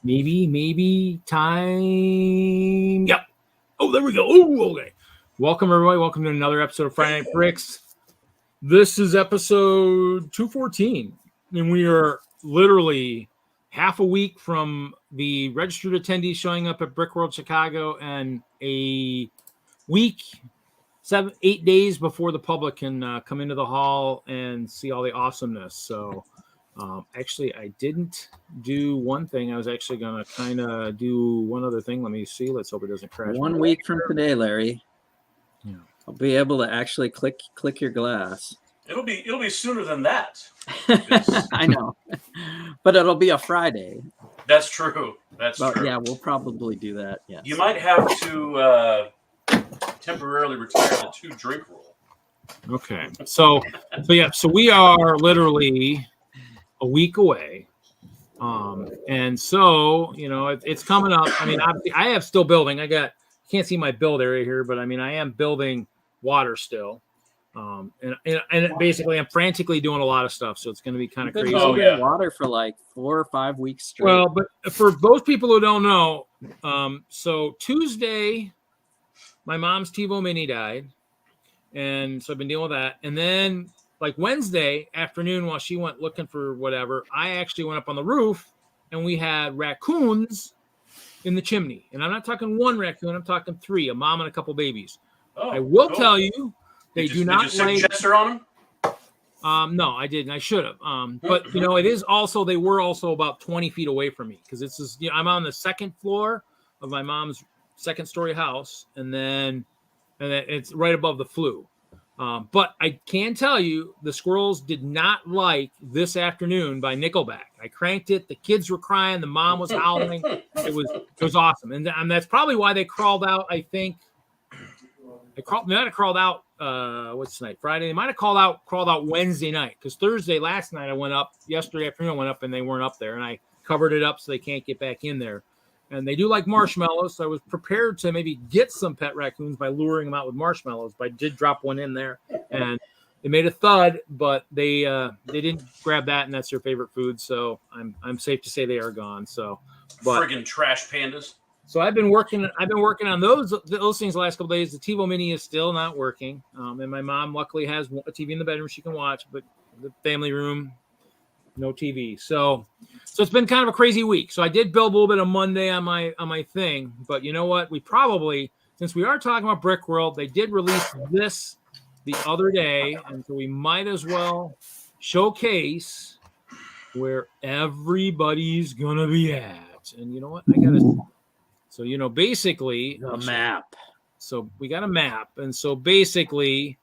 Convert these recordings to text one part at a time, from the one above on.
Maybe time. Yep. Oh, there we go. Oh, okay. Welcome, everybody. Welcome to another episode of Friday Night Bricks. This is episode 214, and we are literally half a week from the registered attendees showing up at Brickworld Chicago, and a week, 8 days before the public can come into the hall and see all the awesomeness. So, actually, I didn't do one thing. I was actually going to kind of do one other thing. Let me see. Let's hope it doesn't crash. 1 week from today, Larry. Yeah. I'll be able to actually click your glass. It'll be sooner than that. I know, but it'll be a Friday. That's true. That's true. Yeah, we'll probably do that. Yeah. You might have to temporarily retire the 2-drink rule. Okay. So we are literally a week away. And so, it's coming up. I mean, obviously I have still building. Can't see my build area here, but I mean, I am building water still. And basically I'm frantically doing a lot of stuff. So it's going to be kind of crazy. Water for like 4 or 5 weeks straight. Well, but for those people who don't know, so Tuesday, my mom's TiVo Mini died. And so I've been dealing with that. And then like Wednesday afternoon, while she went looking for whatever, I actually went up on the roof and we had raccoons in the chimney. And I'm not talking one raccoon, I'm talking 3, a mom and a couple babies. Oh, I will tell you, they do not like gesture on them. No, I didn't. I should have. But it is also, they were also about 20 feet away from me because this is, I'm on the second floor of my mom's second story house, and then it's right above the flue. But I can tell you the squirrels did not like This Afternoon by Nickelback. I cranked it. The kids were crying. The mom was howling. It was awesome. And that's probably why they crawled out. I think they might have crawled out. What's tonight? Friday. They might have crawled out Wednesday night, because Thursday last night I went up. Yesterday afternoon I went up and they weren't up there, and I covered it up so they can't get back in there. And they do like marshmallows, so I was prepared to maybe get some pet raccoons by luring them out with marshmallows. But I did drop one in there, and it made a thud. But they didn't grab that, and that's their favorite food. So I'm safe to say they are gone. So, friggin' trash pandas. So I've been working on those things the last couple days. The TiVo Mini is still not working, and my mom luckily has a TV in the bedroom she can watch, but the family room, no TV. So it's been kind of a crazy week. So I did build a little bit of Monday on my thing, but you know what? We probably, since we are talking about Brickworld, they did release this the other day, and so we might as well showcase where everybody's gonna be at. And you know what? So basically a map. So we got a map, and so basically.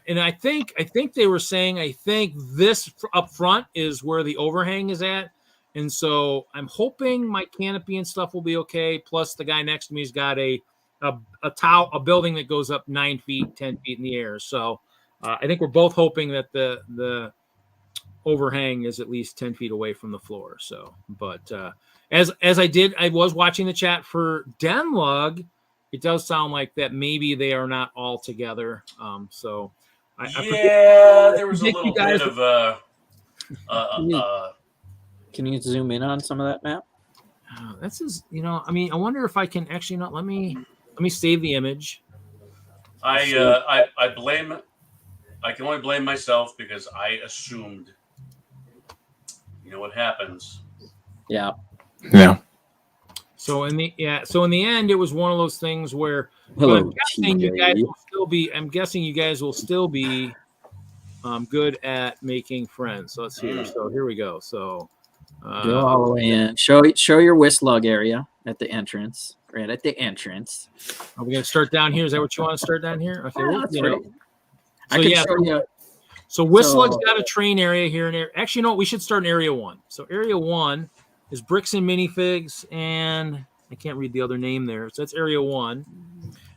And I think they were saying, this up front is where the overhang is at. And so I'm hoping my canopy and stuff will be okay. Plus the guy next to me has got a building that goes up 9 feet, 10 feet in the air. So I think we're both hoping that the overhang is at least 10 feet away from the floor. So, but as I was watching the chat for DENLUG, it does sound like that maybe they are not all together. So there was a little bit of Can you zoom in on some of that map? This is, I wonder if I can actually not. Let me save the image. I can only blame myself because I assumed. You know what happens? Yeah. So in the end, it was one of those things where I'm guessing you guys will still be good at making friends. So let's see. So here we go. So go all the way in. Show your WISLUG area at the entrance. Right at the entrance. Are we gonna start down here? Is that what you want to start down here? Okay. So WISLUG's got a train area here and there. Actually, no, we should start in area 1. So area 1 is bricks and minifigs, and I can't read the other name there. So that's area 1.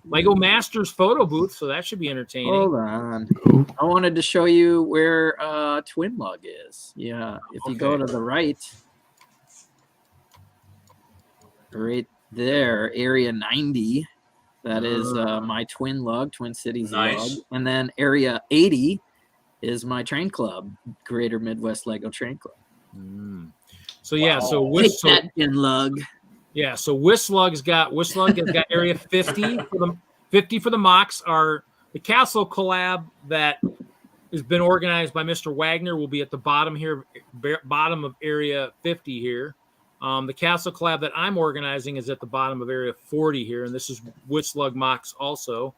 Lego Masters photo booth, so that should be entertaining. Hold on. I wanted to show you where TwinLUG is. Yeah, if you go to the right there, area 90, that is my TwinLUG, Twin Cities lug. And then area 80 is my train club, Greater Midwest Lego Train Club. So yeah, so Take that, DENLUG. yeah, so WISLUG has got area 50 for the MOCs. Are the Castle collab that has been organized by Mr. Wagner will be at the bottom here, bottom of area 50 here. The Castle collab that I'm organizing is at the bottom of area 40 here, and this is WISLUG MOCs also.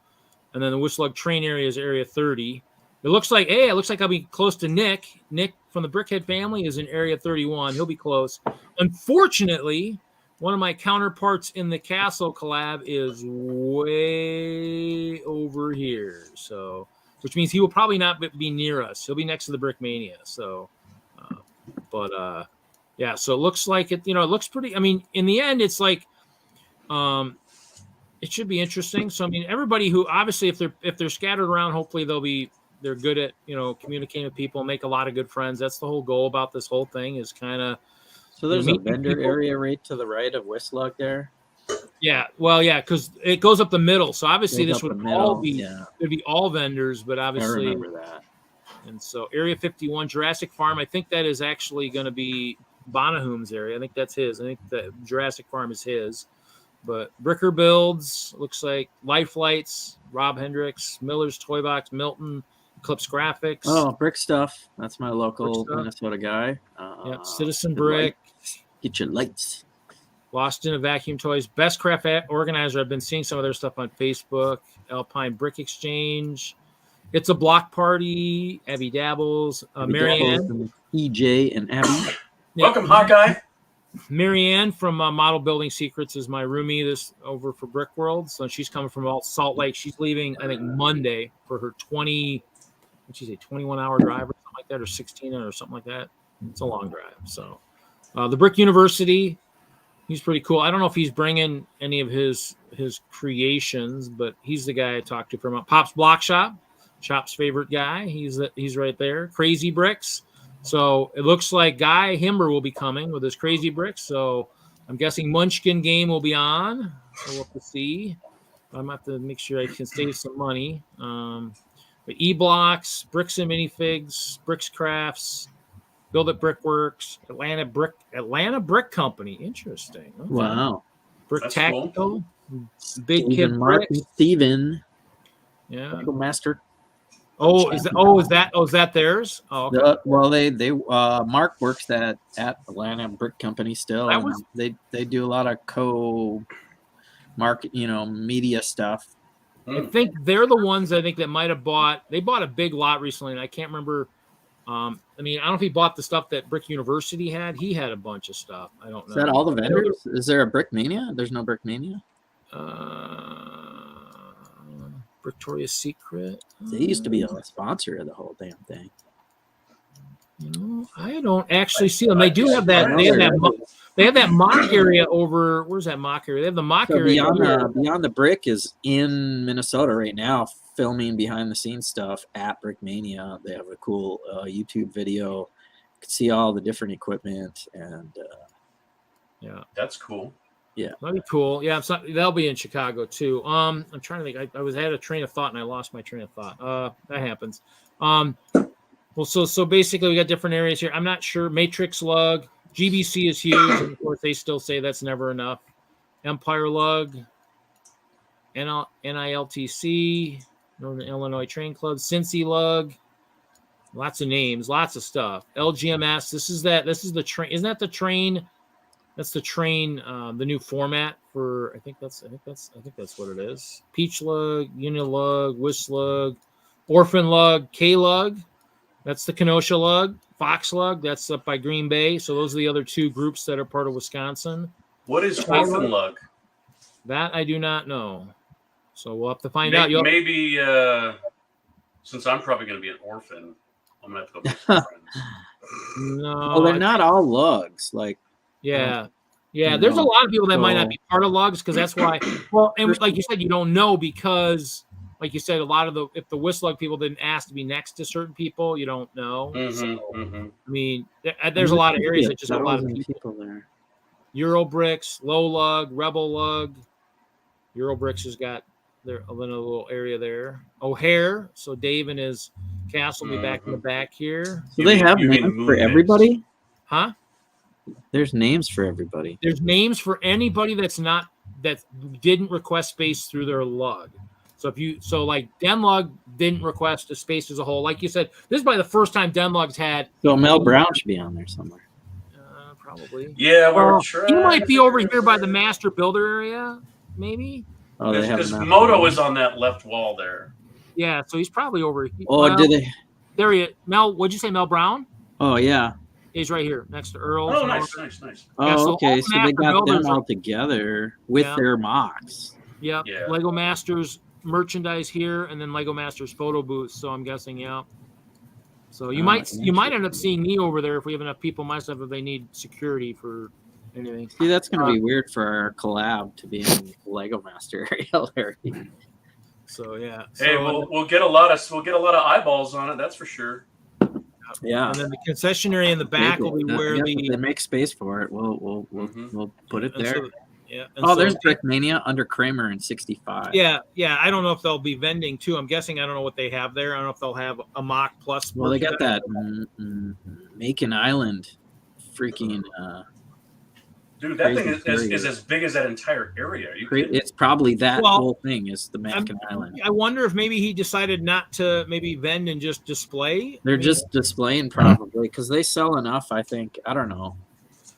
And then the WISLUG train area is area 30. It looks like I'll be close to Nick. Nick from the Brickhead family is in area 31. He'll be close. Unfortunately, one of my counterparts in the Castle collab is way over here. So, which means he will probably not be near us. He'll be next to the Brickmania. So, yeah. So it looks like it. It looks pretty. I mean, in the end, it's like, it should be interesting. So, I mean, everybody who obviously, if they're scattered around, hopefully they're good at communicating with people, make a lot of good friends. That's the whole goal about this whole thing is kind of. So there's a vendor area right to the right of WISLUG there. Yeah, well, yeah, because it goes up the middle. So obviously this would all be it'd be all vendors, but obviously I remember that. And so Area 51, Jurassic Farm, I think that is actually going to be Bonahoom's area. I think that's his. I think the Jurassic Farm is his. But Bricker Builds, looks like Life Lights, Rob Hendricks, Miller's Toy Box, Milton, Eclipse Graphics. Oh, Brick Stuff. That's my local Minnesota guy. Yeah, Citizen Brick. Get your lights. Lost in a Vacuum Toys. Best Craft Organizer. I've been seeing some of their stuff on Facebook. Alpine Brick Exchange. It's a Block Party. Abby Dabbles. Marianne. EJ and Abby. Welcome, Hawkeye. Marianne from Model Building Secrets is my roomie this over for Brickworld. So she's coming from Salt Lake. She's leaving, I think, Monday for her 21-hour drive or something like that, or 16 or something like that. It's a long drive. So the Brick University, he's pretty cool. I don't know if he's bringing any of his creations, but he's the guy I talked to from Pop's Block Shop, Shop's favorite guy. He's right there. Crazy Bricks. So it looks like Guy Himber will be coming with his Crazy Bricks. So I'm guessing Munchkin game will be on. So we'll have to see. I'm going to have to make sure I can save some money. But E-Blocks, Bricks and Minifigs, Bricks Crafts, Build It Brickworks, Atlanta Brick Company. Interesting. Okay. Wow. Brick That's Tactical. cool. Big Kid Mark Bricks. and Steven. Yeah. Master. Is that theirs? Oh, okay. Well, they Mark works at Atlanta Brick Company still. They do a lot of market, media stuff. I think they're the ones that might have bought. They bought a big lot recently, and I can't remember. I don't know if he bought the stuff that Brick University had. He had a bunch of stuff. I don't know. Is that all the vendors? Is there a Brick Mania? There's no Brick Mania. Victoria's Secret. They used to be a sponsor of the whole damn thing. I don't actually see them. They do have that. They have that mock area over. Where's that mock area? They have the mock area. Beyond the Brick is in Minnesota right now, filming behind the scenes stuff at Brickmania. They have a cool YouTube video. You can see all the different equipment and. Yeah, that's cool. Yeah, that'd be cool. Yeah, that'll be in Chicago too. I'm trying to think. I had a train of thought and I lost my train of thought. That happens. Well, so basically we got different areas here. I'm not sure. Matrix Lug, GBC is huge. And of course, they still say that's never enough. Empire Lug, NILTC, Northern Illinois Train Club, Cincy Lug. Lots of names, lots of stuff. LGMS. This is the train. Isn't that the train? That's the train. The new format for. I think that's what it is. Peach Lug, Unilug, WISLUG, Orphan Lug, K Lug. That's the Kenosha Lug. Fox Lug. That's up by Green Bay. So those are the other two groups that are part of Wisconsin. What is Orphan Lug? That I do not know. So we'll have to find out. Maybe since I'm probably going to be an orphan, I'm going to have to go visit some friends. No, well, they're not all lugs. Like. Yeah. There's a lot of people that might not be part of lugs because that's why. Well, and like you said, you don't know because, like you said, if the WISLUG people didn't ask to be next to certain people, you don't know. I mean, there's a lot of areas that just have a lot of people there. Eurobricks, Low Lug, Rebel Lug. Eurobricks has got their a little area there. O'Hare. So Dave and his cast will be back in the back here. So they have names for everybody? Huh? There's names for everybody. There's names for anybody that didn't request space through their lug. So like DENLUG didn't request a space as a whole. Like you said, this is probably the first time DENLUG's had. So Mel Brown should be on there somewhere. Probably. Yeah, we're Well, trying. he might be over here by the master builder area, maybe. Oh, they have Because enough. Moto is on that left wall there. Yeah, so he's probably over here. Oh, Well, did they? there he is. Mel, what'd you say, Mel Brown? Oh, yeah. He's right here next to Earl. Oh, nice. Oh, Yeah, so okay. all So they master got them builders all are- together with Yeah. their MOCs. Yep. Yeah. Lego Masters merchandise here, and then Lego Masters photo booths. So I'm guessing, yeah. So you might end up seeing me over there if we have enough people. Myself, if they need security for anything. See, that's going to be weird for our collab to be in the Lego Master area, Larry. So yeah. Hey, So, we'll get a lot of eyeballs on it. That's for sure. Yeah. and then the concession area in the back will be where If the they make space for it, we'll put it and there. so- yeah. and Oh, so- there's Brickmania under Kramer in 65. Yeah. I don't know if they'll be vending too. I'm guessing I don't know what they have there. I don't know if they'll have a MOC plus. Well, they got that Macon Island freaking. Dude, that thing Crazy is as big as that entire area. Are you kidding? It's probably that Well, whole thing is the Macon Island. I wonder if maybe he decided not to maybe vend and just display. They're I mean, just displaying probably because they sell enough. I think. I don't know.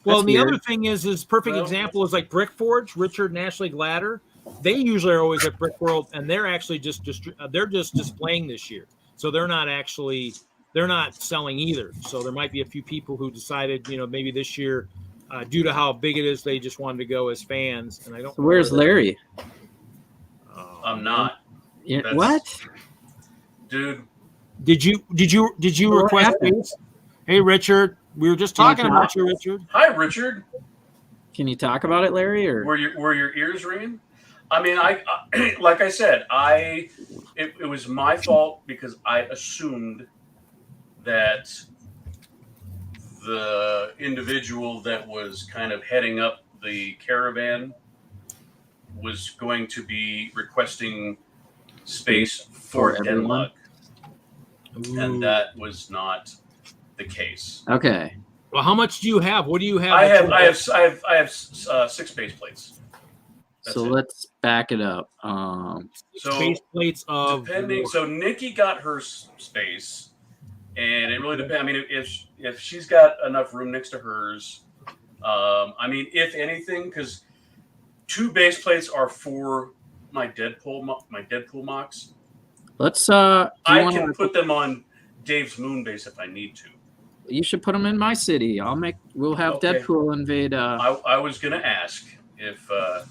well. That's And the weird. other thing is perfect Well- example is like Brickforge, Richard and Ashley Gladder. They usually are always at Brickworld, and they're actually just displaying this year. So they're not selling either. So there might be a few people who decided, maybe this year, due to how big it is, they just wanted to go as fans. And I don't. So where's know where Larry? I'm not, Yeah, That's- what? dude. Did you What request happened? these? Hey, Richard, we were just Can you talking about you, Richard. Hi, Richard. Can you talk about it, Larry? Or Were your ears ringing? I mean, I like I said, it was my fault because I assumed that the individual that was kind of heading up the caravan was going to be requesting space for For everyone? DENLUG, and that was not the case. okay, Well, how much do you have? What do you have? I that have 6 base plates. That's so it. let's back it up. So base plates of depending, so Nikki got her space, and it really depends. I mean, if she's got enough room next to hers, I mean, if anything, because 2 base plates are for my Deadpool MOCs. Let's. I can put them on Dave's moon base if I need to. You should put them in my city. We'll have Okay. Deadpool invade. I was gonna ask if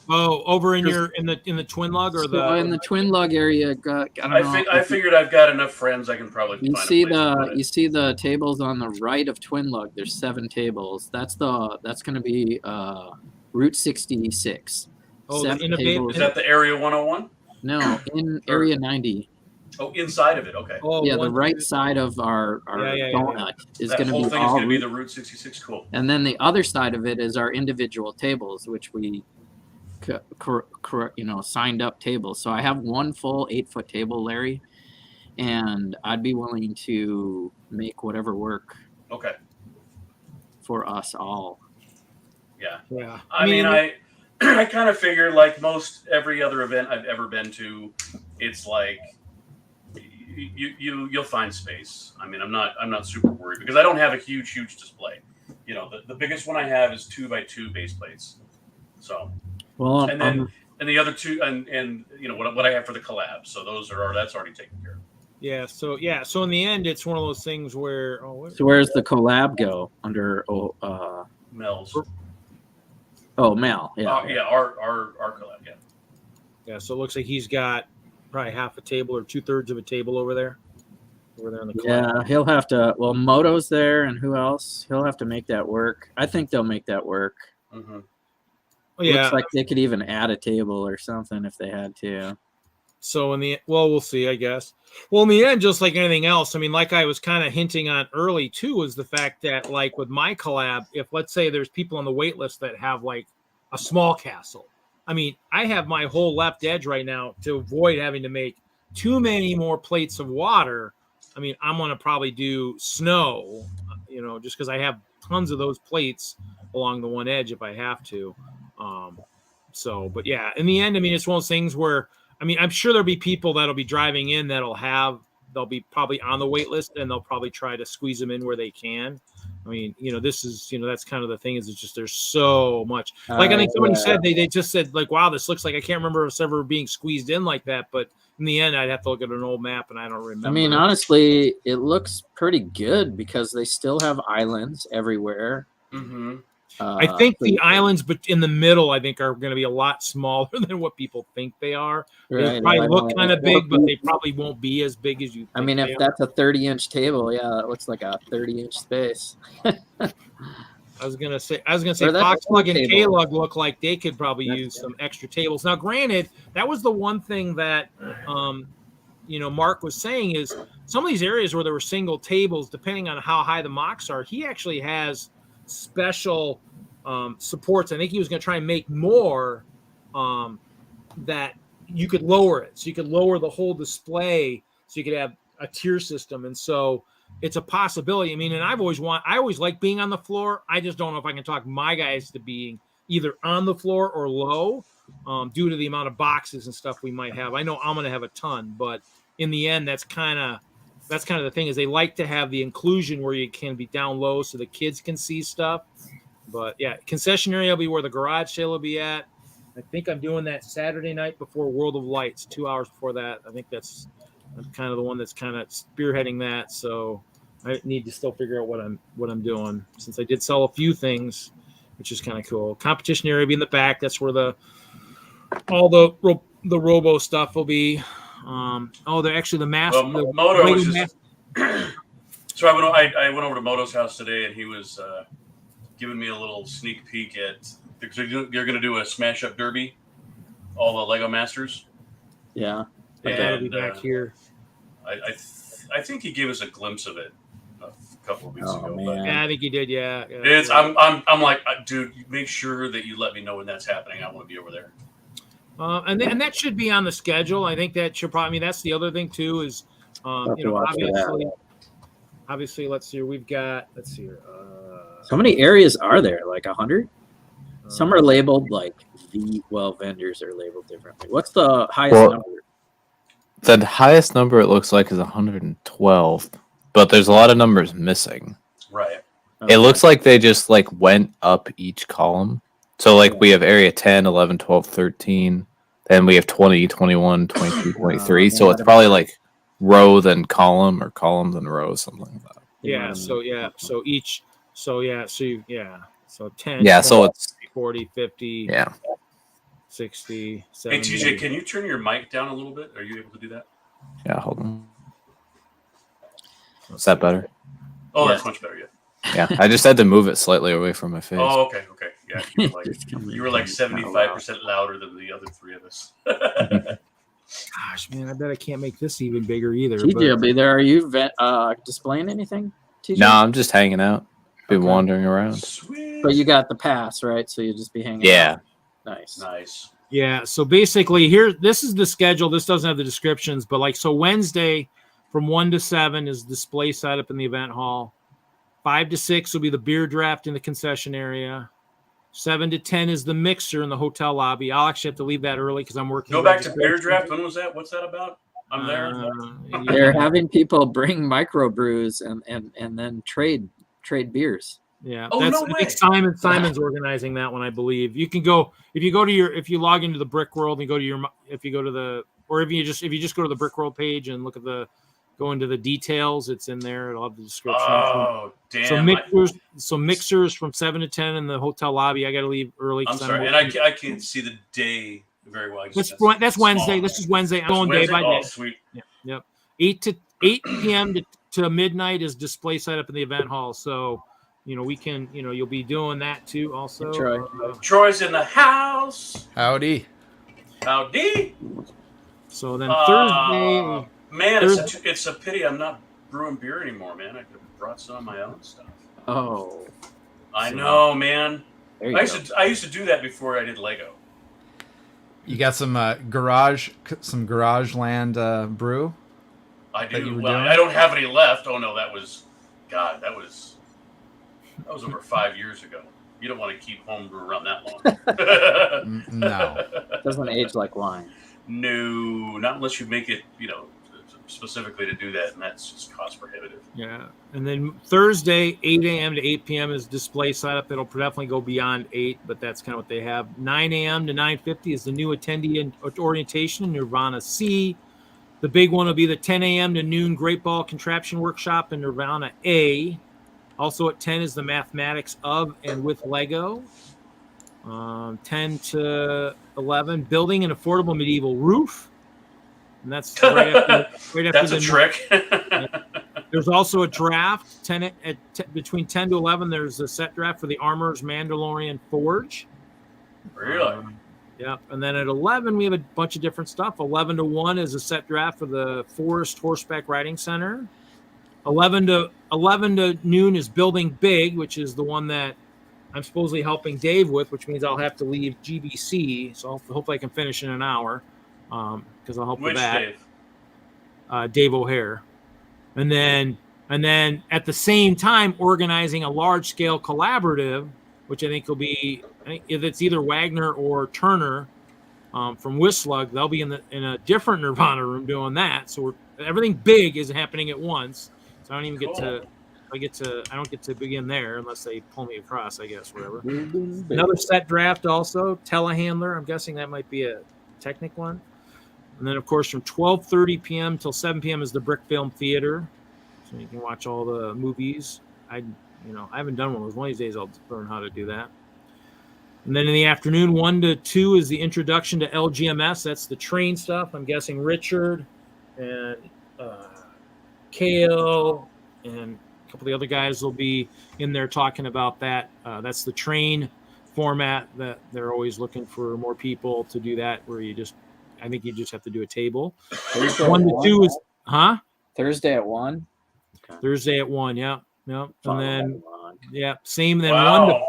over in the TwinLUG or So in the TwinLUG area. I don't know. I figured I've got enough friends I can probably You find see a place to put it. you see the tables on the right of TwinLUG. There's 7 tables. That's going to be Route 66. Oh, the 7 innovative- tables. Is that the Area 101? No, in Area 90. Oh, inside of it. Okay. Oh, Yeah, the one- right side of our Yeah. donut is That going to whole be thing is all going to be route- the Route 66. Cool. and then the other side of it is our individual tables, which we signed up tables. So I have one full 8-foot table, Larry, and I'd be willing to make whatever work Okay. for us all. Yeah. Yeah. I mean, I kind of figured, like most every other event I've ever been to, it's like you'll find space. I mean, I'm not super worried because I don't have a huge display. The biggest one I have is 2x2 base plates. So, Well, and then and the other 2 and what I have for the collab. So that's already taken care of. Yeah. So in the end, it's one of those things where so where's the collab go under? Mel's. Mel. Yeah. Yeah, our collab. Yeah. Yeah. So it looks like he's got probably half a table or 2/3 of a table over there in the corner. Yeah, he'll have to. Well, Moto's there, and who else? He'll have to make that work. I think they'll make that work. Mm-hmm. Oh, yeah. Looks like they could even add a table or something if they had to. So we'll see, I guess. Well, in the end, just like anything else, I mean, like I was kind of hinting on early too, was the fact that like with my collab, if let's say there's people on the wait list that have like a small castle, I mean, I have my whole left edge right now to avoid having to make too many more plates of water. I mean, I'm going to probably do snow, just because I have tons of those plates along the one edge if I have to. But yeah, in the end, I mean, it's one of those things where, I mean, I'm sure there'll be people that'll be driving in they'll be probably on the wait list, and they'll probably try to squeeze them in where they can. I mean, this is, that's kind of the thing, is it's just, there's so much. Like, I think somebody said, they just said, like, wow, this looks like, I can't remember us ever being squeezed in like that. But in the end, I'd have to look at an old map, and I don't remember. I mean, honestly, it looks pretty good because they still have islands everywhere. Mm-hmm. I think the islands, but in the middle, I think are going to be a lot smaller than what people think they are. They probably look kind of big, but they probably won't be as big as you think. I mean, if that's a 30-inch table, yeah, that looks like a 30-inch space. I was gonna say FOXLUG and KLUG look like they could probably use some extra tables. Now, granted, that was the one thing that Mark was saying, is some of these areas where there were single tables, depending on how high the MOCs are, he actually has special supports. I think he was going to try and make more that you could lower it, so you could lower the whole display, so you could have a tier system. And so it's a possibility. I mean, and I always like being on the floor. I just don't know if I can talk my guys to being either on the floor or low, due to the amount of boxes and stuff we might have. I know I'm going to have a ton, but in the end, that's kind of the thing, is they like to have the inclusion where you can be down low so the kids can see stuff. But yeah, concession area will be where the garage sale will be at. I think I'm doing that Saturday night before World of Lights, 2 hours before that. I think that's kind of the one that's kind of spearheading that. So I need to still figure out what I'm doing, since I did sell a few things, which is kind of cool. Competition area will be in the back. That's where all the robo stuff will be. They're actually the mass. Well, Moto was just. So I went over to Moto's house today, and he was giving me a little sneak peek at, because you're going to do a smash up derby, all the Lego Masters. Yeah, that'll be back here. I think he gave us a glimpse of it a couple of weeks ago. Man. But yeah, I think he did. Yeah. It's I'm like, dude, make sure that you let me know when that's happening. I want to be over there. And that should be on the schedule. I think that should probably. I mean, that's the other thing too, is obviously, let's see. Let's see here. How many areas are there? Like 100? Some are labeled like vendors are labeled differently. What's the highest number? The highest number it looks like is 112, but there's a lot of numbers missing. Right. It looks like they just went up each column. So we have area 10, 11, 12, 13. Then we have 20, 21, 22, 23. So it's probably row then column, or column then row, something like that. Yeah. So 10. Yeah. 20, So it's 40, 50. Yeah. 60, 70. Hey, TJ, can you turn your mic down a little bit? Are you able to do that? Yeah. Hold on. Is that better? Oh, that's much better. Yeah. Yeah. I just had to move it slightly away from my face. Oh, okay. Yeah, you were 75% louder than the other three of us. Gosh, man, I bet I can't make this even bigger either. TJ will be there. Are you displaying anything, TJ? No, I'm just hanging out. Be wandering around. Sweet. But you got the pass, right? So you'll just be hanging out. Nice. Yeah, so basically this is the schedule. This doesn't have the descriptions, but so Wednesday from 1 to 7 is display setup in the event hall. 5 to 6 will be the beer draft in the concession area. 7 to 10 is the mixer in the hotel lobby. I'll actually have to leave that early because I'm working. Go back to beer draft. When was that? What's that about? I'm there. They're having people bring microbrews and then trade beers. Yeah, I think Simon's organizing that one, I believe. You can go if you log into the Brickworld and if you just go to the Brickworld page and look at go into the details, it's in there. It'll have the description. Oh, damn. So mixers from 7 to 10 in the hotel lobby. I got to leave early. I'm sorry, and I can't see the day very well. That's Wednesday. This is Wednesday. I'm going day by day. Oh, sweet. Yep. 8 p.m. to midnight is display set up in the event hall. So, we can, you'll be doing that too also. Troy. Troy's in the house. Howdy. So then Thursday. Man, it's a pity I'm not brewing beer anymore, man. I could have brought some of my own stuff. Oh. I know, man. I used to do that before I did Lego. You got some garage land brew? I do. Well, I don't have any left. Oh no, that was over 5 years ago. You don't want to keep homebrew around that long. No. Doesn't age like wine. No, not unless you make it, specifically to do that, and that's just cost prohibitive. Yeah. And then Thursday, 8 a.m. to 8 p.m. is display setup. It'll definitely go beyond 8, but that's kind of what they have. 9 a.m. to 9:50 is the new attendee orientation in Nirvana C. The big one will be the 10 a.m. to noon Great Ball Contraption Workshop in Nirvana A. Also at 10 is the mathematics of and with Lego. 10 to 11, building an affordable medieval roof. And that's right after That's a trick. There's also a draft. Between 10 to 11, there's a set draft for the Armorer's Mandalorian Forge. Really? Yeah. And then at 11, we have a bunch of different stuff. 11 to 1 is a set draft for the Forest Horseback Riding Center. 11 to noon is Building Big, which is the one that I'm supposedly helping Dave with, which means I'll have to leave GBC. So hopefully I can finish in an hour because I'll help with that. Dave? Dave O'Hare. And then at the same time organizing a large-scale collaborative, which I think will be, if it's either Wagner or Turner from WISLUG, they'll be in a different Nirvana room doing that. So everything big is happening at once. So I don't even I don't get to begin there unless they pull me across, I guess, whatever. Another set draft also, telehandler. I'm guessing that might be a Technic one. And then, of course, from 12:30 p.m. till 7 p.m. is the Brick Film Theater. So you can watch all the movies. I haven't done one of those. One of these days I'll learn how to do that. And then in the afternoon, 1 to 2 is the introduction to LGMS. That's the train stuff. I'm guessing Richard and Kale and a couple of the other guys will be in there talking about that. That's the train format that they're always looking for more people to do that, where I think you just have to do a table. Thursday 1 to 2 is, Thursday at 1? Thursday at 1, yeah. And then, same. Then Wow.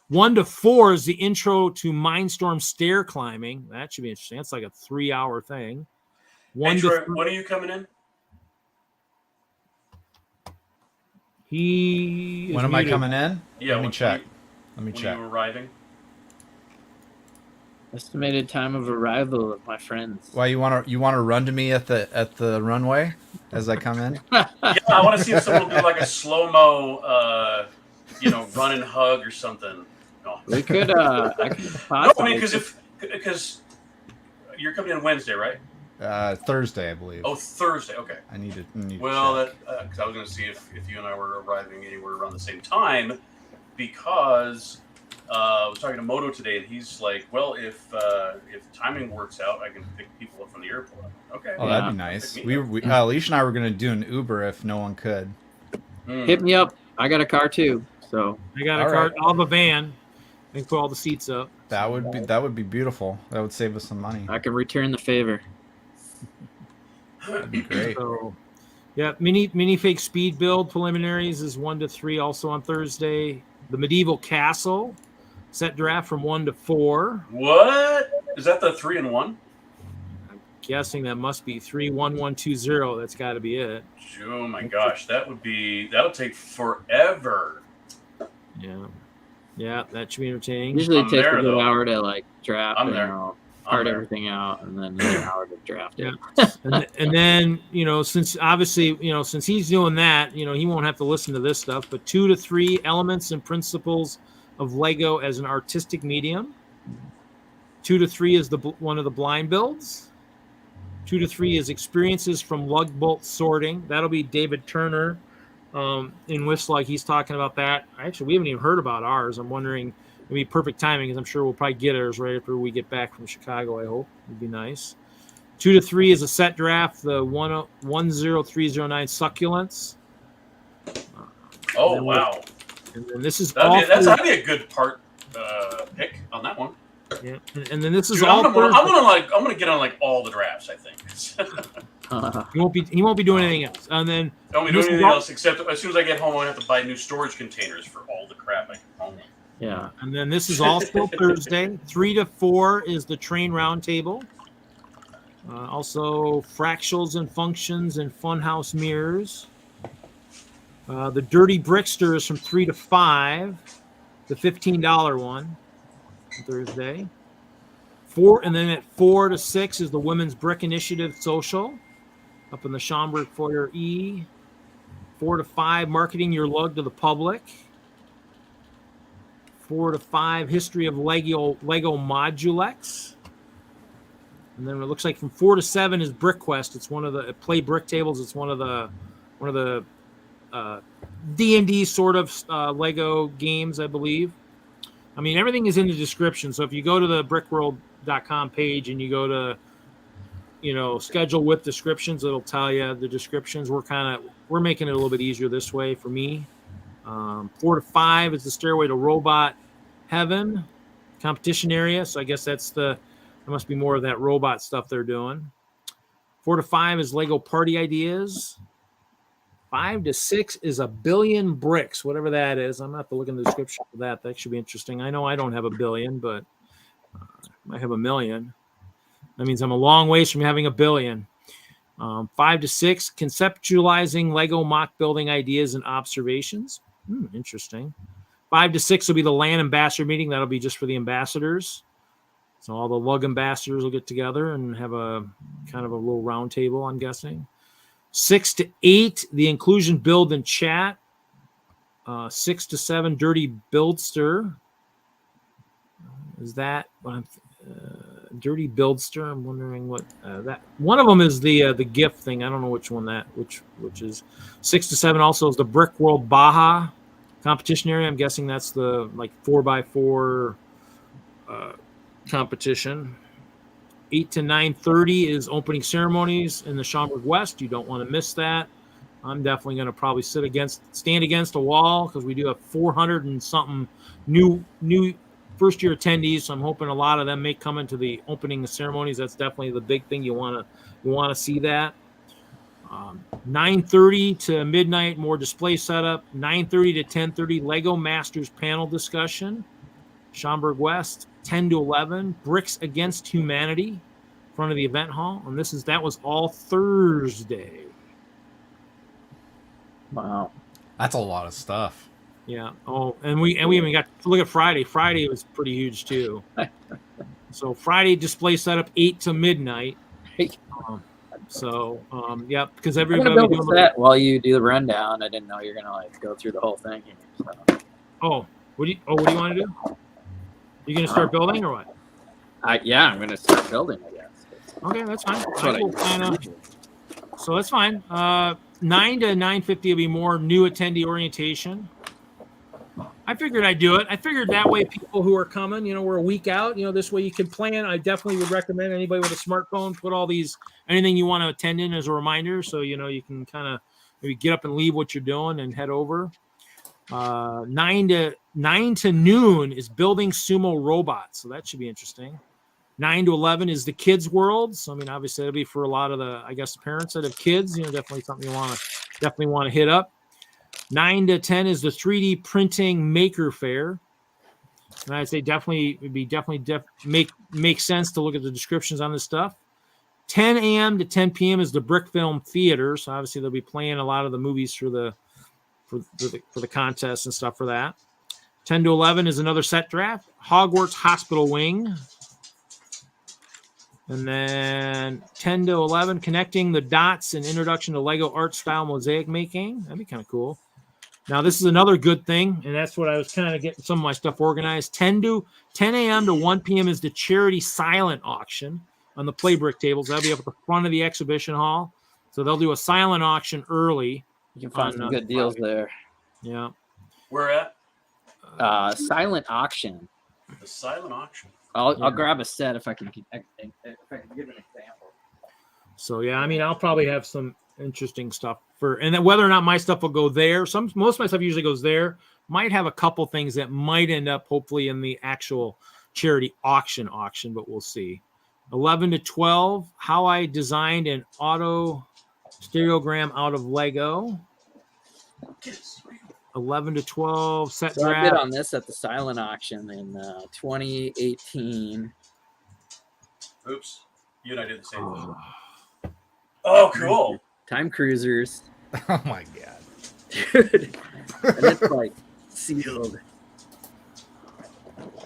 1 to 4 is the intro to Mindstorm stair climbing. That should be interesting. That's like a 3-hour thing. Hey, Troy, when are you coming in? When am I coming in? Yeah, Let me check. When are you arriving? Estimated time of arrival of my friends. Why you want to run to me at the runway as I come in? Yeah, I want to see if someone will do like a slow-mo, run and hug or something. No. We could. I could. No, I mean, because you're coming in Wednesday, right? Thursday, I believe. Oh, Thursday. Okay. I need to check. Because I was going to see if you and I were arriving anywhere around the same time, because I was talking to Moto today, and he's like, "Well, if timing works out, I can pick people up from the airport." Okay. Oh, that'd be nice. Alicia and I were going to do an Uber if no one could. Hit me up. I got a car too, so I got a car. I'll have a van. And put all the seats up. That would be beautiful. That would save us some money. I can return the favor. That'd be great. So, yeah, minifig speed build preliminaries is 1 to 3 also on Thursday. The medieval castle set draft from 1 to 4. What is that? The 3-in-1? I'm guessing that must be 3-1-1-2-0. That's got to be it. Oh my gosh, that'll take forever. Yeah, that should be entertaining. Usually it takes a good hour to draft I'm part everything out, and then an hour to draft it. and then since obviously since he's doing that, he won't have to listen to this stuff. But 2 to 3 elements and principles of Lego as an artistic medium. 2 to 3 is one of the blind builds. 2 to 3 is experiences from lug bolt sorting. That'll be David Turner. In WISLUG, he's talking about that. Actually, we haven't even heard about ours. I'm wondering, it'd be perfect timing because I'm sure we'll probably get ours right after we get back from Chicago. I hope it'd be nice. 2 to 3 is a set draft. The 10309 succulents. Oh wow! And then this is that'd be a good part pick on that one. Yeah, and then this is Dude, all. I'm gonna get on all the drafts. I think. He won't be doing anything else. And then I won't be doing anything else except as soon as I get home, I have to buy new storage containers for all the crap I can own. Yeah. And then this is all still Thursday. 3 to 4 is the train roundtable. Also, fractals and functions and funhouse mirrors. The dirty brickster is from 3 to 5. the $15 one Thursday. 4, and then at 4 to 6 is the Women's Brick Initiative Social up in the Schaumburg Foyer E. 4 to 5, marketing your lug to the public. 4 to 5, history of Lego Modulex. And then it looks like from 4 to 7 is Brick Quest. It's one of the play brick tables. It's one of the D&D sort of Lego games, I believe. I mean, everything is in the description. So if you go to the brickworld.com page and you go to, schedule with descriptions, it'll tell you the descriptions. We're making it a little bit easier this way for me. 4 to 5 is the Stairway to Robot Heaven competition area. So I guess there must be more of that robot stuff they're doing. 4 to 5 is Lego Party Ideas. 5 to 6 is a billion bricks, whatever that is. I'm going to have to look in the description for that. That should be interesting. I know I don't have a billion, but I have a million. That means I'm a long ways from having a billion. 5 to 6, conceptualizing Lego MOC building ideas and observations. Interesting. 5 to 6 will be the LAN ambassador meeting. That'll be just for the ambassadors. So all the LUG ambassadors will get together and have a kind of a little round table, I'm guessing. 6 to 8, the inclusion build and chat. 6 to 7, dirty buildster. Is that what I'm dirty buildster? I'm wondering what that one of them is the gift thing. I don't know which one which is. 6 to 7 also is the Brickworld Baja competition area. I'm guessing that's the 4x4 competition. 8 to 9:30 is opening ceremonies in the Schaumburg West. You don't want to miss that. I'm definitely going to probably stand against a wall because we do have 400 and something new first-year attendees. So I'm hoping a lot of them may come into the opening ceremonies. That's definitely the big thing. You want to see that. 9:30 to midnight, more display setup. 9:30 to 10:30, Lego Masters panel discussion. Schaumburg West. 10 to 11, Bricks Against Humanity, in front of the event hall. And that was all Thursday. Wow. That's a lot of stuff. Yeah. Oh, and we even got to look at Friday. Friday was pretty huge too. So Friday display setup 8 to midnight. Yeah, because everybody I'm gonna build a set while you do the rundown. I didn't know you're gonna go through the whole thing here. So. What do you want to do? You gonna start building or what? Yeah, I'm gonna start building, I guess. Okay, that's fine. That's So that's fine. 9 to 9:50 will be more new attendee orientation. I figured I'd do it. I figured that way people who are coming, we're a week out. This way you can plan. I definitely would recommend anybody with a smartphone put anything you want to attend in as a reminder, so you can kind of maybe get up and leave what you're doing and head over. 9 to noon is building sumo robots, so that should be interesting. 9 to 11 is the kids world. So obviously that'll be for a lot of the parents that have kids. Definitely something you want to hit up. 9 to 10 is the 3D printing maker fair, and I'd say make sense to look at the descriptions on this stuff. 10 a.m. to 10 p.m. is the Brick Film Theater. So obviously they'll be playing a lot of the movies for the contest and stuff for that. 10 to 11 is another set draft. Hogwarts Hospital Wing. And then 10 to 11, connecting the dots and introduction to Lego art style mosaic making. That'd be kind of cool. Now, this is another good thing, and that's what I was kind of getting some of my stuff organized. 10 a.m. to 1 p.m. is the charity silent auction on the play brick tables. That'll be up at the front of the exhibition hall. So they'll do a silent auction early. You can find some good deals there. Yeah. Where at? Silent auction. The silent auction. I'll grab a set if I can give an example. So yeah, I'll probably have some interesting stuff and then whether or not my stuff will go there. Most of my stuff usually goes there. Might have a couple things that might end up hopefully in the actual charity auction, but we'll see. 11 to 12, how I designed an auto stereogram out of Lego. 11 to 12 set So draft. I bid on this at the silent auction in 2018. Oops. You and I did the same thing. Oh, cool. Time Cruisers. Oh my god. Dude. And it's sealed.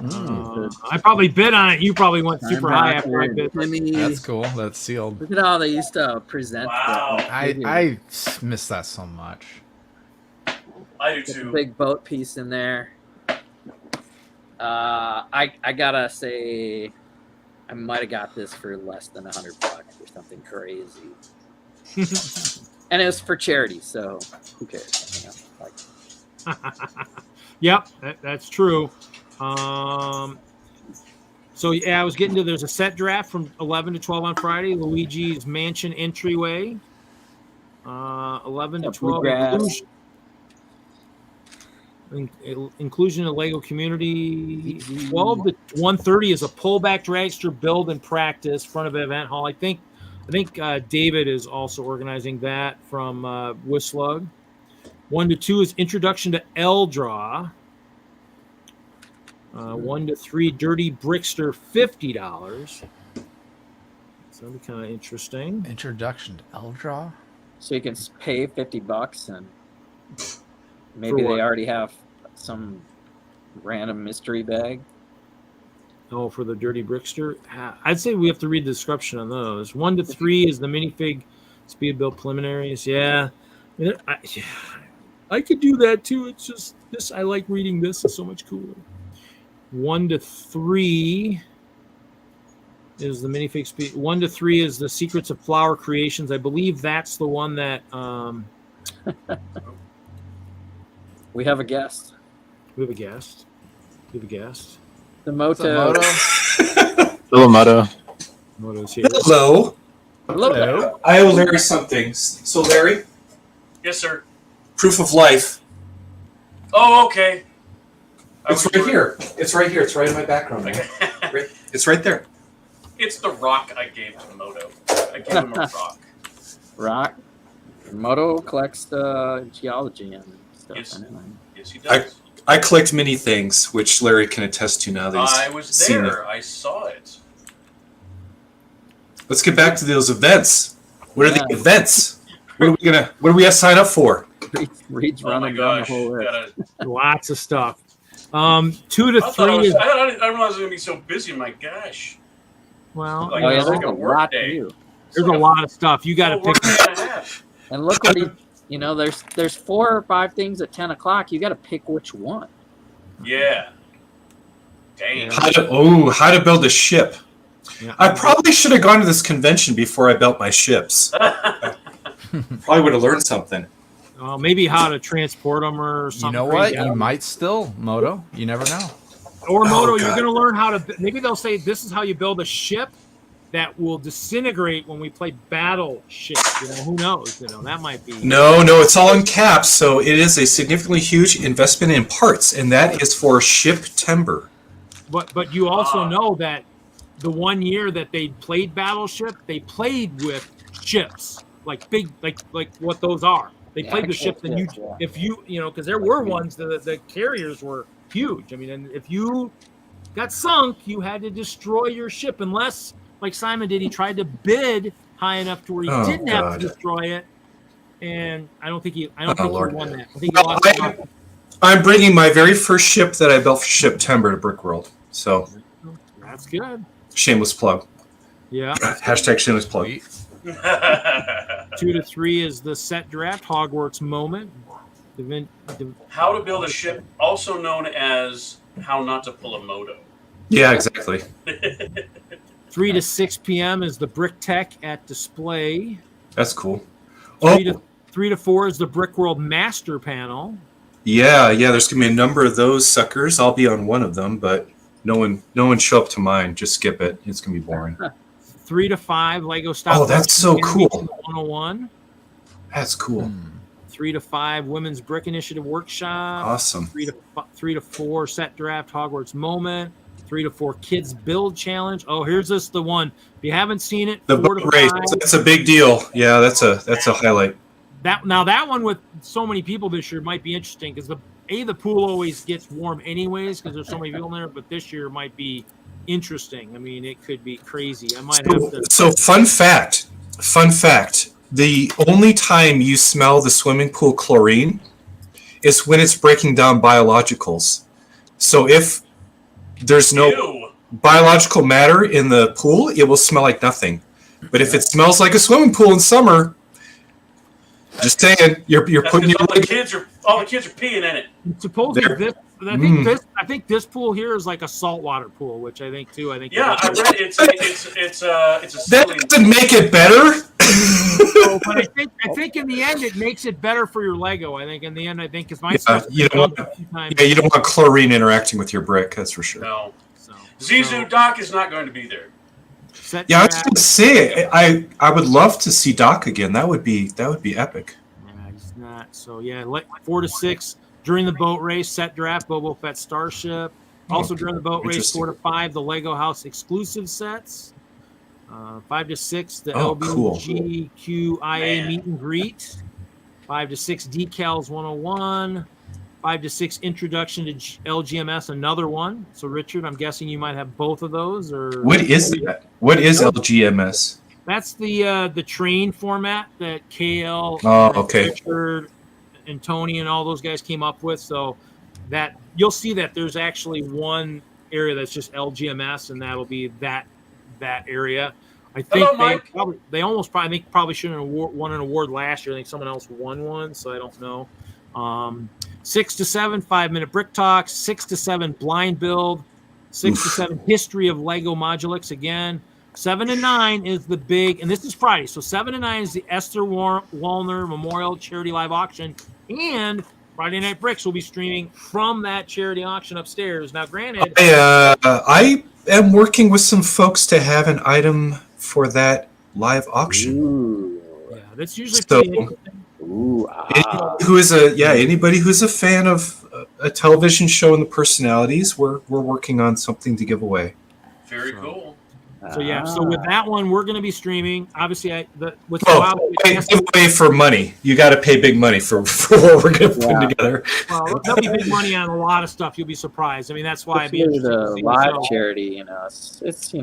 I probably bid on it. You probably went super high after I bid. That's cool. That's sealed. Look at how they used to present. Wow. I miss that so much. I do Get the too. big boat piece in there. I gotta say, I might have got this for less than $100 or something crazy. And it was for charity, so who cares? You know, like, Yep, that's true. So yeah, I was getting to. There's a set draft from 11 to 12 on Friday. Luigi's Mansion entryway. 11 to 12. Inclusion of Lego community. 12 to 1:30 is a pullback dragster build and practice front of event hall. I think David is also organizing that from WISLUG. 1 to 2 is introduction to L Draw. 1 to 3 Dirty Brickster, $50. So that'll be kind of interesting. Introduction to L-Draw? so you can pay $50 and maybe they already have some random mystery bag. Oh, for the Dirty Brickster? I'd say we have to read the description on those. 1 to 3 is the minifig speed build preliminaries. Yeah. I could do that too. It's just this. I like reading this. It's so much cooler. 1 to 3 is the minifig speed. 1 to 3 is the Secrets of Flower Creations. I believe that's the one that We have a guest. we have a guest. The Moto. Little Moto. Moto's here. Hello. Hello. I owe Larry something. So, Larry, Yes, sir. proof of life. Oh, okay. It's right here. It's right here. It's right in my background. Man. Okay. It's right there. It's the rock I gave to Moto. I gave him a rock. Rock. Moto collects geology and stuff. Yes. Anyway. Yes, he does. I collect many things, which Larry can attest to now that he's I was seen there. it. I saw it. Let's get back to those events. What are the Yeah. events? What do we have to sign up for? Reed's Oh my running down the gosh. whole list. Gotta, Lots of stuff. 2 to I thought I 3 is didn't realize I was going to be so busy. My gosh. well. Like, Oh yeah, it's there's like a a work lot to day. do. There's a lot of stuff. You got to Full pick. work day and a half. And look what there's 4 or 5 things at 10 o'clock. You got to pick which one. Yeah. Dang. How to build a ship. Yeah. I probably should have gone to this convention before I built my ships. Probably would have learned something. Maybe how to transport them or You something. know what? crazy. You might still, Moto. You never know. Or Moto, Oh, you're God. going to learn how to. Maybe they'll say this is how you build a ship that will disintegrate when we play battleship. Who knows? That might be. No, it's all in caps, so it is a significantly huge investment in parts, and that is for ship timber. But you also know that the one year that they played battleship, they played with ships like big, like what those are. They Yeah, played with actual ships, and ships, yeah. if you because there were ones the carriers were huge. I mean, and if you got sunk, you had to destroy your ship unless, like Simon did, he tried to bid high enough to where he Oh, didn't have God. to destroy it. And I don't think he Lord. won that. I think he Well, lost. I'm bringing my very first ship that I built for Ship Timber to Brickworld. So, That's good. shameless plug. Yeah. Hashtag shameless plug. Sweet. 2 to 3 is the set draft Hogwarts moment. How to build a ship, also known as how not to pull a Moto. Yeah, exactly. 3 to 6 p.m. is the Brick Tech at display. That's cool. 3 to 4 is the Brickworld Master Panel. Yeah. There's gonna be a number of those suckers. I'll be on one of them, but no one show up to mine. Just skip it. It's gonna be boring. 3 to 5 Lego Stop. Oh, that's so cool. 101. That's cool. 3 to 5 Women's Brick Initiative Workshop. Awesome. 3 to 4 Set Draft Hogwarts Moment. 3 to 4 Kids Build Challenge. Oh, here's the one. If you haven't seen it, The 4 to boat race. 5. That's a big deal. Yeah, that's a highlight. That one with so many people this year might be interesting because the pool always gets warm anyways because there's so many people in there, but this year might be interesting. I mean, it could be crazy. I might have to. So fun fact. The only time you smell the swimming pool chlorine is when it's breaking down biologicals. So if there's no Ew. biological matter in the pool, it will smell like nothing. But if it smells like a swimming pool in summer, just saying, you're That's putting 'cause your all the kids are peeing in it. Supposedly There. this, I think this pool here is like a saltwater pool, which I think too. I think Yeah, I read it's a that ceiling. doesn't make it better. So, but I think in the end it makes it better for your Lego. I think in the end, because my stuff you don't want, you don't want chlorine interacting with your brick. That's for sure. No. So, Zizu Doc is not going to be there. Yeah, I was going to say, I would love to see Doc again. That would be epic. Yeah, he's not. So yeah, 4 to 6 during the boat race, set draft Boba Fett Starship. Also during the boat race, 4 to 5 the Lego House exclusive sets. 5 to 6 the LBGQIA meet and greet. 5 to 6 decals 101. 5 to 6 introduction to LGMS, another one. So Richard, I'm guessing you might have both of those, or What is that? What is LGMS? that's the train format that KL, Richard, and Tony and all those guys came up with. So that you'll see that there's actually one area that's just LGMS, and that'll be that area. I think they probably shouldn't have won an award last year. I think someone else won one, so I don't know. 6 to 7 5-minute brick talks. 6 to 7 blind build. 6 to 7 history of Lego Modulix again. 7 to 9 is the big, and this is Friday. So 7 to 9 is the Esther Wallner Memorial Charity Live Auction, and Friday Night Bricks will be streaming from that charity auction upstairs. Now, granted, I am working with some folks to have an item for that live auction. Ooh. yeah, that's usually pretty interesting. Ooh. Anybody who's a fan of a television show and the personalities, we're working on something to give away. Very cool. So yeah, so with that one, we're going to be streaming. Obviously, give away for money. You got to pay big money for what we're going to put together. Well, there'll be big money on a lot of stuff. You'll be surprised. I mean, that's why I'd be It's interested a to see live this. charity, it's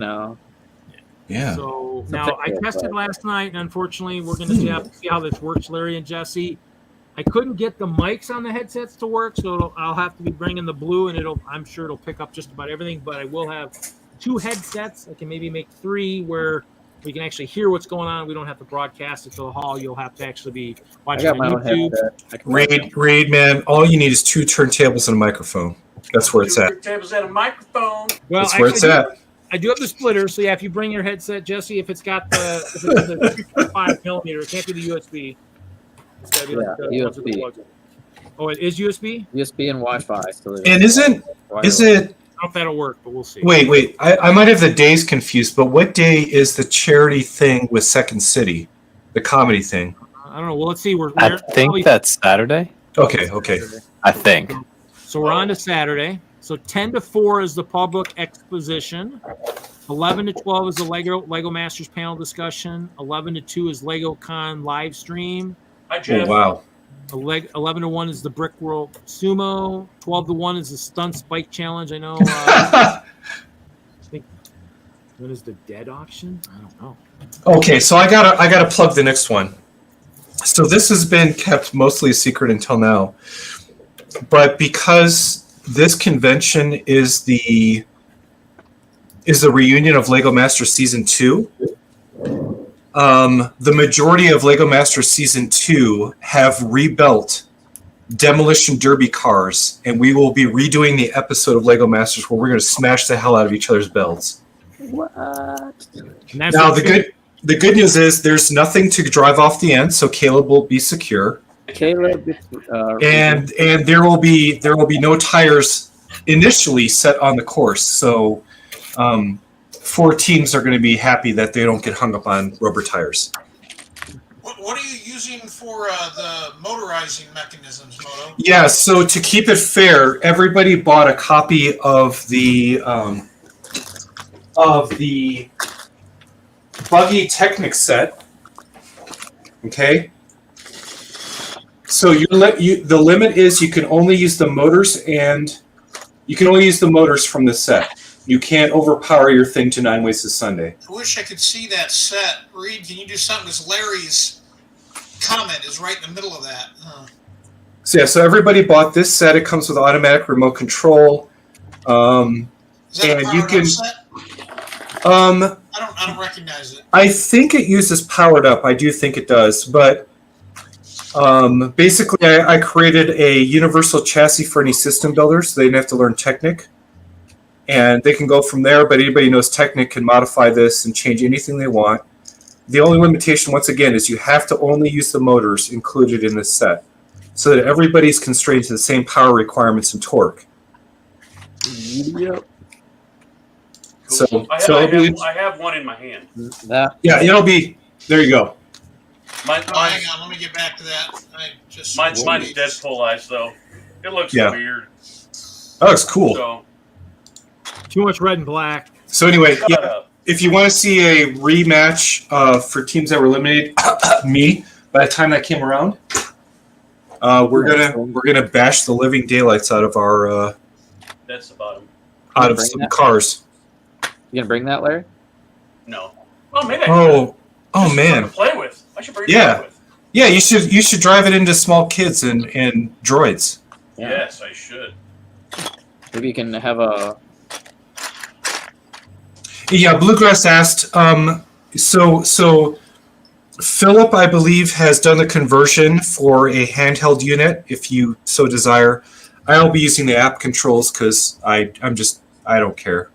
Yeah. So now I tested last night, and unfortunately, we're going to see how this works, Larry and Jesse. I couldn't get the mics on the headsets to work, so I'll have to be bringing the blue, and I'm sure it'll pick up just about everything. But I will have 2 headsets. I can maybe make 3 where we can actually hear what's going on. We don't have to broadcast it to the hall. You'll have to actually be watching on YouTube. Raid, man, all you need is 2 turntables and a microphone. That's where it's at. Tables and a microphone. Well, That's where it's at. I do have the splitter, so yeah, if you bring your headset, Jesse, if it's got the 3.5 millimeter, it can't be the USB. It's got to be like the USB. Oh, it is USB? USB and Wi-Fi. So And is it? I don't know if that'll work, but we'll see. Wait. I might have the days confused, but what day is the charity thing with Second City? The comedy thing? I don't know. Well, let's see. I think that's Saturday. Okay. I think. So we're on to Saturday. So 10 to 4 is the public exposition. 11 to 12 is the Lego Masters panel discussion. 11 to 2 is Lego Con live stream. Hi, Jeff. Oh, wow. 11 to 1 is the Brickworld Sumo. 12 to 1 is the Stunts Bike Challenge. I know. I think when is the Dead auction? I don't know. Okay, so I gotta plug the next one. So this has been kept mostly a secret until now, but because this convention is the reunion of Lego Masters Season 2. The majority of Lego Masters Season 2 have rebuilt Demolition Derby cars, and we will be redoing the episode of Lego Masters where we're going to smash the hell out of each other's belts. What? Now the good news is there's nothing to drive off the end, so Caleb will be secure. Caleb, And there will be no tires initially set on the course, so 4 teams are going to be happy that they don't get hung up on rubber tires. What are you using for the motorizing mechanisms, Moto? Yeah, so to keep it fair, everybody bought a copy of the Buggy Technic set. Okay. So the limit is you can only use the motors from the set. You can't overpower your thing to 9 Wasted Sunday. I wish I could see that set. Reed, can you do something? Because Larry's comment is right in the middle of that. So everybody bought this set. It comes with automatic remote control. Is that a And you powered can- up set? I don't recognize it. I think it uses powered up. I do think it does, but basically, I created a universal chassis for any system builder, so they didn't have to learn Technic, and they can go from there. But anybody who knows Technic can modify this and change anything they want. The only limitation, once again, is you have to only use the motors included in this set, so that everybody's constrained to the same power requirements and torque. Yep. Cool. So, I have one in my hand. That. yeah, it'll be there. You go. Mine, Oh, hang on, let me get back to that. mine's dead pull eyes though. It looks Yeah. weird. That looks cool. So Too much red and black. So anyway, shut yeah, up. if you want to see a rematch for teams that were eliminated, me by the time that came around, we're gonna bash the living daylights out of our That's the bottom. out of Bring some that? cars. You gonna bring that, Larry? No. Well, maybe I Oh should. man, To play with. I should bring it Yeah. to play with. yeah, you should drive it into small kids and droids. Yeah. Yes, I should. Maybe you can have a. Yeah, Bluegrass asked. So Philip, I believe, has done the conversion for a handheld unit. If you so desire, I'll be using the app controls because I don't care.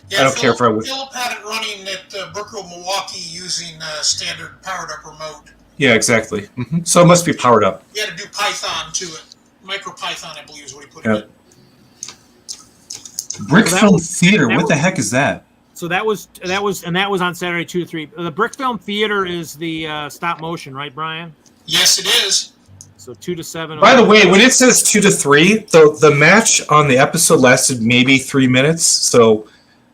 Yeah, I don't care if I would. Philip had it running at Brickworld Milwaukee using standard powered up remote. Yeah, exactly. So it must be powered up. He had to do Python to it. MicroPython, I believe, is what he put Yep. in it. Brickfilm Theater. that What the was- heck is that? So that was on Saturday 2 to 3. The Brick Film Theater is the stop motion, right, Brian? Yes, it is. So 2 to 7. By the way, when it says 2 to 3, the match on the episode lasted maybe 3 minutes. So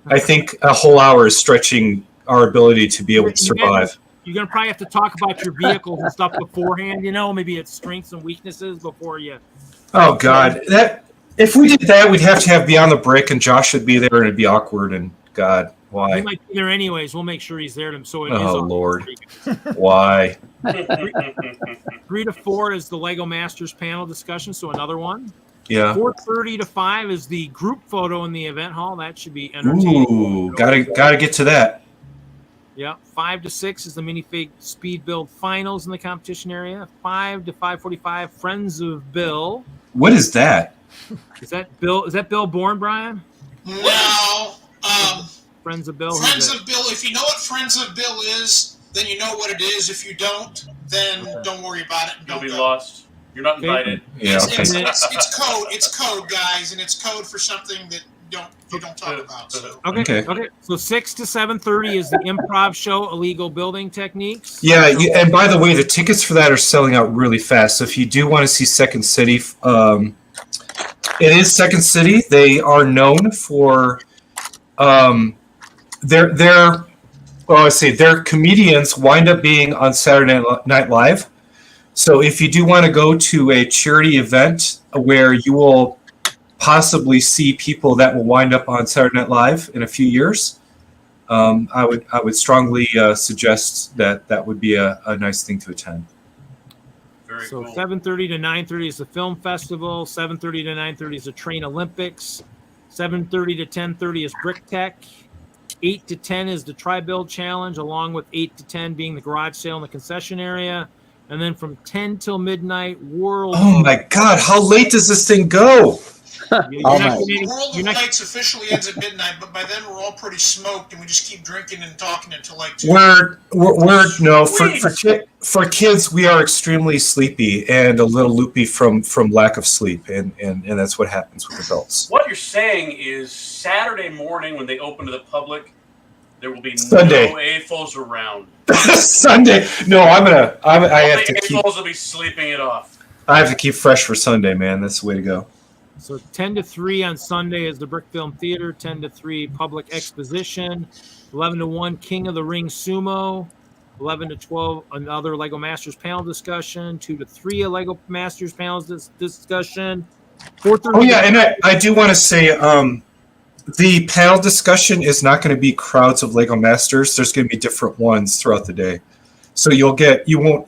I think a whole hour is stretching our ability to be able to survive. You're gonna probably have to talk about your vehicles and stuff beforehand. Maybe its strengths and weaknesses before you. Oh God, that if we did that, we'd have to have Beyond the Brick, and Josh would be there, and it'd be awkward. And God, He why? might be there anyways. We'll make sure he's there. So it is. Oh on- Lord, why? 3 to 4 is the Lego Masters panel discussion. So another one. Yeah. 4:30 to 5 is the group photo in the event hall. That should be entertaining. Ooh, gotta get to that. Yeah. 5 to 6 is the minifig speed build finals in the competition area. 5 to 5:45, Friends of Bill. What is that? Is that Bill Bourne, Brian? No. Friends of Bill. Who's Friends that? of Bill, if you know what Friends of Bill is, then you know what it is. If you don't, then don't worry about it. And You'll don't be go. lost. You're not invited. Yeah. Okay. It's code. It's code, guys, and it's code for something that you don't talk about. So. Okay. Okay. So 6 to 7:30 is the improv show, Illegal Building Techniques. Yeah, and by the way, the tickets for that are selling out really fast. So if you do want to see Second City, it is Second City. They are known for their comedians wind up being on Saturday Night Live. So if you do want to go to a charity event where you will possibly see people that will wind up on Saturday Night Live in a few years, I would strongly suggest that would be a nice thing to attend. Very So cool. 7:30 to 9:30 is the film festival. 7:30 to 9:30 is the Train Olympics. 7:30 to 10:30 is Brick Tech. 8 to 10 is the Tri-Build Challenge, along with 8 to 10 being the garage sale in the concession area. And then from 10 till midnight, World. Oh my God! How late does this thing go? You're Oh not my. getting- World you're of not- Lights officially ends at midnight, but by then we're all pretty smoked, and we just keep drinking and talking until like 2. We're no for kids. We are extremely sleepy and a little loopy from lack of sleep, and that's what happens with adults. What you're saying is Saturday morning when they open to the public, there will be Sunday. no AFOs around. Sunday. No, I have The to keep. AFOs will be sleeping it off. I have to keep fresh for Sunday, man. That's the way to go. So 10 to 3 on Sunday is the Brick Film Theater. 10 to 3 Public Exposition. 11 to 1 King of the Ring Sumo. 11 to 12 another Lego Masters panel discussion. 2 to 3 a Lego Masters panel discussion. 4:30. Oh yeah, and I do want to say the panel discussion is not going to be crowds of Lego Masters. There's going to be different ones throughout the day, so you won't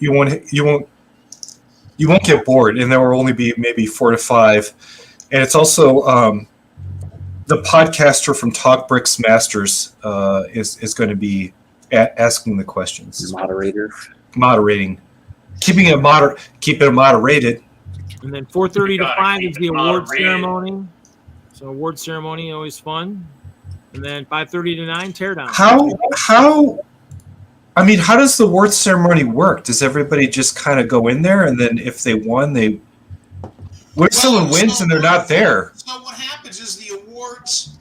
get bored, and there will only be maybe 4 to 5. And it's also the podcaster from Talk Bricks Masters is going to be asking the questions. Moderating. Keeping it moderated. And then 4:30 to Gotta 5 keep is the it award moderated. ceremony. So award ceremony, always fun. And then 5:30 to 9, teardown. How does the award ceremony work? Does everybody just kind of go in there, and then if they won, what if someone wins and they're not there? So what happens is the awards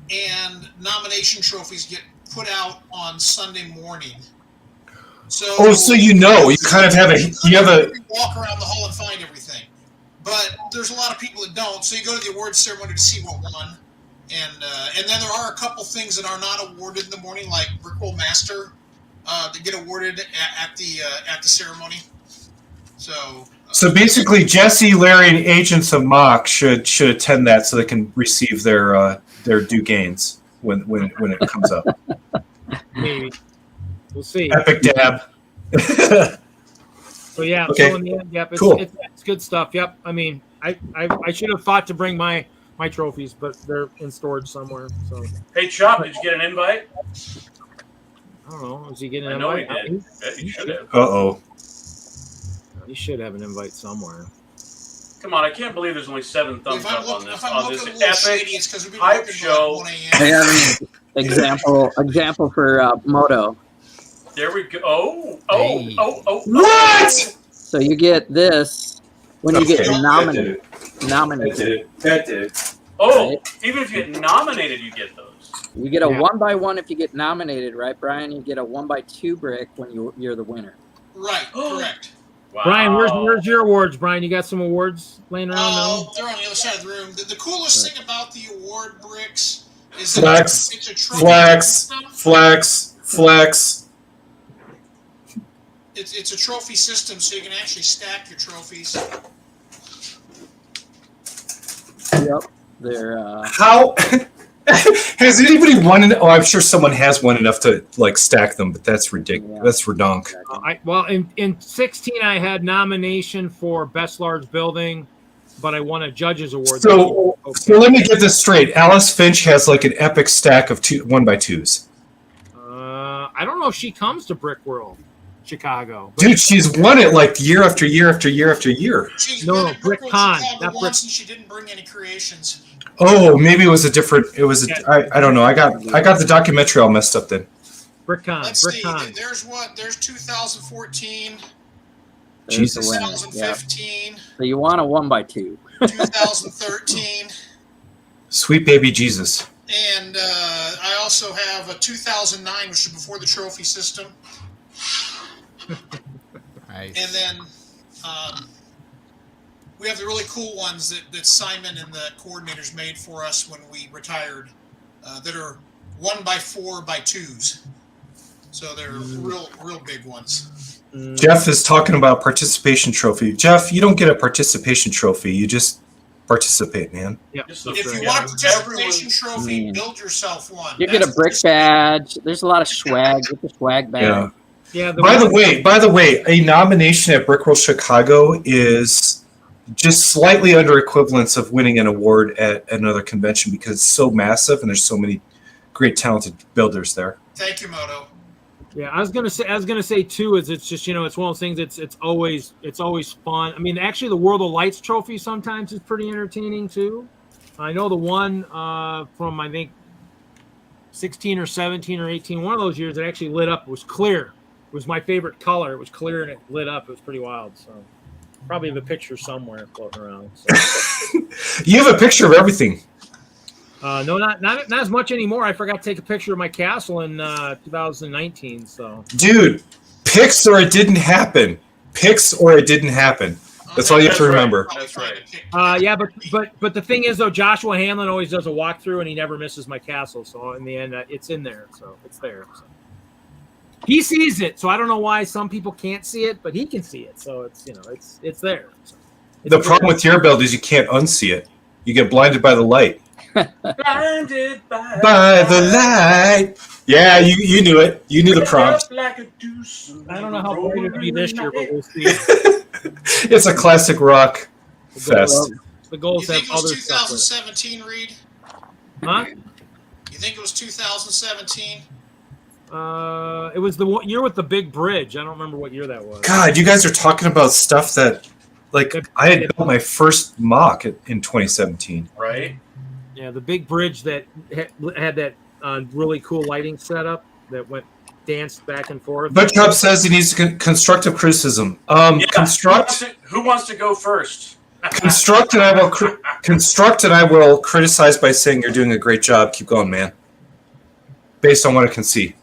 and nomination trophies get put out on Sunday morning. So you kind of have walk around the hall and find everything. But there's a lot of people that don't, so you go to the awards ceremony to see what won. And then there are a couple things that are not awarded in the morning, like Brickworld Master, that get awarded at the ceremony. So basically, Jesse, Larry, and agents of MOC should attend that so they can receive their due gains when it comes up. Maybe. We'll see. Epic dab. So yeah, Okay. so in the end, yep, Cool. it's good stuff. Yep. I mean, I should have thought to bring my trophies, but they're in storage somewhere. So Hey, Chop, did you get an invite? I don't know. Is he getting I an know he invite? did. Yeah, you should have. Uh-oh. He should have an invite somewhere. Come on, I can't believe there's only 7 thumbs if I'm up on looking, this if I'm looking a little epic shady, it's because we've been hype working show. till like 1 I a.m. have an example for Moto. There we go. Hey. What? So you get this when you get Okay. nominated. That did it. Oh, Right. even if you get nominated, you get those. You get a Yeah. 1x1 if you get nominated, right, Brian? You get a 1x2 brick when you're the winner. Right, correct. Wow. Brian, where's your awards? Brian, you got some awards laying around now? They're on the other side of the room. The coolest thing about the award bricks is Flex, that it's a trophy Flex, system. flex. It's a trophy system, so you can actually stack your trophies. Yep. They're How has anybody won? I'm sure someone has won enough to stack them, but that's ridiculous. Yeah. That's redonk. Well, in 16, I had nomination for best large building, but I won a judges award. So let me get this straight. Alice Finch has an epic stack of 1x2s. I don't know if she comes to Brickworld Chicago. but- Dude, she's won it year after year after year after year. She's No, been no, at Brick Brickworld Con, Chicago not once, and she didn't bring any creations. Oh, maybe it was a different. I don't know. I got the documentary all messed up then. BrickCon. Let's see. BrickCon. There's 2014, there's Jesus. the winner. Yeah. 2015, So you want a 1x2. 2013, Sweet baby Jesus. and I also have a 2009, which is before the trophy system. Nice. And then we have the really cool ones that Simon and the coordinators made for us when we retired that are 1x4x2s. So they're real big ones. Jeff is talking about participation trophy. Jeff, you don't get a participation trophy. You just participate, man. Yeah. Just the If you friggin- want a participation everyone- trophy, build yourself one. You get a That's brick badge. There's a lot of swag. Get the swag badge. Yeah. Yeah. By the way, a nomination at Brickworld Chicago is just slightly under equivalence of winning an award at another convention because it's so massive and there's so many great talented builders there. Thank you, Moto. Yeah, I was gonna say too. Is it's just it's one of those things. It's always fun. I mean, actually, the World of Lights trophy sometimes is pretty entertaining too. I know the one from I think 16 or 17 or 18, one of those years that actually lit up. It was clear. It was my favorite color. It was clear and it lit up. It was pretty wild. So probably have a picture somewhere floating around. So. You have a picture of everything. No, not as much anymore. I forgot to take a picture of my castle in 2019. So Dude, pics or it didn't happen. Pics or it didn't happen. That's all you have to That's right. remember. That's right. yeah, but the thing is though, Joshua Hanlon always does a walkthrough and he never misses my castle. So in the end, it's in there. So it's there. So. He sees it, so I don't know why some people can't see it, but he can see it. So it's it's there. So it's The problem with your build is you can't unsee it. You get blinded by the light. Blinded By the light. Yeah, you knew it. You knew the prompt. Like a deuce. I don't know how bright it'll be this year, but we'll see. It's a classic rock fest. The goal You is to have think it was other stuff. With. 2017, Reed? Huh? You think it was 2017? It was the year with the big bridge. I don't remember what year that was. God, you guys are talking about stuff that, like, I had built my first mock in 2017. Right? Yeah, the big bridge that had that really cool lighting setup that danced back and forth. But Chubb says he needs constructive criticism. Construct. Who wants to go first? Construct, and I will construct, and I will criticize by saying you're doing a great job. Keep going, man. Based on what I can see.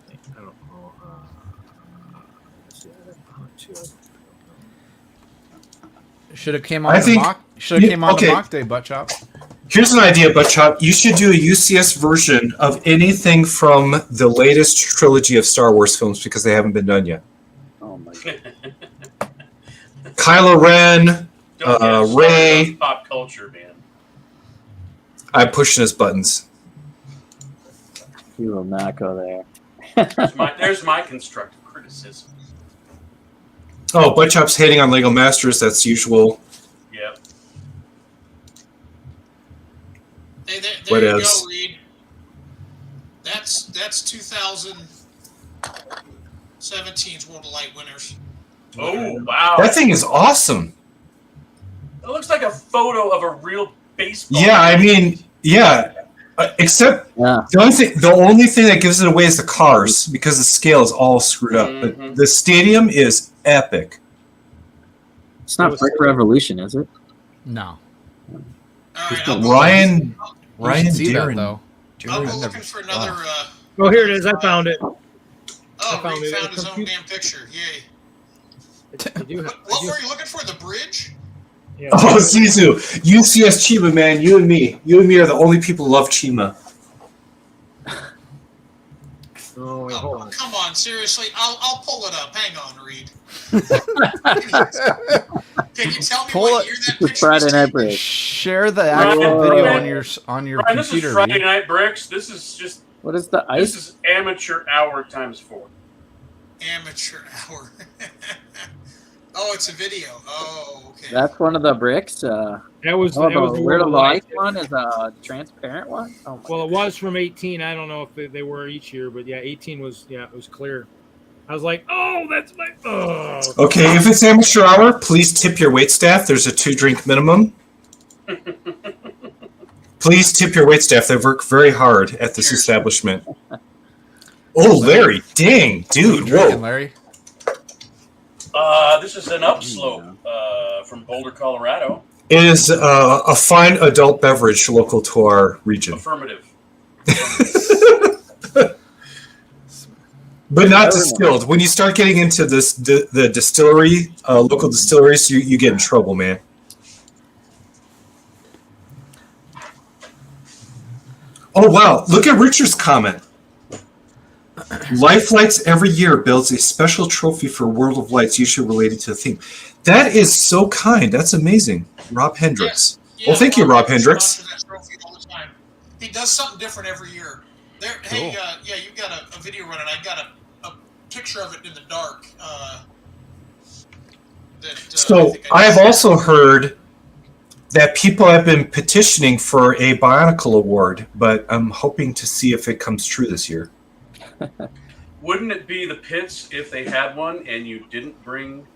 I don't know. Should have came on the mock. Should have came on the mock day, butt chop. Here's an idea, Butt Chop. You should do a UCS version of anything from the latest trilogy of Star Wars films because they haven't been done yet. Oh my god. Kylo Ren, Rey. Pop culture, man. I'm pushing his buttons. You will not go there. There's my constructive criticism. Oh, Butt Chop's hating on Lego Masters. That's usual. Yep. Hey, there What you else? go, Reed. That's 2017's World of Light winners. Oh, wow. That thing is awesome. It looks like a photo of a real baseball. Yeah, I mean, yeah. Except the only thing that gives it away is the cars because the scale is all screwed up. But the stadium is epic. It's not Brick Revolution, is it? No. All right, Ryan see that Darren. though. I'll go looking for another. Oh, here it is. I found it. Oh, found Reed it. found his own damn picture. Yay. What were you looking for? The bridge? Yeah. Oh, Zizu. UCS Chima, man. You and me. You and me are the only people who love Chima. Oh, wait, hold on. Come on, seriously. I'll pull it up. Hang on, Reed. Can you tell me what year that picture Friday is? Night Bridge. Share the actual video on your Brian, this computer. is Friday Reed. Night Bricks. This is just. What is the ice? This is amateur hour times 4. Amateur hour. Oh, it's a video. Oh, okay. That's one of the bricks. That was where the World of light Light. one is a transparent one. Oh my Well, it was from 18. I don't know if they were each year, but yeah, 18 was it was clear. I was like, oh, that's my. Oh. Okay, if it's amateur hour, please tip your waitstaff. There's a 2-drink minimum. Please tip your waitstaff. They work very hard at this establishment. Oh, Larry, dang, dude, whoa. Larry. This is an upslope from Boulder, Colorado. It is a fine adult beverage local to our region. Affirmative. But not distilled. When you start getting into this, the distillery, local distilleries, you get in trouble, man. Oh, wow. Look at Richard's comment. Life Lights every year builds a special trophy for World of Lights, usually related to the theme. That is so kind. That's amazing. Rob Hendricks. Yeah, Well, thank you, Rob Hendricks. sponsors that trophy all the time. He does something different every year. There, hey, yeah, you got a video running. I got a picture of it in the dark. So I have also heard that people have been petitioning for a Bionicle award, but I'm hoping to see if it comes true this year. Wouldn't it be the pits if they had one and you didn't bring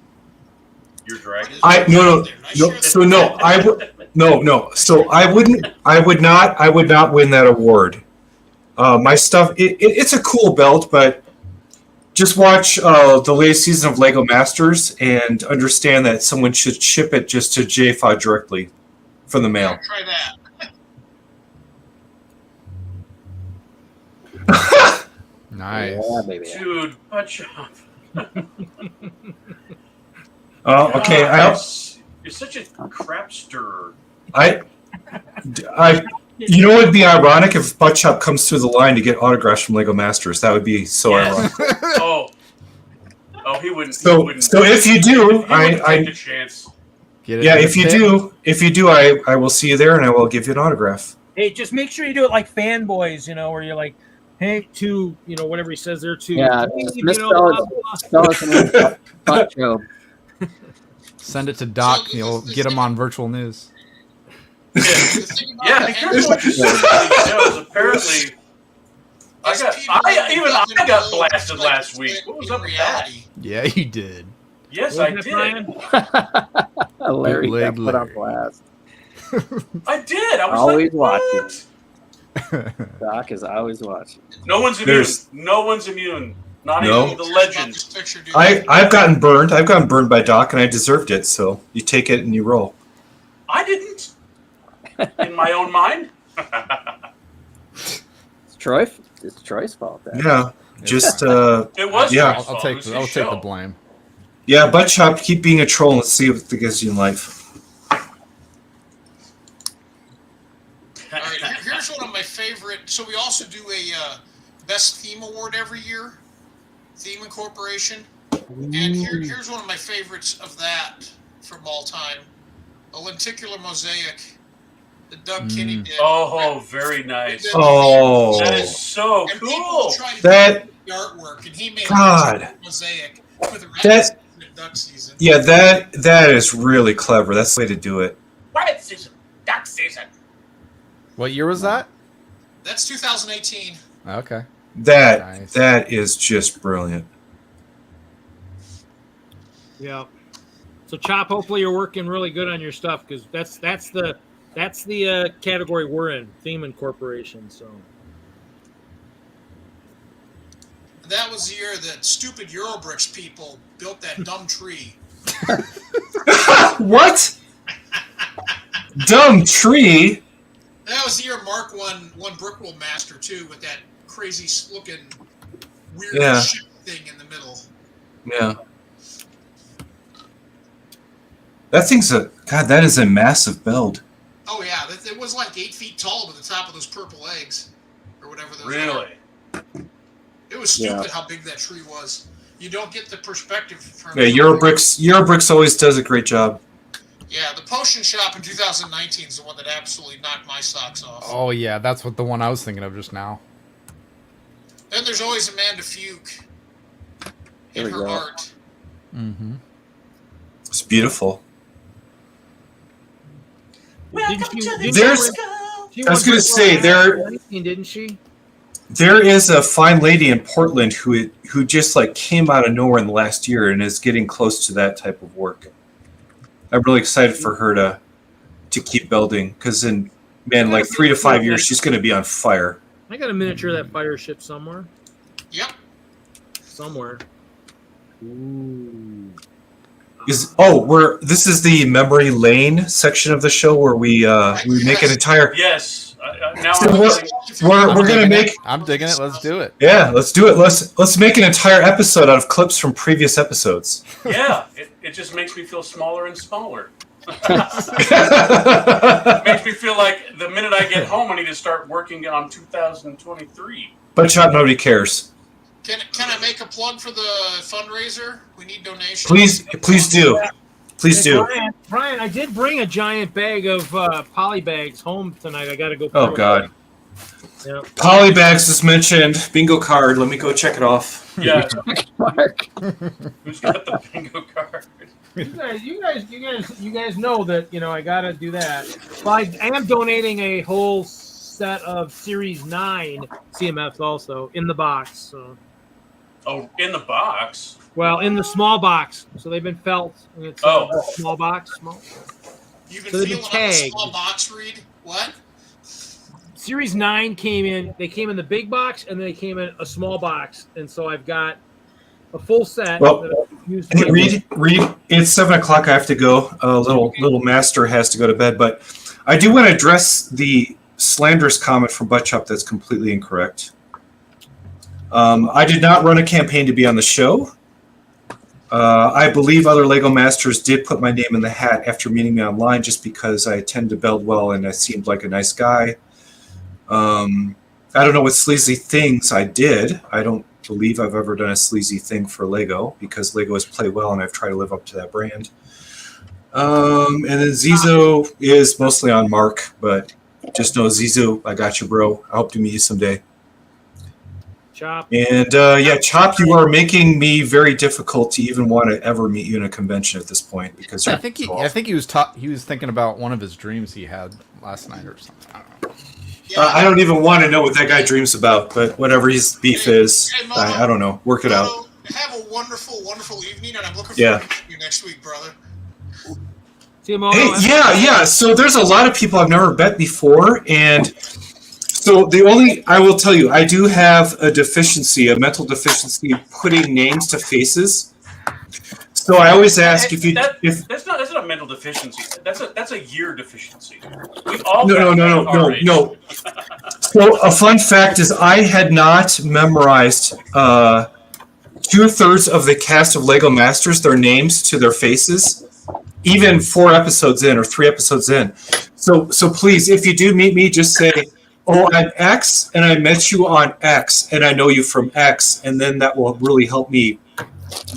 your dragon? So I would not win that award. My stuff, it's a cool belt, but just watch the latest season of Lego Masters and understand that someone should ship it just to JFOD directly from the mail. Try that. Nice. Yeah, baby. Dude, watch out. Okay. You're such a crapster. You know what would be ironic if Butt Chop comes through the line to get autographs from Lego Masters? That would be so ironic. Oh, he wouldn't. So if you do, take a chance. If you do, I will see you there and I will give you an autograph. Hey, just make sure you do it like fanboys, where you're like, hey, to whatever he says there to. Yeah, hey, misspell it. Send it to Doc. You'll get him on virtual news. Yeah, be careful what you say about these shows. Apparently, I got blasted last week. What was up with that? Yeah, you did. Yes, I did. Larry got put on Larry. blast. I did. I was Always like, watching. what? Doc is always watching. No one's immune. No one's immune. Not even the legend. I've gotten burned. I've gotten burned by Doc, and I deserved it. So you take it and you roll. I didn't. In my own mind. It's Troy's fault. Then. Yeah, just It was. Yeah. Troy's I'll fault. take It was I'll his take the show. blame. yeah. Butt chop. Keep being a troll and let's see what it gets you in life. All right, here's one of my favorite. So we also do a best theme award every year, Theme Incorporation, and here's one of my favorites of that from all time, a lenticular mosaic that Doug Kinney did. Oh, very nice. Oh. That is so And cool. people try to That- do the artwork, and he made God. a mosaic for the That- rest of the duck season. Yeah, that is really clever. That's the way to do it. Rabbit season. Duck season. What year was that? That's 2018. Okay. That Nice. is just brilliant. Yeah. So Chop, hopefully you're working really good on your stuff because that's the category we're in, theme incorporation. So That was the year that stupid Eurobricks people built that dumb tree. What? Dumb tree. That was the year Mark won Brickworld Master too, with that crazy looking weird Yeah. ship thing in the middle. Yeah. That thing's that is a massive build. Oh yeah, it was like 8 feet tall to the top of those purple eggs, or whatever those are. Really? It was stupid how big that tree was. You don't get the perspective from. Yeah, Eurobricks always does a great job. Yeah, the potion shop in 2019 is the one that absolutely knocked my socks off. Oh yeah, that's what the one I was thinking of just now. Then there's always Amanda Fuke There in we her go. art. Mm-hmm. It's beautiful. There's. I was gonna say, didn't she? There is a fine lady in Portland who just like came out of nowhere in the last year and is getting close to that type of work. I'm really excited for her to keep building because in like 3 to 5 years she's going to be on fire. I got a miniature of that fire ship somewhere. Yep. Somewhere. Ooh. This is the memory lane section of the show where we make an entire. Yes. Now So I'm we're gonna make. I'm digging it. Let's do it. Yeah, let's do it. Let's make an entire episode out of clips from previous episodes. Yeah, it just makes me feel smaller and smaller. Makes me feel like the minute I get home, I need to start working on 2023. But Chop, nobody cares. Can I make a plug for the fundraiser? We need donations. Please do. Please do. Brian, I did bring a giant bag of poly bags home tonight. I got to go. Oh God. Yeah. Polybags is mentioned. Bingo card. Let me go check it off. Yeah, Mark. who's got the bingo card? You guys know that I got to do that. Well, I am donating a whole set of Series 9 CMFs also in the box. So. Oh, in the box. Well, in the small box, so they've been felt. And it's a small box. You've been So they've been feeling on the tagged. small box read? What? Series 9 came in. They came in the big box, and then they came in a small box. And so I've got a full set. Well, that I've used Hey, Reed, it's 7 o'clock. I have to go. Little master has to go to bed. But I do want to address the slanderous comment from Butt Chop that's completely incorrect. I did not run a campaign to be on the show. I believe other Lego Masters did put my name in the hat after meeting me online just because I tend to build well and I seemed like a nice guy. I don't know what sleazy things I did. I don't believe I've ever done a sleazy thing for Lego because Lego has played well and I've tried to live up to that brand. And then Zizo is mostly on Mark, but just know Zizo, I got you, bro. I hope to meet you someday. Chop. And yeah, Chop, you are making me very difficult to even want to ever meet you in a convention at this point because I think he was thinking about one of his dreams he had last night or something. I don't know. Yeah. I don't even want to know what that guy dreams about, but whatever his beef is, I don't know. Work it out. Have a wonderful, wonderful evening, and I'm looking forward to you next week, brother. Hey, yeah. So there's a lot of people I've never met before, and so I will tell you, I do have a mental deficiency, putting names to faces. So I always ask if that's not a mental deficiency. That's a year deficiency. We all no. So a fun fact is I had not memorized 2/3 of the cast of Lego Masters, their names to their faces, even 4 episodes in or 3 episodes in. So please, if you do meet me, just say, "Oh, I'm X, and I met you on X, and I know you from X," and then that will really help me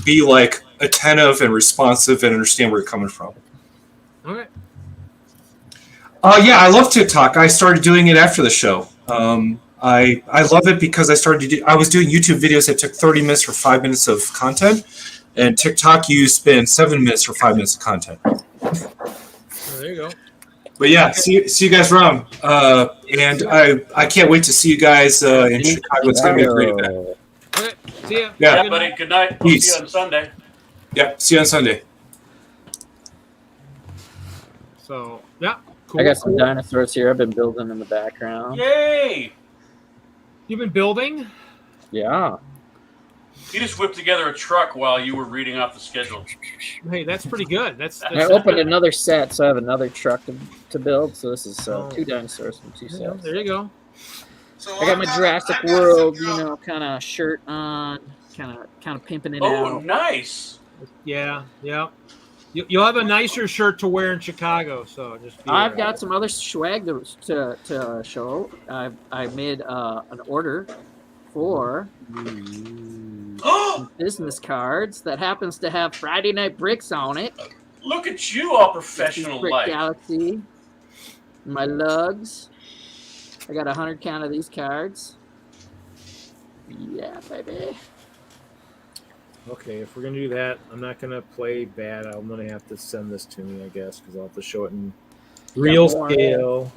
be like attentive and responsive and understand where you're coming from. Okay. Yeah, I love TikTok. I started doing it after the show. I love it because I was doing YouTube videos that took 30 minutes for 5 minutes of content, and TikTok you spend 7 minutes for 5 minutes of content. There you go. But yeah, see you guys around. And I can't wait to see you guys in Chicago. It's going to be a great event. Okay. See ya. Yeah, buddy. Good night. We'll see you on Sunday. Yep. See you on Sunday. So yeah, cool. I got some dinosaurs here. I've been building in the background. Yay! You've been building? Yeah. You just whipped together a truck while you were reading off the schedule. Hey, that's pretty good. That's I opened another set, so I have another truck to build. So this is 2 dinosaurs from 2 sets. There you go. So I got my Jurassic World, kind of shirt on, kind of pimping it out. Oh, nice. Yeah. You'll have a nicer shirt to wear in Chicago, so just. I've got some other swag to show. I made an order for business cards that happens to have Friday Night Bricks on it. Look at you, all professional Brick life. Galaxy. My lugs. I got 100 count of these cards. Yeah, baby. Okay, if we're gonna do that, I'm not gonna play bad. I'm gonna have to send this to me, I guess, because I'll have to show it in real scale.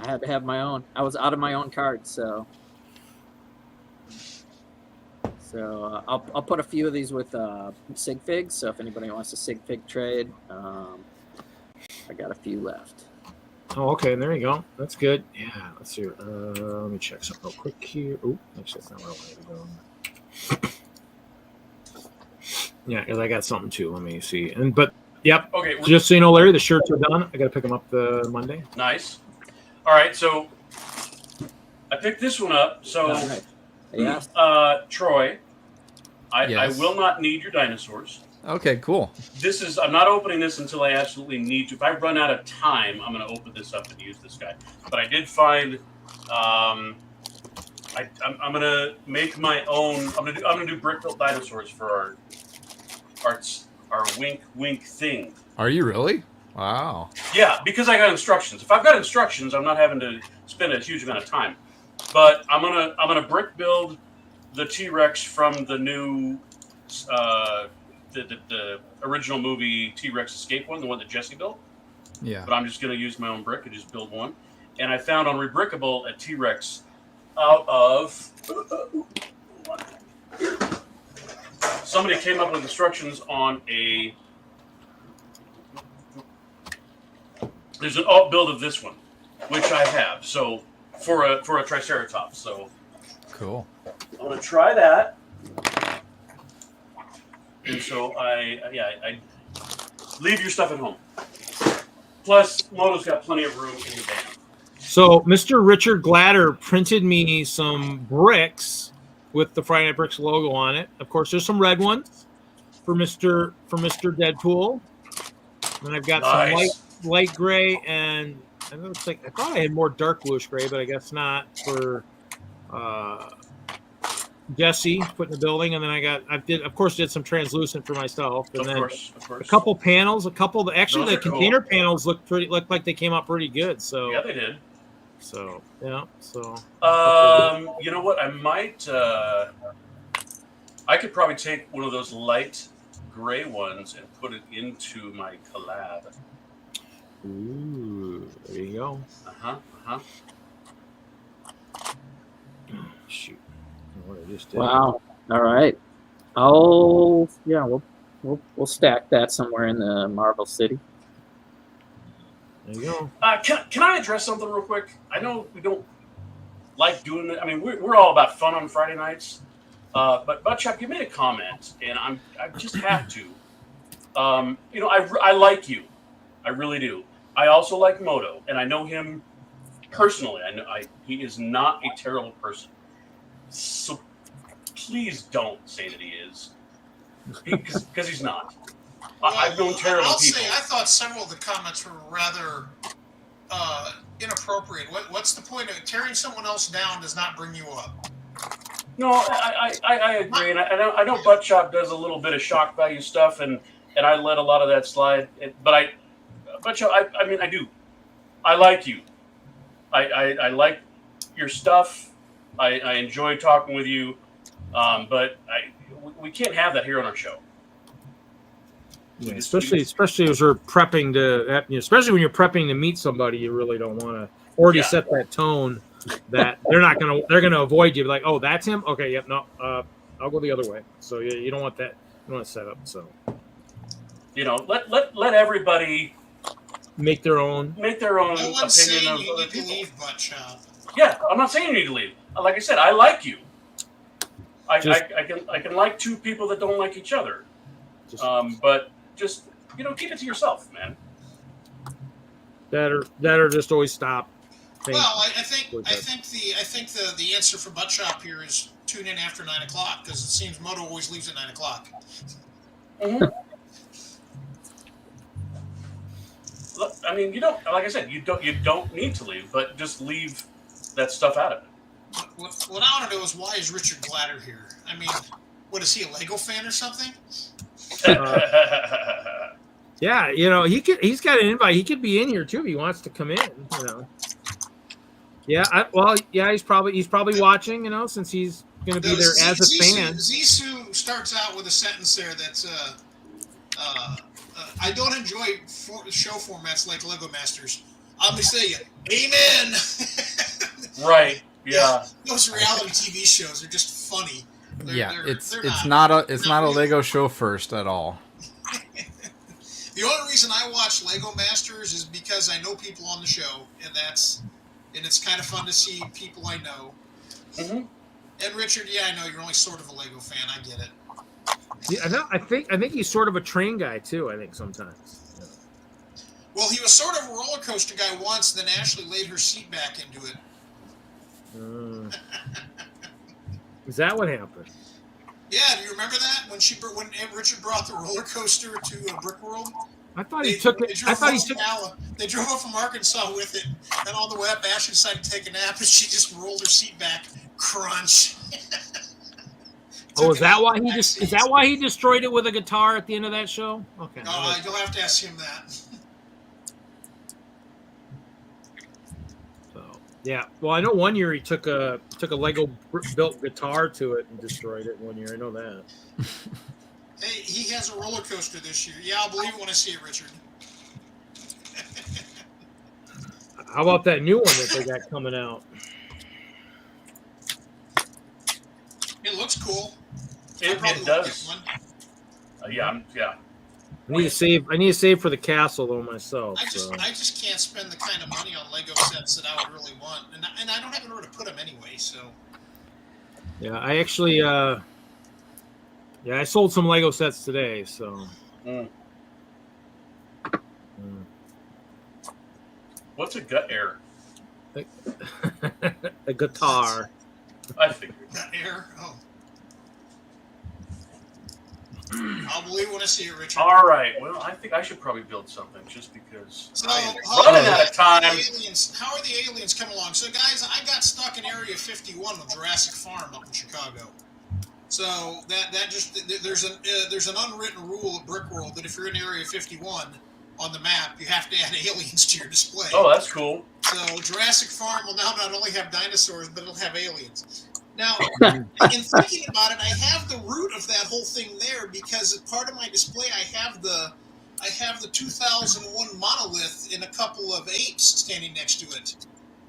I had to have my own. I was out of my own cards, so I'll put a few of these with sig figs. So if anybody wants a sig fig trade, I got a few left. Oh, okay, there you go. That's good. Yeah, let's see. Let me check something real quick here. Oh, actually, that's not where I wanted to go. Yeah, because I got something too. Let me see. But yep. Okay. Just so you know, Larry, the shirts are done. I got to pick them up the Monday. Nice. All right, so I picked this one up. So, Troy, I will not need your dinosaurs. Okay, cool. I'm not opening this until I absolutely need to. If I run out of time, I'm going to open this up and use this guy. But I did find, I'm going to make my own. I'm going to do brick-built dinosaurs for our wink thing. Are you really? Wow. Yeah, because I got instructions. If I've got instructions, I'm not having to spend a huge amount of time. But I'm gonna brick build the T-Rex from the new the original movie T-Rex Escape one, the one that Jesse built. Yeah. But I'm just gonna use my own brick and just build one. And I found on Rebrickable a T-Rex out of somebody came up with instructions on there's an alt build of this one, which I have. So for a Triceratops. So cool. I'm gonna try that. And so I leave your stuff at home. Plus, Moto's got plenty of room in the van. So Mr. Richard Glatter printed me some bricks with the Friday Night Bricks logo on it. Of course, there's some red ones for Mr. Deadpool. And I've got some light gray, and I thought I had more dark bluish gray, but I guess not, for Jesse put in the building. And then I did some translucent for myself. And of course. A couple panels, the container panels looked like they came out pretty good. So yeah, they did. So yeah. So you know what? I might. I could probably take one of those light gray ones and put it into my collab. ooh, there you go. Shoot. What I just did. Wow. All right. We'll stack that somewhere in the Marvel City. There you go. Can I address something real quick? I know we don't like doing it. I mean, we're all about fun on Friday nights. But Chuck, you made a comment, and I just have to. You know, I like you, I really do. I also like Moto, and I know him personally. I know he is not a terrible person. So please don't say that he is, because he's not. I've known terrible I'll people. say I thought several of the comments were rather inappropriate. What's the point of tearing someone else down does not bring you up? No, I agree, and I know Butt Chop does a little bit of shock value stuff, and I let a lot of that slide. But Butt Chop, I mean, I do. I like you. I like your stuff. I enjoy talking with you, but we can't have that here on our show. Yeah, especially as you're prepping to, especially when you're prepping to meet somebody, you really don't want to already set that tone that they're gonna avoid you. Like, oh, that's him. Okay, yep, no, I'll go the other way. So you don't want that. You want to set up. So let everybody make their own No one's opinion saying of you other need to people. leave, Butt Chop. Yeah, I'm not saying you need to leave. Like I said, I like you. I can like two people that don't like each other. But just keep it to yourself, man. That are just always stop. Well, I think the answer for Butt Chop here is tune in after 9 o'clock, because it seems Moto always leaves at 9 o'clock. Mm-hmm. Look, I mean, like I said, you don't need to leave, but just leave that stuff out of it. What I want to know is, why is Richard Glatter here? I mean, what is he, a Lego fan or something? Yeah, he's got an invite. He could be in here too if he wants to come in. Yeah, he's probably watching. Since he's going to be there as a fan. Zissou starts out with a sentence there that's I don't enjoy show formats like Lego Masters. I'm gonna say amen. Right. Yeah. Those reality TV shows are just funny. It's not a Lego show first at all. The only reason I watch Lego Masters is because I know people on the show, and it's kind of fun to see people I know. Mm-hmm. And Richard, I know you're only sort of a Lego fan. I get it. Yeah, I think he's sort of a train guy too. I think sometimes. Yeah. Well, he was sort of a roller coaster guy once. Then Ashley laid her seat back into it. Is that what happened? Yeah, do you remember that when Richard brought the roller coaster to Brickworld? I thought he took it. They drove up from Arkansas with it, and on the way up, Ashley decided to take a nap, and she just rolled her seat back. Crunch. Oh, is that why he destroyed it with a guitar at the end of that show? Okay. You'll have to ask him that. So yeah, well, I know one year he took a Lego built guitar to it and destroyed it one year. I know that. Hey, he has a roller coaster this year. Yeah, I'll believe it when I see it, Richard. How about that new one that they got coming out? It looks cool. It does. Yeah. I need to save for the castle though myself. I just can't spend the kind of money on Lego sets that I would really want, and I don't have anywhere to put them anyway. So. Yeah, I actually I sold some Lego sets today. So. What's a gut air? A guitar. I figured. Gut air. Oh. I'll believe when I see it, Richard. All right. Well, I think I should probably build something just because So, I am running out of time. How are the aliens coming along? So, guys, I got stuck in Area 51 with Jurassic Farm up in Chicago. So there's an unwritten rule at Brickworld that if you're in Area 51 on the map, you have to add aliens to your display. Oh, that's cool. So Jurassic Farm will now not only have dinosaurs, but it'll have aliens. Now, in thinking about it, I have the root of that whole thing there because as part of my display, I have the 2001 monolith in a couple of apes standing next to it,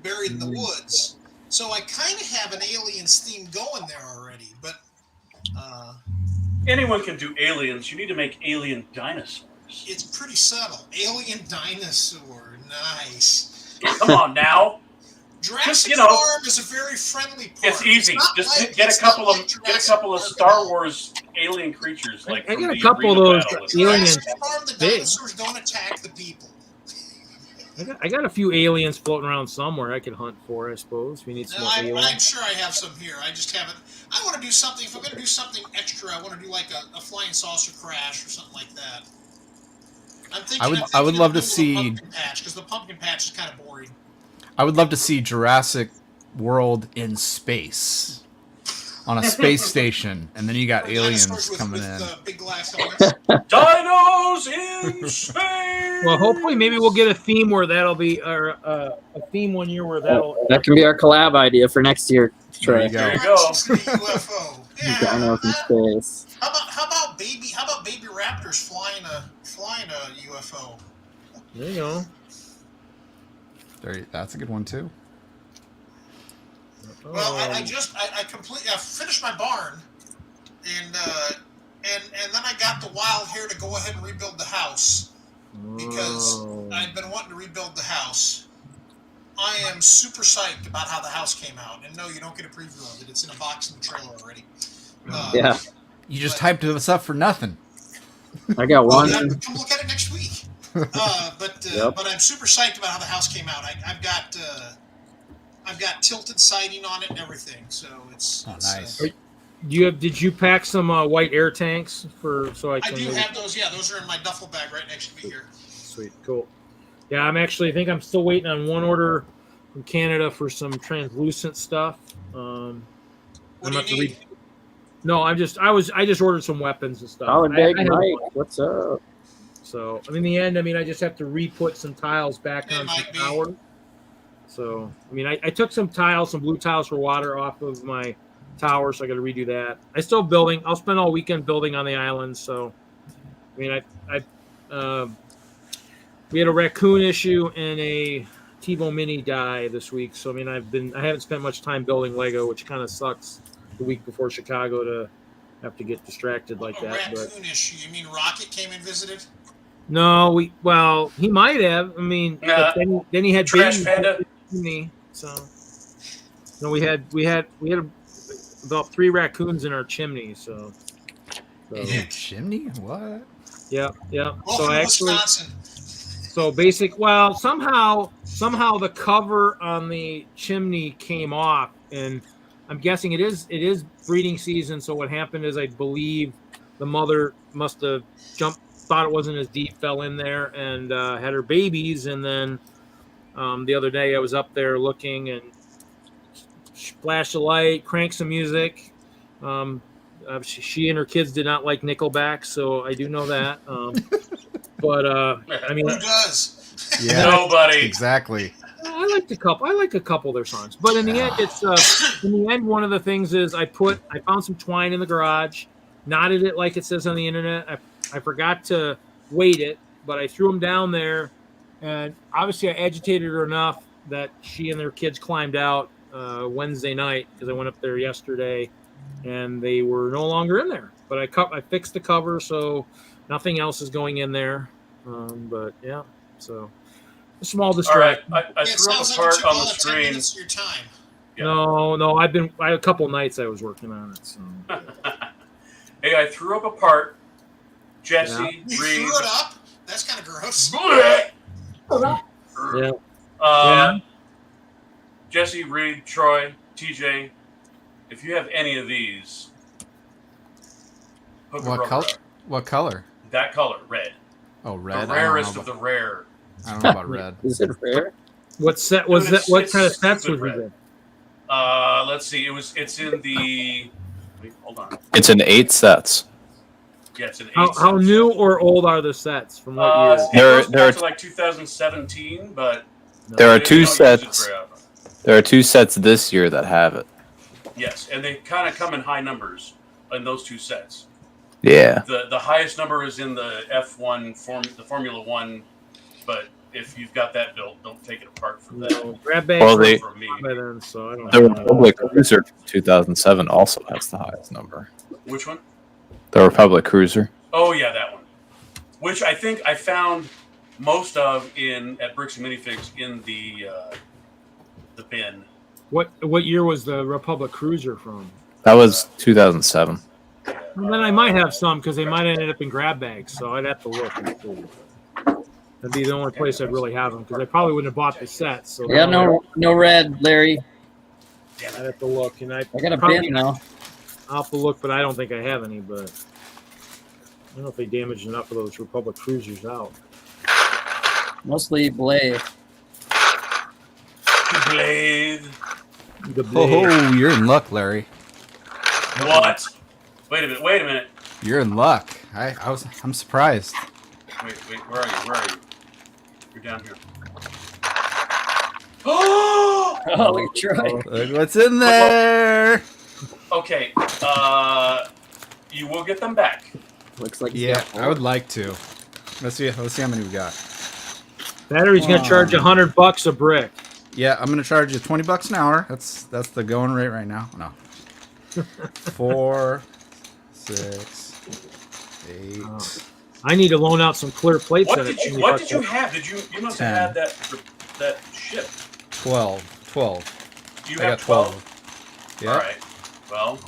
buried in the woods. So I kind of have an aliens theme going there already, but anyone can do aliens. You need to make alien dinosaurs. it's pretty subtle. Alien dinosaur, nice. Come on now. Jurassic Farm is a very friendly park. It's easy. It's Just like- get a it's couple not of like get a Jurassic couple of Park Star at all. Wars alien creatures. Like I from got a the couple of arena those battle. aliens. Jurassic Farm, the big. dinosaurs don't attack the people. I got a few aliens floating around somewhere I could hunt for, I suppose. If you need some No, more I'm aliens. sure I have some here. I just haven't. I want to do something. If I'm going to do something extra, I want to do like a flying saucer crash or something like that. I'm thinking. I would love to of doing see- the pumpkin patch because the pumpkin patch is kind of boring. I would love to see Jurassic World in space, on a space station, and then you got aliens Dinosaurs with coming in. big glass helmets. Dinos in space. Well, hopefully, maybe we'll get a theme where that'll be, or a theme one year where that'll. That can be our collab idea for next year. There Troy. you go. There you go. UFO. Yeah. Dinos in space. How about baby raptors flying a UFO? There you go. That's a good one too. Well, I completely finished my barn, and then I got the wild hair to go ahead and rebuild the house because I've been wanting to rebuild the house. I am super psyched about how the house came out, and no, you don't get a preview of it. It's in a box in the trailer already. Yeah, You just hyped us up for nothing. I got one. Yeah, come look at it next week. But I'm super psyched about how the house came out. I've got tilted siding on it and everything, so it's Nice. Did you pack some white air tanks so I I can? do have those. Yeah, those are in my duffel bag right next to me here. Sweet, cool. Yeah, I think I'm still waiting on one order from Canada for some translucent stuff. What I'm do about you to need? No, I just ordered some weapons and stuff. Solid I big have Mike. one. What's up? So in the end, I just have to re-put some tiles back It on might some be. towers. So I took some blue tiles for water off of my tower, so I got to redo that. I still building. I'll spend all weekend building on the island. So we had a raccoon issue and a TiVo Mini die this week. So I haven't spent much time building Lego, which kind of sucks. The week before Chicago to have to get distracted like A that. But raccoon issue. You mean Rocket came and visited? no, he might have. But then he had Trash babies panda. with me. So we had about 3 raccoons in our chimney. So Chimney? What? yeah. Well, So from actually, Wisconsin. somehow the cover on the chimney came off, and I'm guessing it is breeding season. So what happened is I believe the mother must have thought it wasn't as deep, fell in there and had her babies. And then the other day I was up there looking and flashed a light, cranked some music. She and her kids did not like Nickelback, so I do know that. But Who does? Yeah. Nobody. Exactly. I like a couple of their songs, but in the end, one of the things is I found some twine in the garage, knotted it like it says on the internet. I forgot to weight it, but I threw them down there, and obviously I agitated her enough that she and their kids climbed out Wednesday night because I went up there yesterday, and they were no longer in there. But I fixed the cover, so nothing else is going in there. But yeah, so. A small All right, distraction. I It threw up sounds a like part it took on all the of 10 screen. minutes of your time. Yeah. No, I had a couple nights I was working on it. So. Hey, I threw up a part. Jesse, You Reed. threw it up? That's kind of gross. Yeah. Jesse, Reed, Troy, TJ. If you have any of these, hook a What rubber color? up. What color? That color, red. Oh, red. The rarest of the rare. I don't know about red. Is it rare? What set was Dude, that? What it's kind of sets stupid was it red. in? Let's see. It's in the. Wait, hold on. It's in 8 sets. Yeah, it's an 8. How new or old are the sets? From what year? It They're- goes they're- back to like 2017, but There are They two don't use it sets. very often. There are 2 sets this year that have it. Yes, and they kind of come in high numbers in those 2 sets. Yeah. The highest number is in the F1 the Formula One, but if you've got that built, don't take it apart for that. No, grab bags Well, were they- For me, by then, so I don't The know. Republic Cruiser from 2007 also has the highest number. which one? The Republic Cruiser. Oh yeah, that one. Which I think I found most of at Bricks and Minifigs in the bin. What year was the Republic Cruiser from? That was 2007. And then I might have some because they might have ended up in grab bags, so I'd have to look and see. That'd be the only place I'd really have them because I probably wouldn't have bought the sets. So Yeah, no red, Larry. Damn I'd it. have to look, and I got a probably- bin now. I'll have to look, but I don't think I have any. But I don't know if they damaged enough of those Republic Cruisers out. Mostly Blade. Blade. The blade. Oh, you're in luck, Larry. What? Wait a minute. You're in luck. I'm surprised. Wait, where are you? You're down here. Oh! Oh, we tried. Look what's in there. Okay. You will get them back. Looks like Yeah, I would like to. Let's see how many we got. Battery's gonna charge $100 a brick. Yeah, I'm gonna charge you $20 an hour. That's the going rate right now. No. 4, 6, 8. I need to loan out some clear plates. What at did it. you have? You must have had that ship. 12. You I have got 12. Yeah. All right. Well,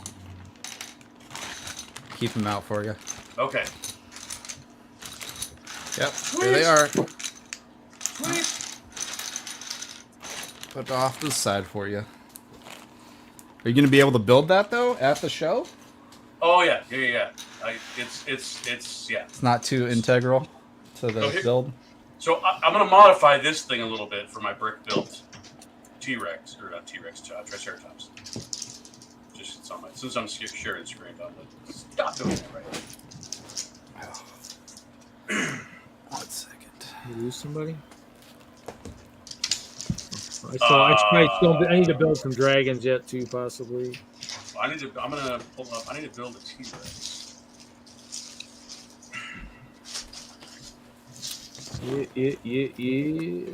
Keep them out for you. okay. Yep. There they are. Sweet. Put off to the side for you. Are you gonna be able to build that though at the show? Oh yeah. It's yeah. It's not too integral to the Okay. build. So I'm going to modify this thing a little bit for my brick built T-Rex, or not T-Rex, Triceratops. Just since I'm sharing screen on it. Stop doing that right now. 1 second. You lose somebody? I need to build some dragons yet too, possibly. I'm going to pull up. I need to build a T-Rex. Yeah.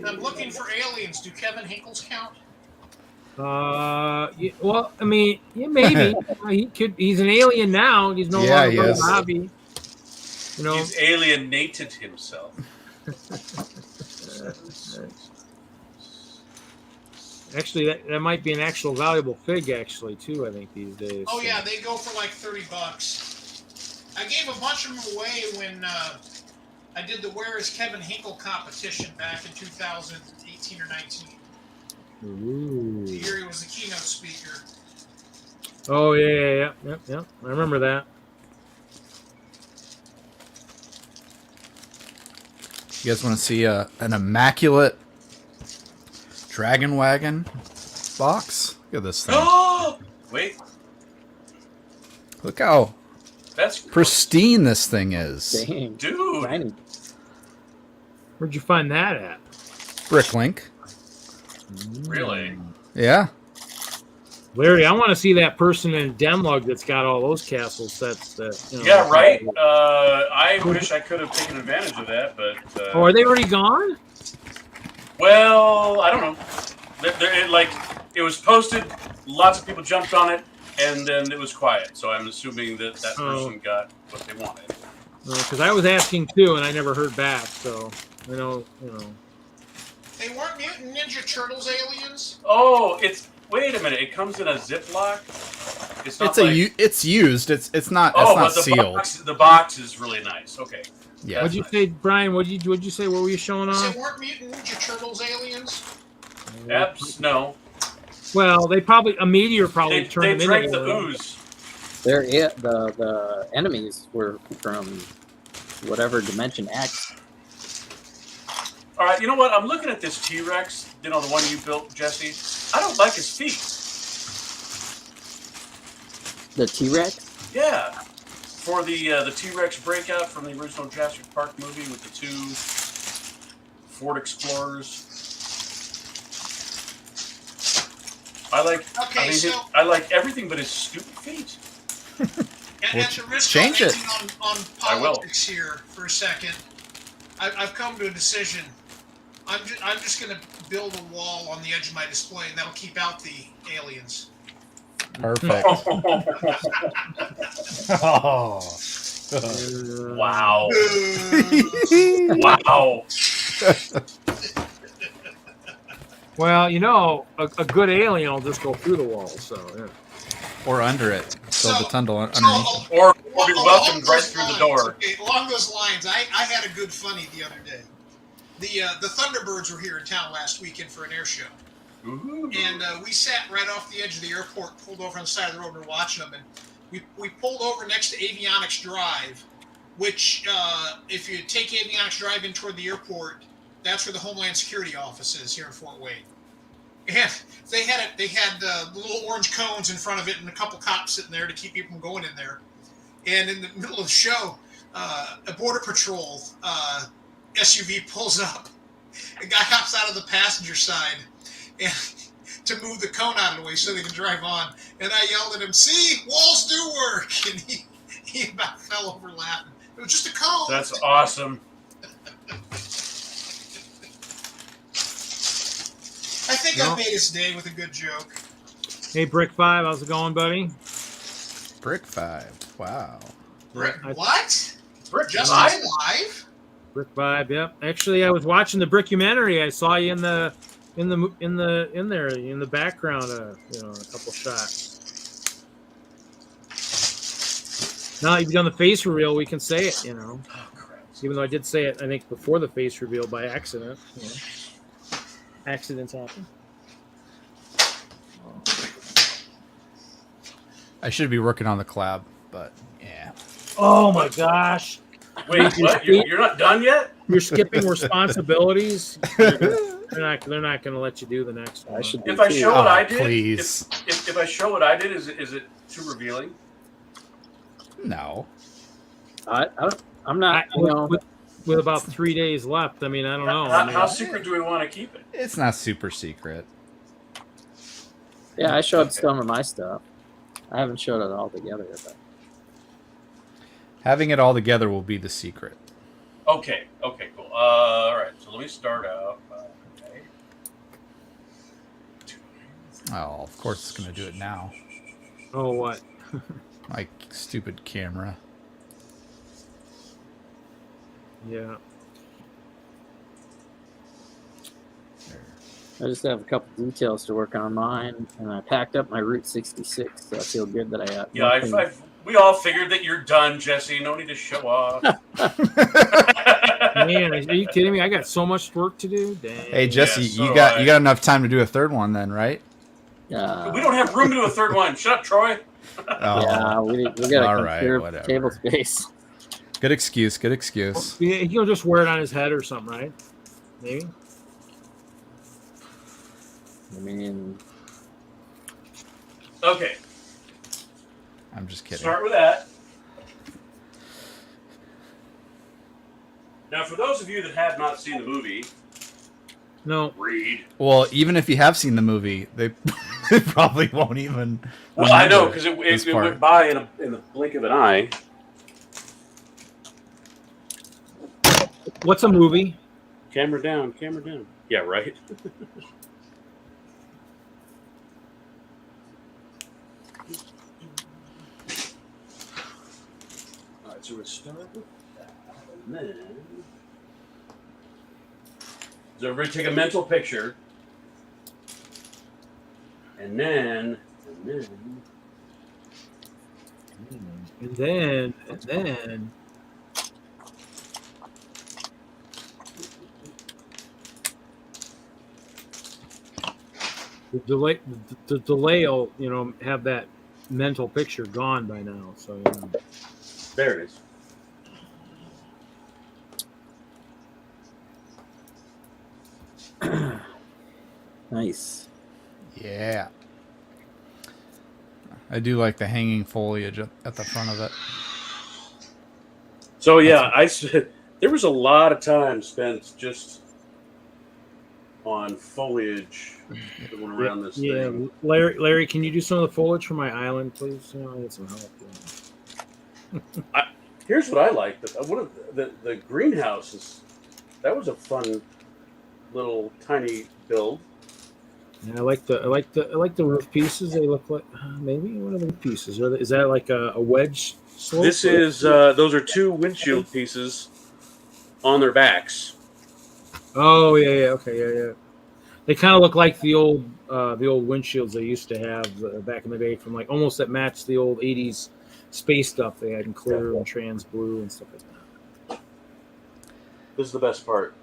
I'm looking for aliens. Do Kevin Hinkles count? Yeah, well, I mean, yeah, maybe he could. He's an alien now. He's no Yeah, longer he a is. hobby. You know, He's alienated himself. actually, that might be an actual valuable fig, actually, too. I think these days. Oh so. yeah, they go for like $30. I gave a bunch of them away when I did the Where is Kevin Hinkle competition back in 2018 or 19. Ooh. The year he was the keynote speaker. Oh yeah. I remember that. You guys want to see an immaculate Dragon Wagon box? Look at this thing. Oh! Wait, Look how that's pristine this thing is. Dang. dude. Tiny. Where'd you find that at? Bricklink. Really? Yeah. Larry, I want to see that person in DENLUG that's got all those castle sets. That you know, Yeah, right. I wish I could have taken advantage of that, but Oh, are they already gone? well, I don't know. It was posted. Lots of people jumped on it, and then it was quiet. So I'm assuming that person got what they wanted. Because I was asking too, and I never heard back. So I know, you know. They weren't Mutant Ninja Turtles aliens? Oh, wait a minute. It comes in a Ziploc. It's not It's used. It's not but not the sealed. the box is really nice. Okay. Yeah. What'd you say, Brian? What'd you say? What were you showing They off? weren't Mutant Ninja Turtles aliens? No. Well, they probably a meteor probably They turned them drank into the one. ooze. They're the enemies were from whatever dimension X. All right, you know what? I'm looking at this T-Rex, the one you built, Jesse. I don't like his feet. The T-Rex. Yeah. For the T-Rex breakout from the original Jurassic Park movie with the 2 Ford Explorers. I like. Okay, I mean, so I like everything but his stupid feet. at the risk change of it. acting on I will. politics here for a second, I've come to a decision. I'm just going to build a wall on the edge of my display, and that'll keep out the aliens. Perfect. Oh. Wow! Wow! Well, you know, a good alien will just go through the wall. So yeah. Or under it. So the tunnel underneath. Or be welcomed right through the door. Okay, along those lines, I had a good funny the other day. The Thunderbirds were here in town last weekend for an air show. Ooh. And we sat right off the edge of the airport, pulled over on the side of the road, and we're watching them. And we pulled over next to Avionics Drive, which, if you take Avionics Drive in toward the airport, that's where the Homeland Security office is here in Fort Wayne. And they had little orange cones in front of it and a couple cops sitting there to keep people from going in there. And in the middle of the show, a Border Patrol SUV pulls up. A guy hops out of the passenger side and to move the cone out of the way so they can drive on. And I yelled at him, "See, walls do work!" And he about fell over laughing. It was just a cone. That's awesome. I think I made his day with a good joke. Hey, Brick 5, how's it going, buddy? Brick 5. Wow. What? Brick Just Five? live? Brick 5, yep. Actually, I was watching the Brickumentary. I saw you in the background. A couple shots. Now you've done the face reveal, we can say it. Oh, crap. Even though I did say it, I think before the face reveal by accident. Accidents happen. I should be working on the collab, but yeah. Oh my gosh! Wait, what? You're not done yet? You're skipping responsibilities. They're not going to let you do the next one. If I show what I did, please. If I show what I did, is it too revealing? No. I'm not. With about 3 days left, I mean, I don't know. How secret do we want to keep it? It's not super secret. Yeah, I showed some of my stuff. I haven't showed it all together yet. But... Having it all together will be the secret. Okay, cool. All right, so let me start out. Okay. Oh, of course it's going to do it now. Oh, what? My stupid camera. Yeah. I just have a couple details to work on mine, and I packed up my Route 66, so I feel good that I have. Yeah, we all figured that you're done, Jesse. No need to show off. Man, are you kidding me? I got so much work to do. Dang. Hey Jesse, Yeah, so you do got I. you got enough time to do a third one then, right? We don't have room to do a third one. Shut up, Troy. Oh, Yeah, we got to all right, conserve whatever. table space. Good excuse. Good excuse. He'll just wear it on his head or something, right? Maybe. I mean, Okay, I'm just kidding. start with that. Now, for those of you that have not seen the movie, No. read. Well, even if you have seen the movie, they probably won't even. Well, I know, remember because this it part. went by in the blink of an eye. What's a movie? Camera down, camera down. Yeah, right. All right, so we start with that, and then so everybody take a mental picture, and then And then. The delay will, have that mental picture gone by now. So, there it is. nice. Yeah. I do like the hanging foliage at the front of it. So yeah, there was a lot of time spent just on foliage that went around this Yeah, thing. Larry, can you do some of the foliage for my island, please? I need some help. Here's what I like. The greenhouse is, that was a fun little tiny build. Yeah, I like the roof pieces. They look like maybe what are the roof pieces? Is that like a wedge slope? This is those are 2 windshield pieces on their backs. Oh yeah, okay, yeah. They kind of look like the old windshields they used to have back in the day, from like almost that matched the old '80s space stuff they had in clear and trans blue and stuff like that. This is the best part.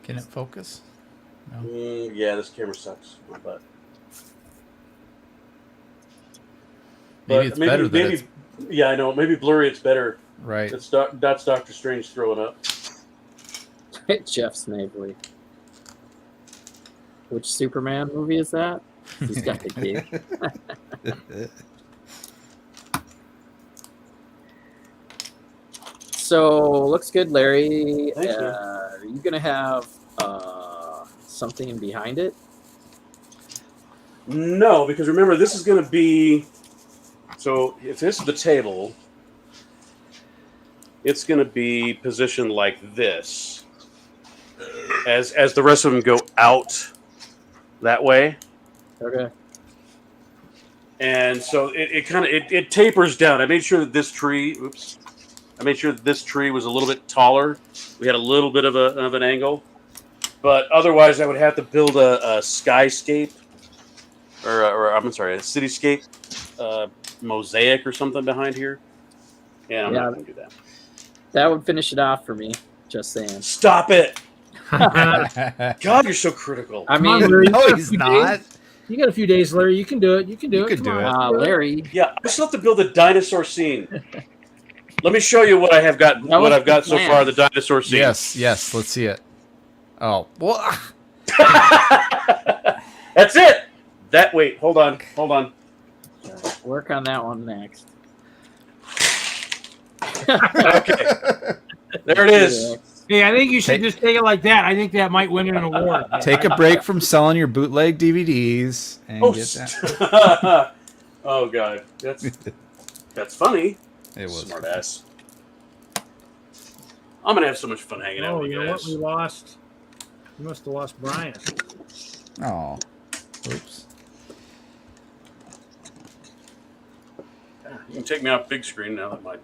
Can it focus? No. Yeah, this camera sucks. My butt. Maybe it's better than it's Yeah, I know. Maybe blurry. It's better. right. That's Doctor Strange throwing up. Jeff Snavely. Which Superman movie is that? He's got the cape. So looks good, Larry. Thank you. Are you gonna have something behind it? No, because remember, this is going to be. So if this is the table, it's going to be positioned like this, as the rest of them go out that way. Okay. And so it tapers down. I made sure that this tree. Oops. I made sure that this tree was a little bit taller. We had a little bit of an angle, but otherwise I would have to build a skyscape, or I'm sorry, a cityscape mosaic or something behind here. And I'm not going to do that. That would finish it off for me. Just saying. Stop it! God, you're so critical. I Come on, mean, Larry, No, you got a he's few not. days. You got a few days, Larry. You can do it. You can do You it. can Come do on. it. Larry. Yeah, I still have to build a dinosaur scene. Let me show you what I have got. That What was I've got the so plan. far. The dinosaur scene. Yes. Let's see it. Oh, well. That's it. Wait, hold on. Work on that one next. Okay, there it is. Hey, I think you should just take it like that. I think that might win an award. Take a break from selling your bootleg DVDs and Oh, get that. oh God, that's funny. It was. Smart ass. I'm gonna have so much fun hanging out Oh, with you you know what? guys. We lost. We must have lost Brian. Oh. Oops. You can take me off big screen now. That might.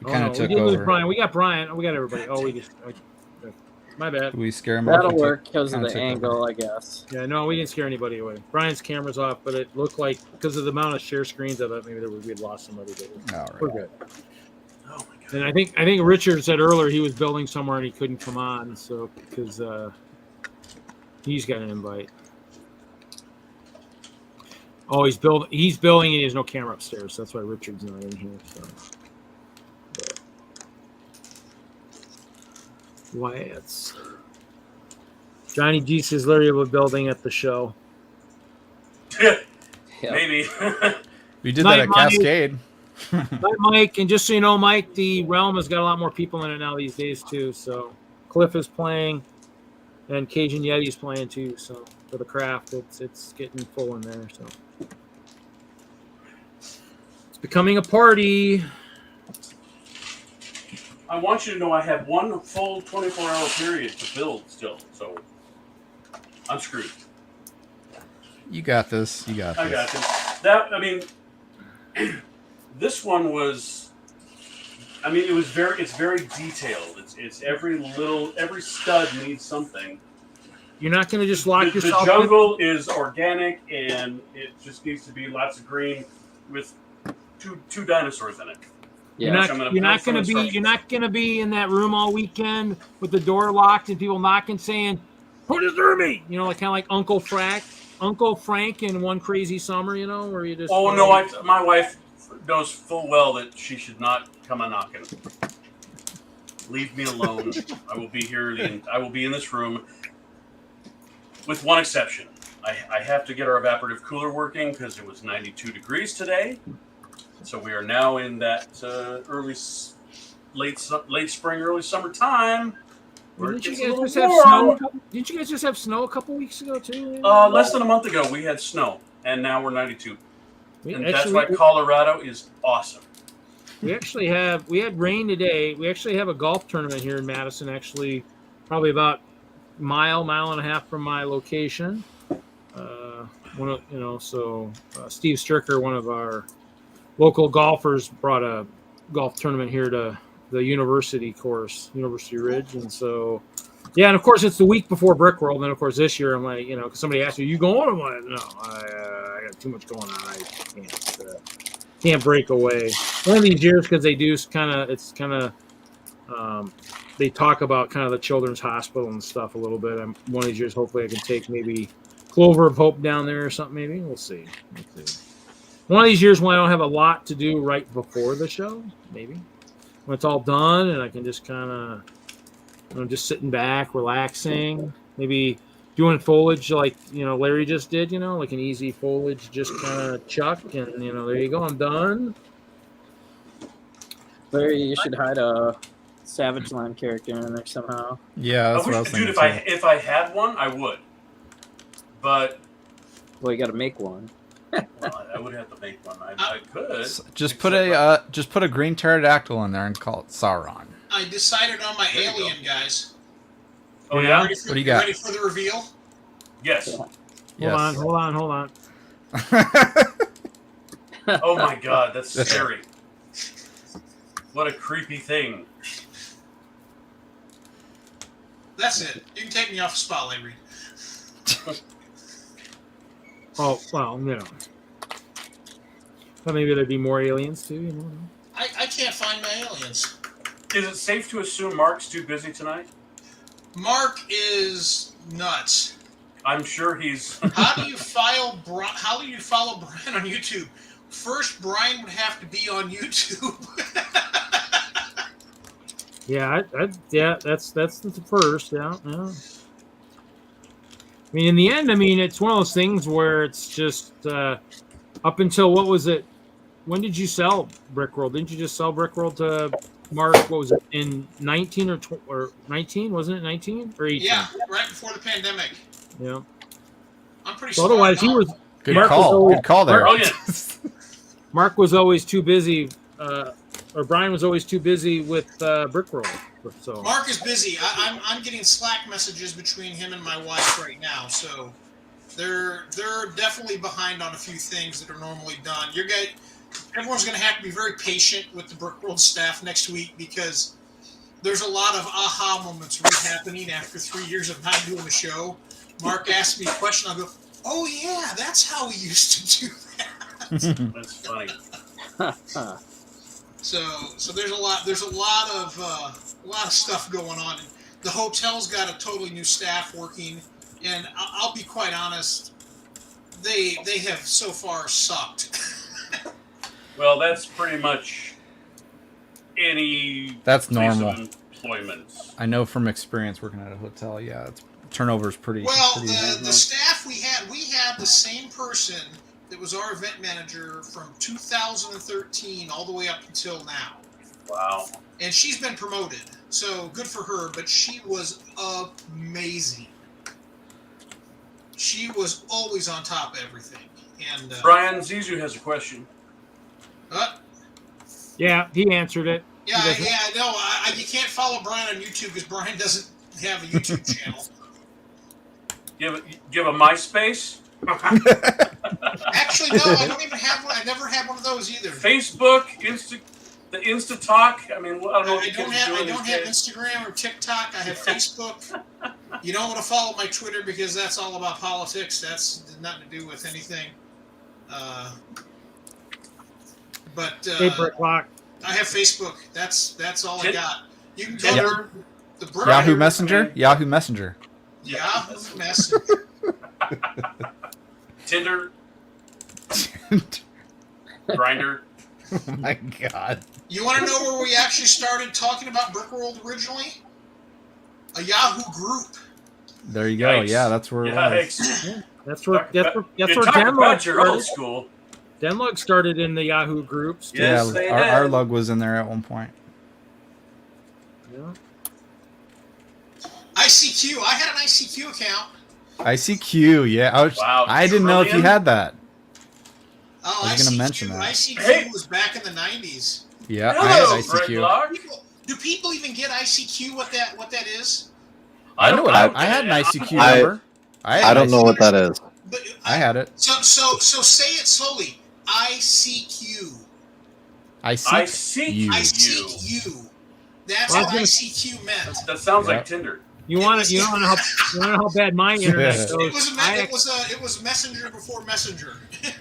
We kind of we took did lose over. Brian. We got Brian. We got everybody. Oh, we just. My bad. Did we scare him off? That'll We took- work because of kinda the took over. angle, I guess. Yeah, no, we didn't scare anybody away. Brian's camera's off, but it looked like because of the amount of share screens, I thought maybe we'd lost somebody. But All we're right. good. Oh my God. And I think Richard said earlier he was building somewhere and he couldn't come on, so because he's got an invite. Oh, he's building and he has no camera upstairs. That's why Richard's not in here. So. Lance. Johnny G says Larry will be building at the show. Yep. Maybe. We did Night, that at Mike. Cascade. Hi, Mike. And just so you know, Mike, the Realm has got a lot more people in it now these days, too. So Cliff is playing and Cajun Yeti's playing, too. So for the craft, it's getting full in there. So it's becoming a party. I want you to know I have one full 24-hour period to build still, so I'm screwed. You got this. You got this. I got this. This one was. It's very detailed. It's every stud needs something. You're not going to just lock The yourself jungle is organic, and it just needs to be lots of green with two dinosaurs in it. You're Yeah. not going to be in that room all weekend with the door locked and people knocking saying, "Who deserve me?" You know, like kind of like Uncle Frank in One Crazy Summer. You know, where you just. Oh no! My wife knows full well that she should not come a knocking. Leave me alone. I will be here. I will be in this room, with one exception. I have to get our evaporative cooler working because it was 92 degrees today. So we are now in that late spring, early summer time Where it Didn't gets you a guys just little have snow? warm. Didn't you guys just have snow a couple weeks ago too? Less than a month ago, we had snow, and now we're 92. And that's why Colorado is awesome. We had rain today. We actually have a golf tournament here in Madison, actually, probably about mile and a half from my location. Steve Stricker, one of our local golfers, brought a golf tournament here to the university course, University Ridge, and so yeah, and of course it's the week before Brickworld, and of course this year I'm like, because somebody asked me, "You going?" I'm like, "No, I got too much going on. I can't break away." One of these years, because they do they talk about kind of the children's hospital and stuff a little bit. One of these years, hopefully, I can take maybe Clover of Hope down there or something. Maybe we'll see. One of these years when I don't have a lot to do right before the show, maybe when it's all done and I can just kind of, just sitting back, relaxing, maybe doing foliage like Larry just did. Like an easy foliage, just kind of chuck, and there you go. I'm done. Larry, you should hide a Savage Land character in there somehow. Yeah, that's what I was thinking. Dude, if I had one, I would. But well, you got to make one. Well, I would have to make one. I could. Just put a green pterodactyl in there and call it Sauron. I decided on my alien, guys. Oh yeah. What do you got? Ready for the reveal? Yes. Yes. Hold on. Oh my God, that's scary. What a creepy thing. That's it. You can take me off the spot, Larry. Oh well, But maybe there'd be more aliens too. I can't find my aliens. Is it safe to assume Mark's too busy tonight? Mark is nuts. I'm sure he's. How do you follow Brian on YouTube? First, Brian would have to be on YouTube. Yeah, that's the first. Yeah. I mean, in the end, it's one of those things where it's just up until what was it? When did you sell Brickworld? Didn't you just sell Brickworld to Mark? What was it, in 19 or 19? Wasn't it 19 or 18? Yeah, right before the pandemic. Yeah. I'm pretty So sure. otherwise, he was. Good Mark call. Good call there. Mark was always too busy, or Brian was always too busy with Brickworld. So Mark is busy. I'm getting Slack messages between him and my wife right now, so they're definitely behind on a few things that are normally done. Everyone's going to have to be very patient with the Brickworld staff next week because there's a lot of aha moments happening after 3 years of not doing the show. Mark asked me a question. I'll go, "Oh yeah, that's how we used to do that." That's funny. So there's a lot of stuff going on. The hotel's got a totally new staff working, and I'll be quite honest, they have so far sucked. Well, that's pretty much any. That's place normal. of employment. I know from experience working at a hotel. Yeah, turnover's pretty. Well, pretty the staff we had the same person that was our event manager from 2013 all the way up until now. Wow. And she's been promoted, so good for her, but she was amazing. She was always on top of everything. And Brian Zizou has a question. yeah, he answered it. Yeah, no, you can't follow Brian on YouTube because Brian doesn't have a YouTube channel. Give a MySpace? Actually, no, I don't even have one. I never had one of those either. Facebook, the Insta-Talk. I mean, I don't know what I don't have Instagram or TikTok. I have Facebook. You don't want to follow my Twitter because that's all about politics. That's nothing to do with anything. Hey, Bricklock. I have Facebook. That's all I got. You can go to the Brick Yahoo Messenger. Yahoo Messenger. Yahoo Messenger. Tinder. Grinder. Oh my God. You want to know where we actually started talking about Brickworld originally? A Yahoo group. There you go. Yikes. Yeah, that's where it was. Yeah, that's where talking DENLUG about your old started. school. DENLUG started in the Yahoo groups. Yes, Yeah, they our did. lug was in there at one point. Yeah. ICQ. I had an ICQ account. ICQ, yeah. Wow, I didn't know if you Trillion? had that. Oh, I was gonna mention that. ICQ Hey. was back in the 90s. Yeah, I had Hello, ICQ. Brickworld. Do people even get ICQ? What that is? I know what I had an ICQ number. I don't know what that is. But I had it. So say it slowly. ICQ. I I see see you. ICQ. That's Well, I what was ICQ meant. That sounds Yeah. like Tinder. You want to know how bad my internet Yeah. goes? It was Messenger before Messenger.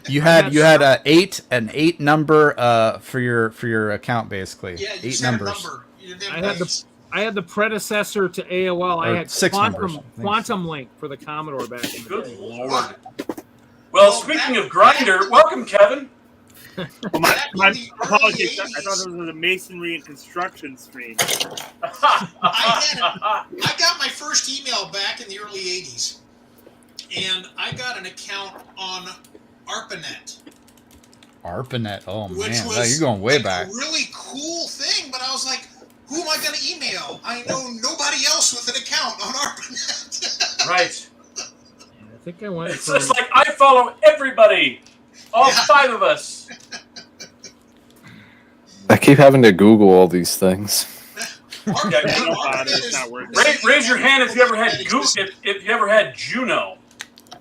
You had an eight number for your account basically. Yeah, you eight said a numbers. number. You didn't I had I had the predecessor to AOL. I Or had 6 numbers, I think. Quantum Link for the Commodore back in the Good day. lord. Well, speaking of Grinder, welcome, Kevin. Well, my Back in the apologies. early I thought it was a masonry and construction stream. I got my first email back in the early 80s, and I got an account on ARPANET, ARPANET. Oh which man, was wow, you're going way like back. a really cool thing, but I was like, who am I going to email? I know nobody else with an account on ARPANET. Right. I think I went It's from just like I follow everybody. All Yeah. 5 of us. I keep having to Google all these things. Yeah, I know how ARPANET it's not worth Raise your hand if you ever had if you ever had Juno.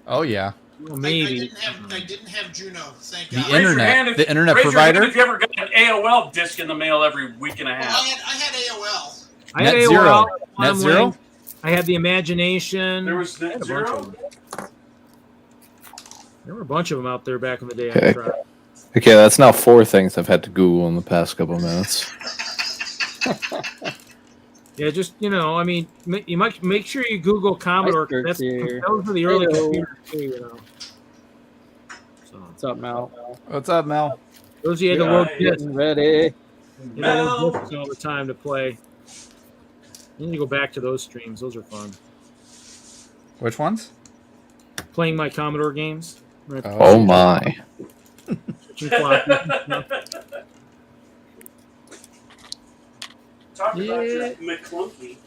Oh yeah, maybe. I didn't have Juno, thank the God. Raise your internet, hand if- the internet Raise your hand provider. if you ever got an AOL disc in the mail every week and a Well, half. I had AOL. I had Net AOL, zero. Net Quantum zero. Link, I had the Imagination. There was I had Net a bunch Zero. of them. There were a bunch of them out there back in the day. Okay. I tried. Okay, that's now 4 things I've had to Google in the past couple of minutes. Yeah, just I mean, you might make sure you Google Commodore. 'Cause Iceberg here. those were the early Heyo. computers too. So What's up, Mel? What's up, Mel? those you had to Yeah, load yeah. discs. Getting ready. You had to Mel. load discs all the time to play. Then you go back to those streams. Those are fun. Which ones? Playing my Commodore games. Right. Oh my. Switching floppies and stuff. Talk about your Yeah. McClunky.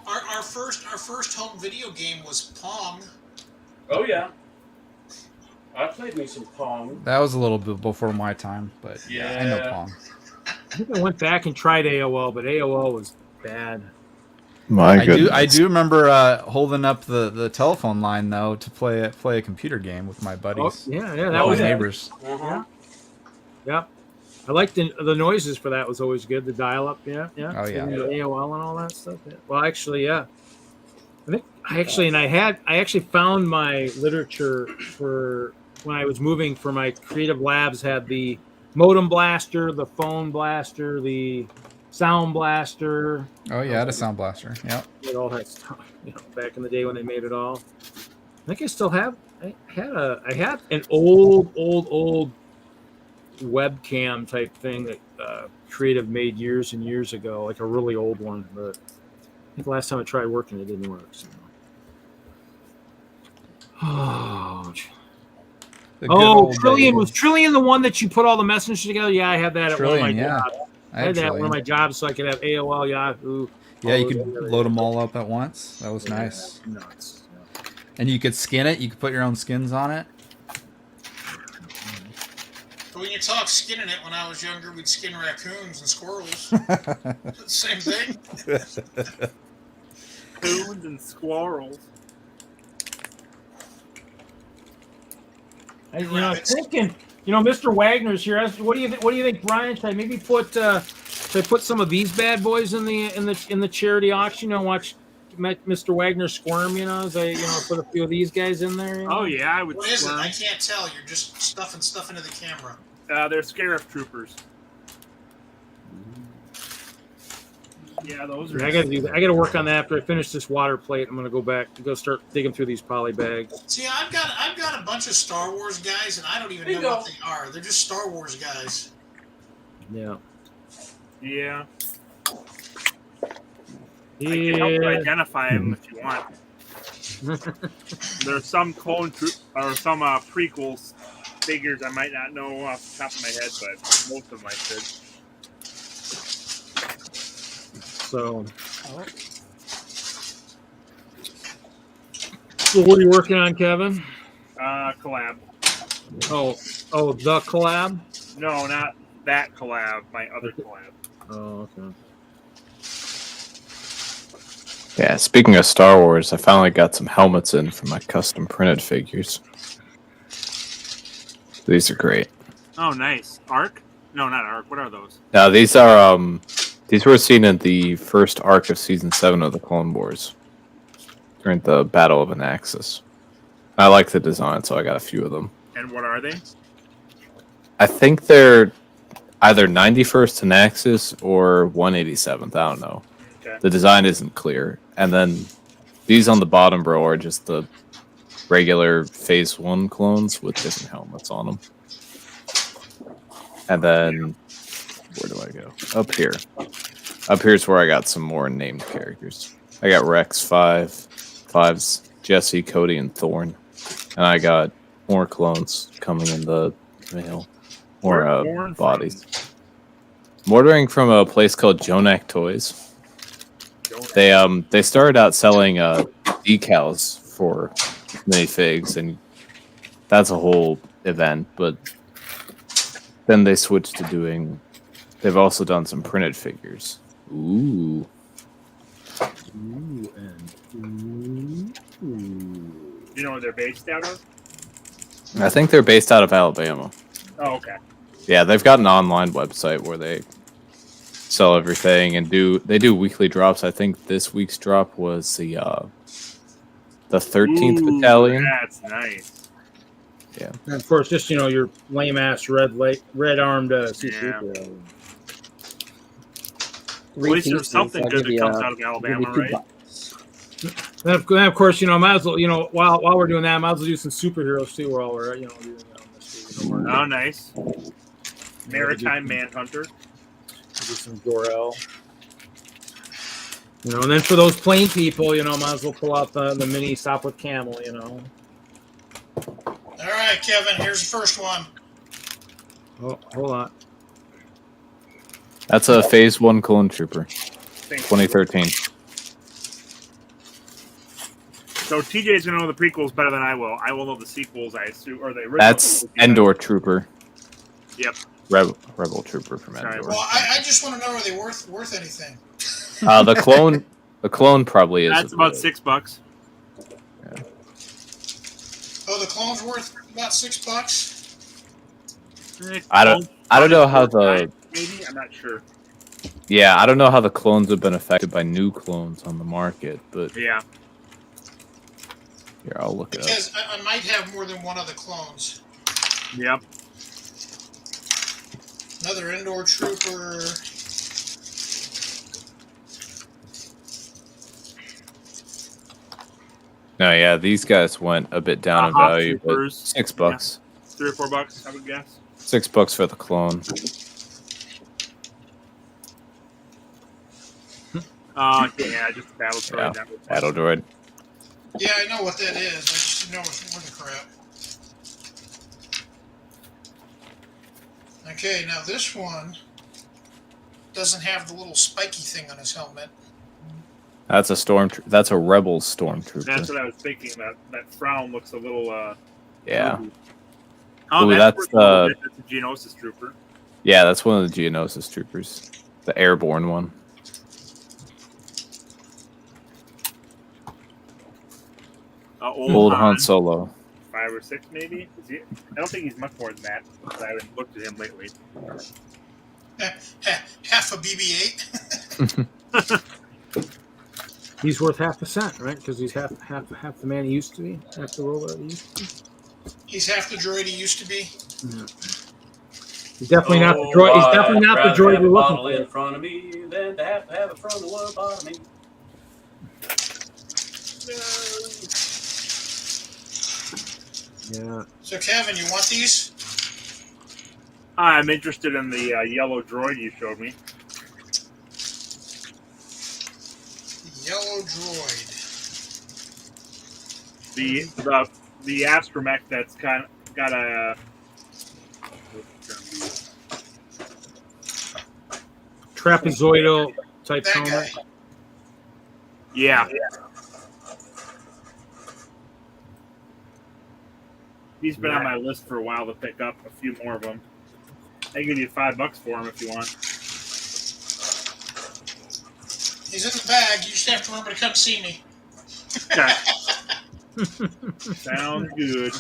Our first home video game was Pong. Oh yeah. I played me some Pong. That was a little bit before my time, but yeah, I know Yeah. Pong. I think I went back and tried AOL, but AOL was bad. My I goodness. do remember holding up the telephone line though to play a computer game with my Oh, buddies, yeah, that my was yeah. neighbors. Uh-huh. Yeah. I liked the noises for that was always good. The dial up, yeah. Oh, yeah. And the AOL and all that stuff. Yeah. Well, actually, yeah. I actually found my literature for when I was moving for my creative labs. Had the modem blaster, the phone blaster, the sound blaster. Oh yeah, I had a sound blaster. Yep. It all that stuff. Back in the day when they made it all. I think I still have. I had an old webcam type thing that Creative made years and years ago, like a really old one. But I think last time I tried working, it didn't work. So. Oh, The good old Trillion days. was Trillion the one that you put all the messengers together? Yeah, I had that at one of my Trillion, yeah. jobs. I had that at one of Trillion. my jobs, so I could have AOL, Yahoo. Yeah, all you those could together. load them all up at once. That was Yeah, nice. Nuts. And you could skin it. You could put your own skins on it. But when you talk skinning it, when I was younger, we'd skin raccoons and squirrels. Same thing. Coons and squirrels. I was thinking, Mr. Wagner's here. What do you think, Brian? Should I maybe put some of these bad boys in the charity auction? Watch Mr. Wagner squirm. As I put a few of these guys in there. Oh yeah, I would. What is it? squirm. I can't tell. You're just stuffing stuff into the camera. They're Scarif troopers. Yeah, those are. I got to do that. I got to work on that after I finish this water plate. I'm gonna go back and start digging through these poly bags. See, I've got a bunch of Star Wars guys, and I don't even know what they are. They're just Star Wars guys. Yeah. Yeah. I can help you identify them if you want. There's some clone troop or some prequels figures I might not know off the top of my head, but most of them I should. So So what are you working on, Kevin? Collab. Oh, the collab. No, not that collab. My other collab. Oh, okay. Yeah, speaking of Star Wars, I finally got some helmets in for my custom printed figures. These are great. Oh, nice. Arc? No, not Arc. What are those? Now these are these were seen in the first arc of season 7 of the Clone Wars during the Battle of Anaxis. I like the design, so I got a few of them. And what are they? I think they're either 91st Anaxis or 187th. I don't know. Okay. The design isn't clear. And then these on the bottom, bro, are just the regular Phase 1 clones with different helmets on them. And then, where do I go? Up here. Up here's where I got some more named characters. I got Rex 5's Jesse, Cody, and Thorn. And I got more clones coming in the mail. More bodies. I'm ordering from a place called Jonak Toys. They started out selling decals for minifigs, and that's a whole event, but then they switched to doing. They've also done some printed figures. Ooh. Ooh, and ooh. You know where they're based out of? I think they're based out of Alabama. Oh, okay. Yeah, they've got an online website where they sell everything and they do weekly drops. I think this week's drop was the 13th Ooh, Battalion. That's nice. Yeah. And of course, just your lame ass red armed Yeah. At least there's something good that comes out of Alabama, right? And of course, might as well, while we're doing that, might as well do some superheroes too. While we're, doing this. Oh, nice. Maritime Manhunter. Do some Jor-El. And then for those plain people, might as well pull out the mini Stop with Camel, All right, Kevin, here's the first one. Oh, hold on. That's a Phase 1 Clone Trooper, 2013. So TJ's gonna know the prequels better than I will. I will know the sequels, I assume, or the original. That's Endor Trooper. Yep. Rebel Trooper from Sorry. Endor. Well, I just want to know, are they worth anything? The clone probably is. That's about $6. Yeah. Oh, the clone's worth about $6? I don't know how the. Maybe I'm not sure. Yeah, I don't know how the clones have been affected by new clones on the market, but yeah. Here, I'll look it up. Because I might have more than one of the clones. Yep. Another Endor Trooper. No, yeah, these guys went a bit down in value, but $6. Yeah. $3 or $4, I would guess. $6 for the clone. Yeah, just a battle droid. Yeah, battle droid. Yeah, I know what that is. I just know it's more than crap. Okay, now this one doesn't have the little spiky thing on his helmet. That's a That's a rebel stormtrooper. That's what I was thinking. That frown looks a little. Yeah. Oh, Ooh, that's a Geonosis trooper. Yeah, that's one of the Geonosis troopers, the airborne one. Old Han Solo. 5 or 6, maybe. I don't think he's much more than that. I haven't looked at him lately. Half a BB-8. He's worth half a cent, right? Because he's half the man he used to be, half the roller he used to be. He's half the droid he used to be. Yeah. He's definitely not the droid. He's definitely not the droid you're looking for. In front of me, then to have it from the one bottom of me. Yeah. So, Kevin, you want these? I'm interested in the yellow droid you showed me. Yellow droid. The astromech that's kind of got a. Trapezoidal type That helmet. guy. Yeah. He's been on my list for a while to pick up a few more of them. I can give you $5 for him if you want. He's in the bag. You just have to remember to come see me. Sounds good.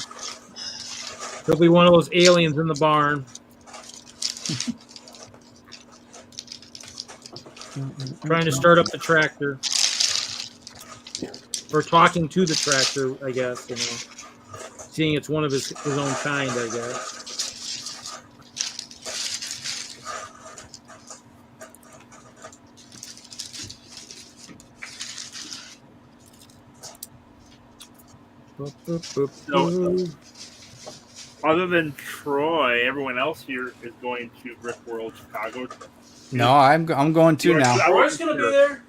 He'll be one of those aliens in the barn. Trying to start up the tractor. Or talking to the tractor, I guess, you know. Seeing it's one of his own kind, I guess. So, other than Troy, everyone else here is going to Brickworld Chicago. No, I'm going to now. Troy's going to be there?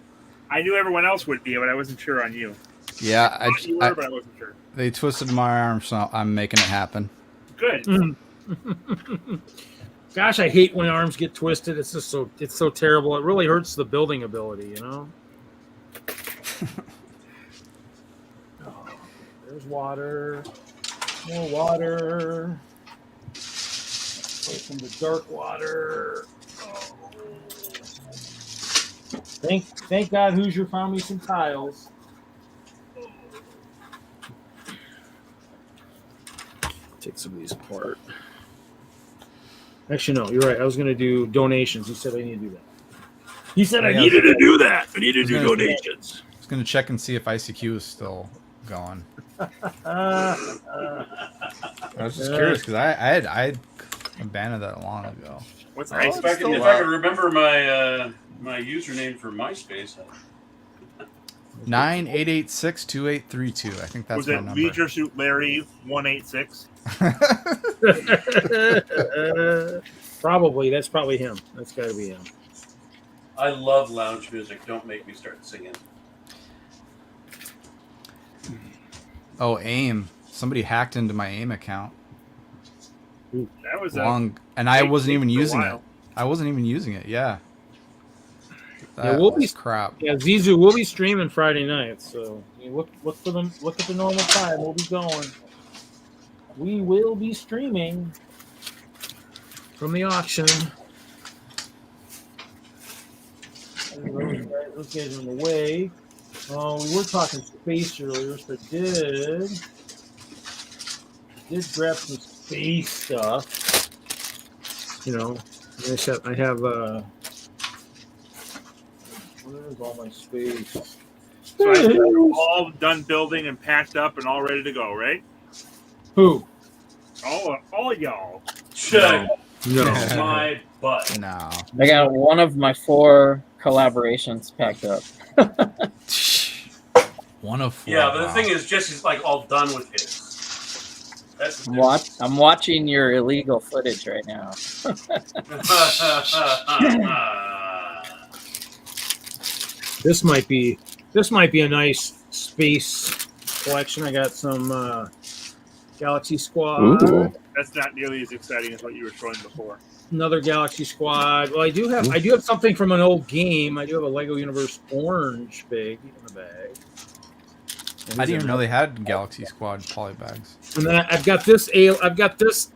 I knew everyone else would be, but I wasn't sure on you. Yeah, I thought you were, but I wasn't sure. They twisted my arm, so I'm making it happen. Good. Gosh, I hate when arms get twisted. It's just so terrible. It really hurts the building ability, you know. Oh, there's water. More water. Away from the dark water. Oh. Thank God Hoosier found me some tiles. Take some of these apart. Actually, no, you're right. I was going to do donations. He said I need to do that. He said I needed to do that. I need to do donations. I was going to check and see if ICQ is still going. I was just curious because I abandoned that long ago. What's If I could remember my username for MySpace. 988-62832. I think that's was my it number. Leisure Suit Larry 186? Probably. That's probably him. That's got to be him. I love lounge music. Don't make me start singing. Oh, AIM. Somebody hacked into my AIM account. That was long, and I wasn't even using it. I wasn't even using it. Yeah. Yeah, we'll be crap. Yeah, Zizu, we'll be streaming Friday night, so you look for them. Look at the normal time. We'll be going. We will be streaming from the auction. Those guys are in the way. We were talking space earlier, so I did grab some space stuff. You know, I have where's all my space? So I'm all done building and packed up and all ready to go, right? Who? All y'all. Check. No. My butt. No. I got one of my 4 collaborations packed up. One of 4. Yeah, but the thing is, Jesse's like all done with his. That's I'm watching your illegal footage right now. This might be a nice space collection. I got some Galaxy Squad. Ooh. That's not nearly as exciting as what you were showing before. Another Galaxy Squad. Well, I do have something from an old game. I do have a Lego Universe Orange big in the bag. I didn't even know they had Galaxy Squad polybags. And then I've got this.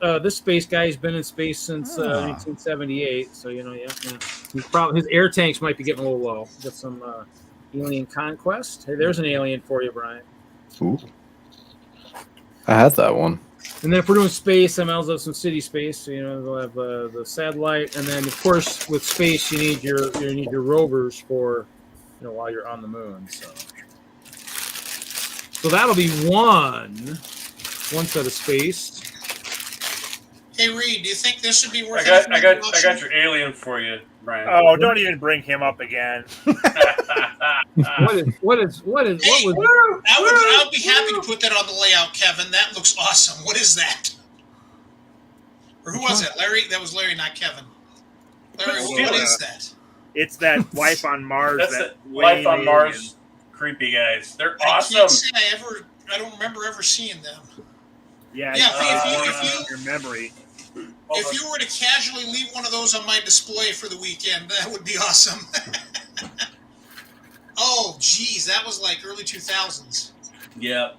This space guy has been in space since 1978. So yeah. His air tanks might be getting a little low. Got some Alien Conquest. Hey, there's an alien for you, Brian. Ooh. I had that one. And then if we're doing space, I also have some city space. So we'll have the satellite, and then of course with space you need your rovers for while you're on the moon. So that'll be one set of space. Hey Reed, do you think this would be worth? I got your alien for you, Brian. Oh, don't even bring him up again. What was? I would be happy to put that on the layout, Kevin. That looks awesome. What is that? Or who was it? Larry? That was Larry, not Kevin. Larry, what is that? It's that Life on Mars. That's the Life on Mars creepy guys. They're awesome. I can't say I don't remember ever seeing them. Yeah. If your memory. If you were to casually leave one of those on my display for the weekend, that would be awesome. Oh, geez, that was like early 2000s. Yeah.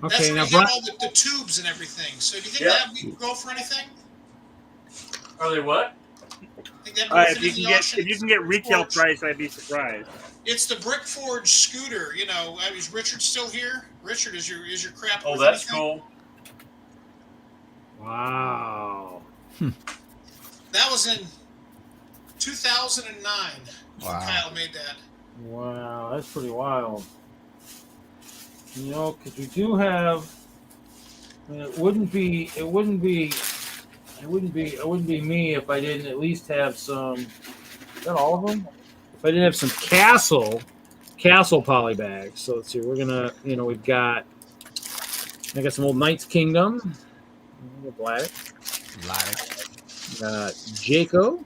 That's Okay, where now you Brian, get all the tubes and everything. So do you think Yeah. that would go for anything? Are they what? Think that'd go for If you anything, can get Yash? if you can get retail Brickforge. price, I'd be surprised. It's the Brickforge scooter. You know, is Richard still here? Richard, is your crap? Oh, worth that's anything? cool. wow. That was in 2009. Wow. Kyle made that. Wow, that's pretty wild. You know, because we do have. I mean, it wouldn't be me if I didn't at least have some. Is that all of them? If I didn't have some castle poly bags. So let's see. We're gonna, we've got. I got some old Knights Kingdom. Black. Got Jaco.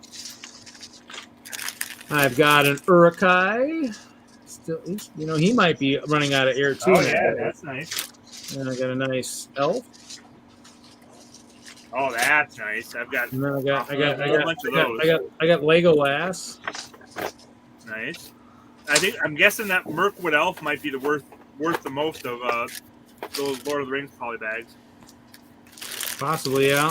I've got an Urukai. Still, he might be running out of air too. Oh yeah, that's nice. And I got a nice elf. Oh, that's nice. I've got And then I got a whole bunch of those. I got Legolas. Nice. I'm guessing that Mirkwood Elf might be the worth the most of those Lord of the Rings poly bags. Possibly, yeah.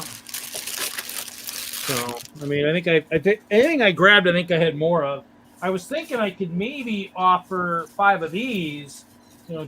So I mean, I think anything I grabbed, I think I had more of. I was thinking I could maybe offer 5 of these,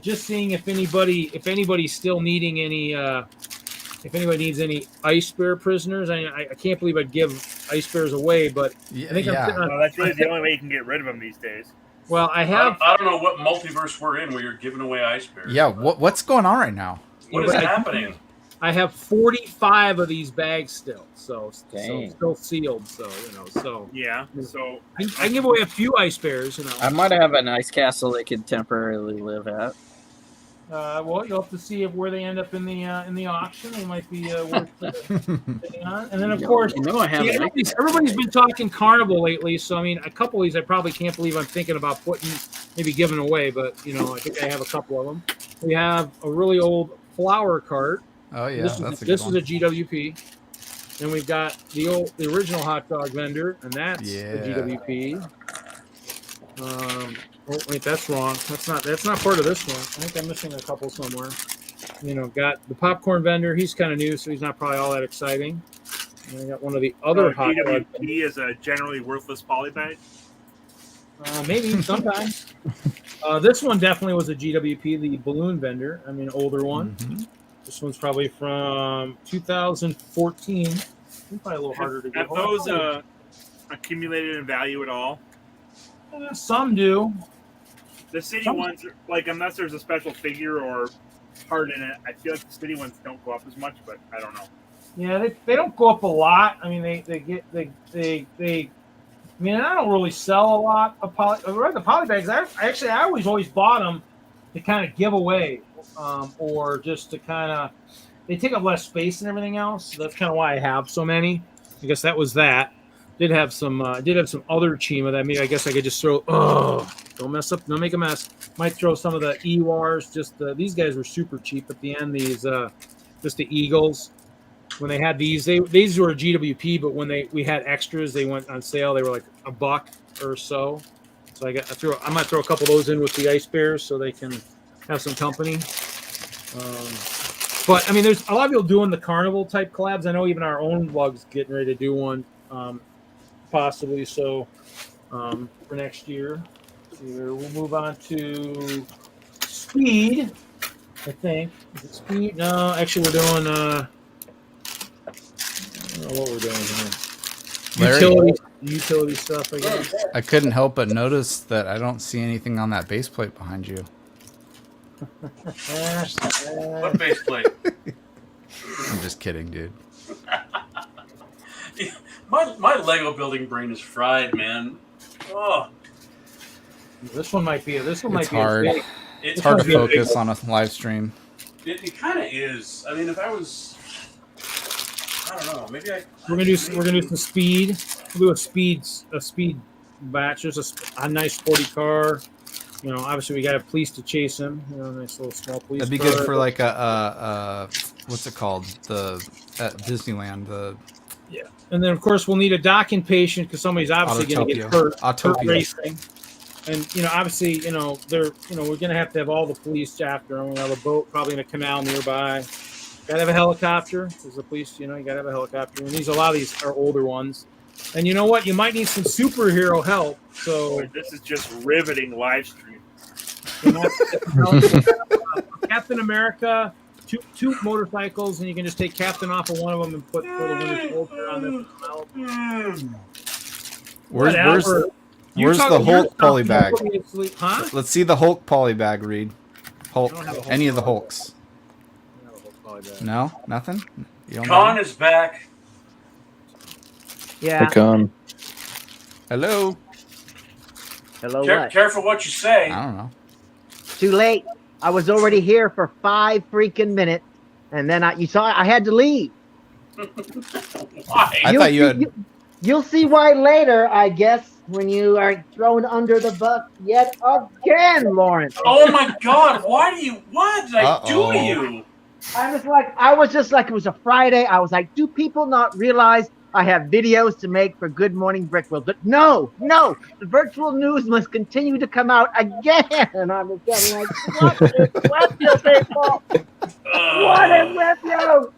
just seeing if anybody's still needing any, if anybody needs any ice bear prisoners. I can't believe I'd give ice bears away, but Yeah, I think I'm sitting on, Well, that's really the only way you can get rid of them these days. well, I have. I don't know what multiverse we're in where you're giving away ice bears. yeah. What's going on right now? What is happening? I have 45 of these bags still, so Dang. still sealed. So so Yeah. So I can give away a few ice bears. I might have an ice castle they could temporarily live at. Well, you'll have to see where they end up in the auction. They might be worth sitting on. And then of course, I have an everybody's been talking carnival lately. So I mean, a couple of these I probably can't believe I'm thinking about maybe giving away, but I think I have a couple of them. We have a really old flower cart. Oh yeah, this that's is a GWP. And we've got the original hot dog vendor, and that's a GWP. Oh wait, that's wrong. That's not part of this one. I think I'm missing a couple somewhere. Got the popcorn vendor. He's kind of new, so he's not probably all that exciting. And I got one of the other hot dog. GWP is a generally worthless poly bag. Maybe sometimes. This one definitely was a GWP, the balloon vendor. I mean, older one. Mm-hmm. This one's probably from 2014. Probably a little harder to get. Have those accumulated in value at all? Some do. The city ones, like unless there's a special figure or part in it, I feel like the city ones don't go up as much, but I don't know. Yeah, they don't go up a lot. I mean, they I mean, I don't really sell a lot of the poly bags. I always bought them to kind of give away, or just to kind of, they take up less space and everything else. So that's kind of why I have so many. I guess that was that. Did have some other Chima that maybe I guess I could just throw. Oh, don't mess up, don't make a mess. Might throw some of the Ewars. These guys were super cheap at the end. These just the Eagles. When they had these were a GWP, but when we had extras, they went on sale. They were like $1 or so. So I might throw a couple of those in with the ice bears so they can have some company. But I mean, there's a lot of people doing the carnival type collabs. I know even our own lug's getting ready to do one, possibly. So for next year, we'll move on to speed. I think is it speed? No, actually, we're doing. I don't know what we're doing here. Utility stuff, I guess. I couldn't help but notice that I don't see anything on that base plate behind you. What base plate? I'm just kidding, dude. My Lego building brain is fried, man. Oh, This one might be. It's hard. Big. It's hard to focus on a live stream. It kind of is. I mean, if I was, I don't know. Maybe We're gonna do some speed. We'll do a speed batch. There's a nice sporty car. Obviously we got a police to chase him. Nice little small police. That'd be car. good for like a what's it called? At Disneyland. And then of course we'll need a docking patient because somebody's obviously going to get hurt Autopia. racing. And obviously, they're we're gonna have to have all the police after them. We're gonna have a boat probably in a canal nearby. Gotta have a helicopter because the police, you gotta have a helicopter. And a lot of these are older ones. And you know what? You might need some superhero help. So This is just riveting live stream. Captain America, two motorcycles, and you can just take Captain off of one of them and put the Winter Soldier on this. Where's the Hulk poly bag? Huh? Let's see the Hulk poly bag, Reed. Hulk. Any of the Hulks? No? Nothing? You don't Con know? is back. Yeah. Recon. Hello? Hello, what? Careful what you say. I don't know. Too late. I was already here for 5 freaking minutes, and then I had to leave. Why? I thought you had. You'll see why later, I guess, when you are thrown under the bus yet again, Lawrence. Oh my God! What did I do to you? I was just like, it was a Friday. I was like, do people not realize I have videos to make for Good Morning Brickworld? But no, the virtual news must continue to come out again. And I was like, what is with you people? What is with you?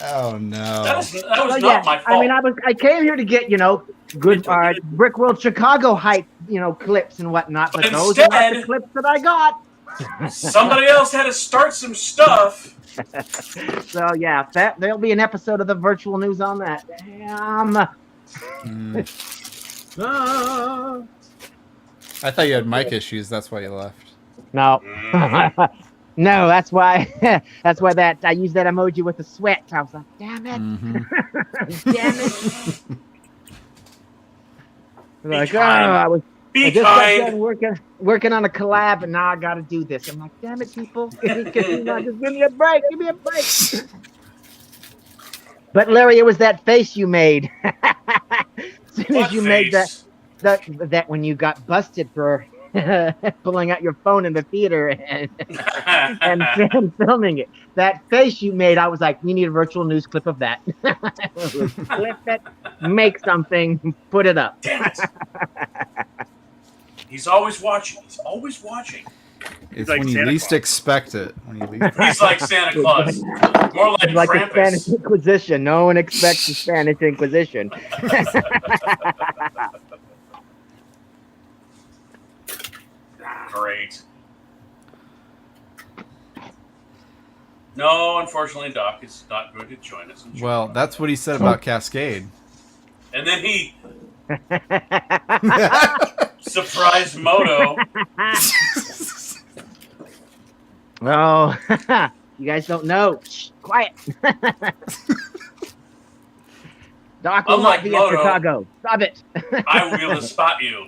Oh no. That was not my fault. I mean, I came here to get, good Brickworld Chicago hype, clips and whatnot. But those are not the clips that I got. Somebody else had to start some stuff. So yeah, there'll be an episode of the virtual news on that. Damn. I thought you had mic issues. That's why you left. No. No, that's why. That's why I used that emoji with the sweat. I was like, damn it. Mm-hmm. Damn it. Like, kind. I just kind. got done working on a collab, and now I got to do this. I'm like, damn it, people. Can you not just give me a break? Give me a break. But Larry, it was that face you made. As soon as you made that when you got busted for pulling out your phone in the theater and filming it. That face you made, I was like, we need a virtual news clip of that. Clip it, make something, put it up. Damn it. He's always watching. He's always watching. It's like when you Santa least Claus. expect it. He's like Santa Claus. More like It's like the Krampus. Spanish Inquisition. No one expects the Spanish Inquisition. Great. No, unfortunately, Doc is not going to join us. Well, that's what he said about Cascade. And then he surprised Moto. Oh, you guys don't know. Shh, quiet. Doc will Unlike not be Moto, in Chicago. Stop it. I will be able to spot you.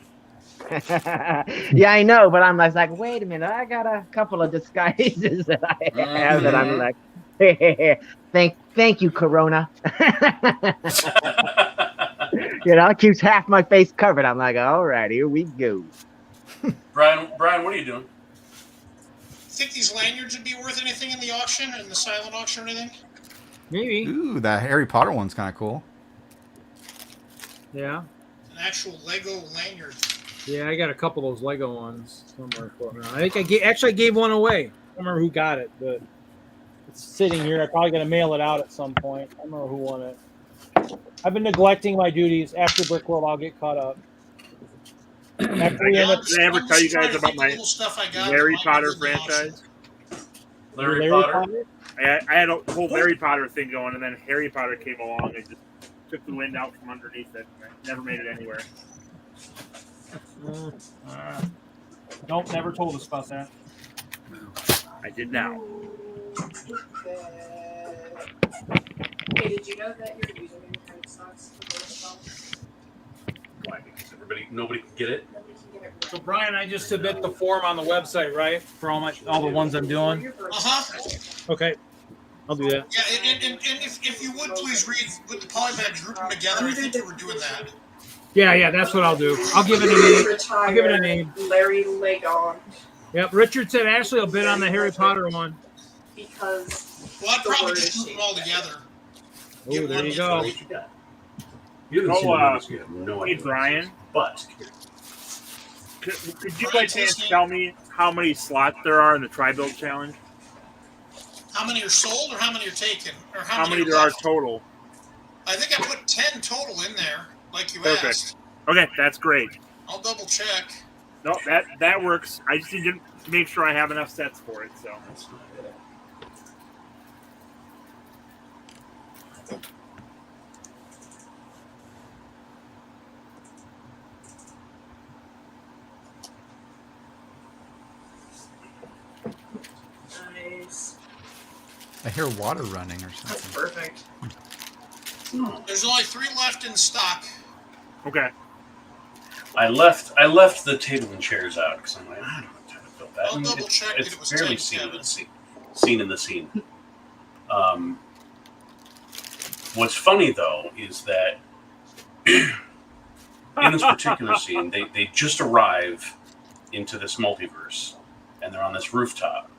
Yeah, I know, but I'm like, wait a minute. I got a couple of disguises that I have that I'm like, thank you, Corona. It keeps half my face covered. I'm like, all right, here we go. Brian, what are you doing? Think these lanyards would be worth anything in the auction, in the silent auction or anything? Maybe. Ooh, that Harry Potter one's kind of cool. Yeah. An actual Lego lanyard. Yeah, I got a couple of those Lego ones somewhere floating around. I think I gave one away. I don't remember who got it, but it's sitting here. I probably got to mail it out at some point. I don't remember who won it. I've been neglecting my duties. After Brickworld, I'll get caught up. Did I ever tell you guys about my Harry Potter franchise? Larry Potter? I had a whole Harry Potter thing going, and then Harry Potter came along and just took the wind out from underneath it. I never made it anywhere. Don't never told us about that. I did now. Hey, did you know that your username kind of sucks? Why? Because nobody can get it. Nobody can get it. So Brian, I just submit the form on the website, right? For all the ones I'm doing. Okay, I'll do that. Yeah, and if you would please read with the polybag, group them together. I think you were doing that. Yeah, that's what I'll do. I'll give it a name. I'll give it a name. Larry Legond. Yep, Richard said Ashley will bid on the Harry Potter one. Because Well, I'd probably just group them all together. Oh, there you go. You haven't seen the movies, you have no Hey, idea. Brian. But Could you by chance tell me how many slots there are in the Tri-Build Challenge? How many are sold or how many are taken? Or How many are there are left? total? I think I put 10 total in there, like you Perfect. asked. Okay, that's great. I'll double check. No, that works. I just need to make sure I have enough sets for it. So. Nice. I hear water running or something. That's perfect. There's only 3 left in stock. Okay. I left the table and chairs out because I'm like, I don't have time to build that. I'll double check that It's it was barely 10 seen in the scene. What's funny though is that in this particular scene, they just arrive into this multiverse and they're on this rooftop.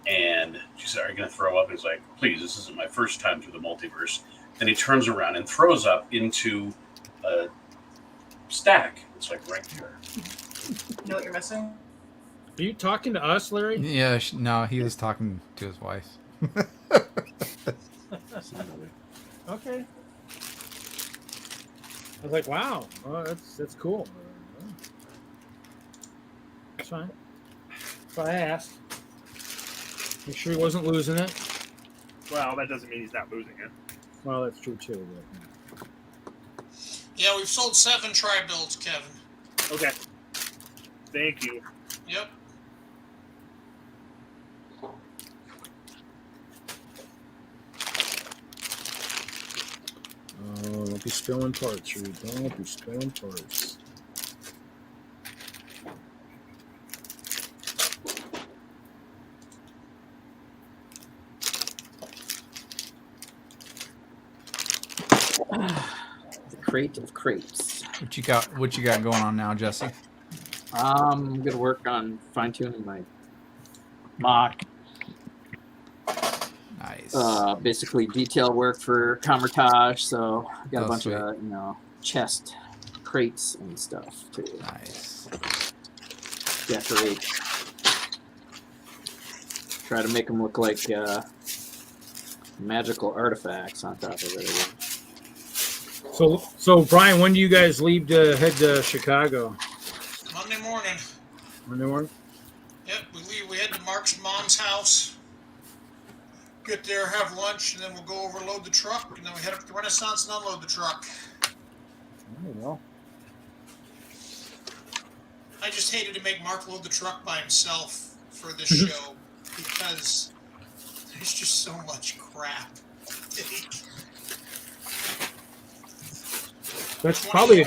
And she said, "Are you going to throw up?" And he's like, "Please, this isn't my first time through the multiverse." Then he turns around and throws up into a stack. It's like right there. You know what you're missing? Are you talking to us, Larry? Yeah, no, he was talking to his wife. Okay. I was like, wow, oh, that's cool. That's fine. That's why I asked. Make sure he wasn't losing it. Well, that doesn't mean he's not losing it. Well, that's true too. But... Yeah, we've sold 7 Tri-Builds, Kevin. Okay. Thank you. Yep. Oh, don't be spilling parts, Reed. Don't be spilling parts. The crate of crates. What you got going on now, Jesse? I'm gonna work on fine tuning my MOC. Nice. Basically detail work for Comertage, so I've got a bunch sweet. of chest crates and stuff to Nice. decorate. Try to make them look like magical artifacts on top of it. So Brian, when do you guys leave to head to Chicago? Monday morning. Monday morning? Yep, we leave. We head to Mark's mom's house. Get there, have lunch, and then we'll go overload the truck, and then we head up to Renaissance and unload the truck. Oh, well. I just hated to make Mark load the truck by himself for this show because there's just so much crap. That's probably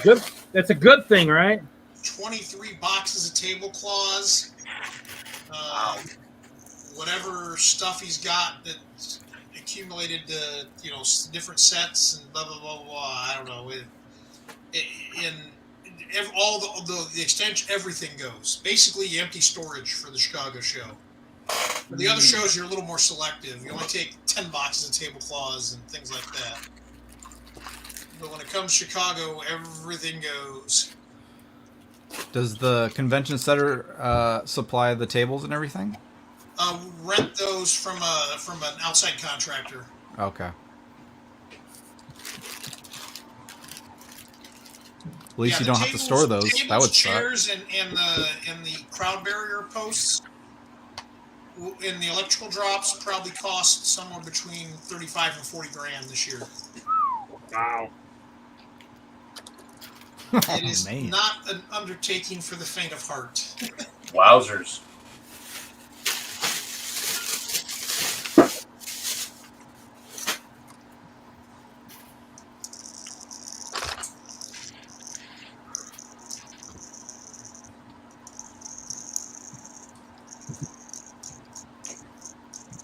that's a good thing, right? 23 boxes of tablecloths. Whatever stuff he's got that's accumulated to, different sets and blah, blah, blah, blah. I don't know. All the extension, everything goes. Basically, empty storage for the Chicago show. For the other shows, you're a little more selective. You only take 10 boxes of tablecloths and things like that. But when it comes to Chicago, everything goes. Does the convention center supply the tables and everything? Rent those from an outside contractor. Okay. At least you don't have to store those. That would suck. Chairs and the crowd barrier posts in the electrical drops probably cost somewhere between 35 and 40 grand this year. Wow. It is not an undertaking for the faint of heart. Wowzers.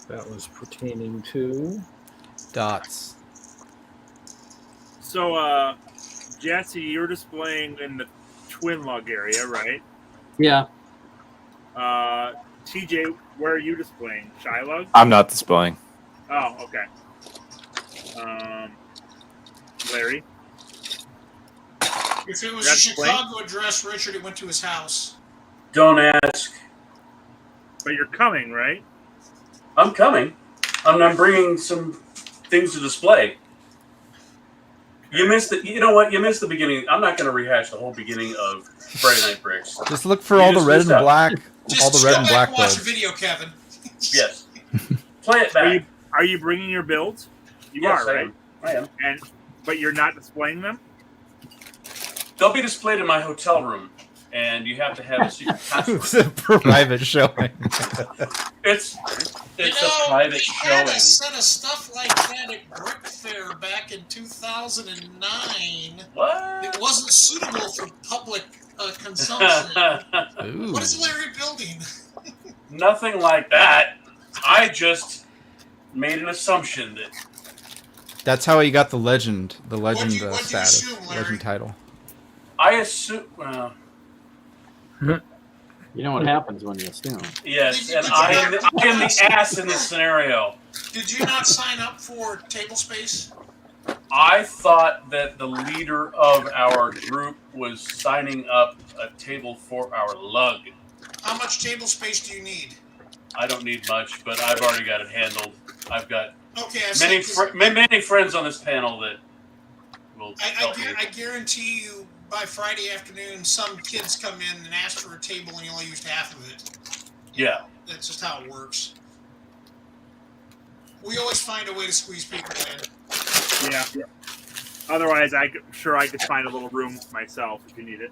That was pertaining to dots. So, Jesse, you're displaying in the TwinLUG area, right? Yeah. TJ, where are you displaying? ShyLug? I'm not displaying. Oh, okay. Larry? If it was a Chicago address, Richard, it went to his house. Don't ask. But you're coming, right? I'm coming. I'm bringing some things to display. You missed it. You know what? You missed the beginning. I'm not going to rehash the whole beginning of Friday Night Bricks. Just look for all the red and black, all the red and black Just go back and watch the builds. video, Kevin. Yes. Play it back. Are you bringing your builds? You Yes, are, right? I am. But you're not displaying them? They'll be displayed in my hotel room, and you have to have a secret password. It's a private showing. It's You a know, private we showing. had a set of stuff like that at Brick Fair back in 2009. What? It wasn't suitable for public consumption. Ooh. What is Larry building? Nothing like that. I just made an assumption that That's how he got the legend what'd you status, assume, Larry? legend title. I assume. You know what happens when you assume. Yes, and I am the ass in this scenario. Did you not sign up for table space? I thought that the leader of our group was signing up a table for our lug. How much table space do you need? I don't need much, but I've already got it handled. I've got Okay, many friends on this panel that will help me. I guarantee you by Friday afternoon, some kids come in and ask for a table and you only used half of it. Yeah. That's just how it works. We always find a way to squeeze people in. Yeah. Otherwise, I'm sure I could find a little room myself if you need it.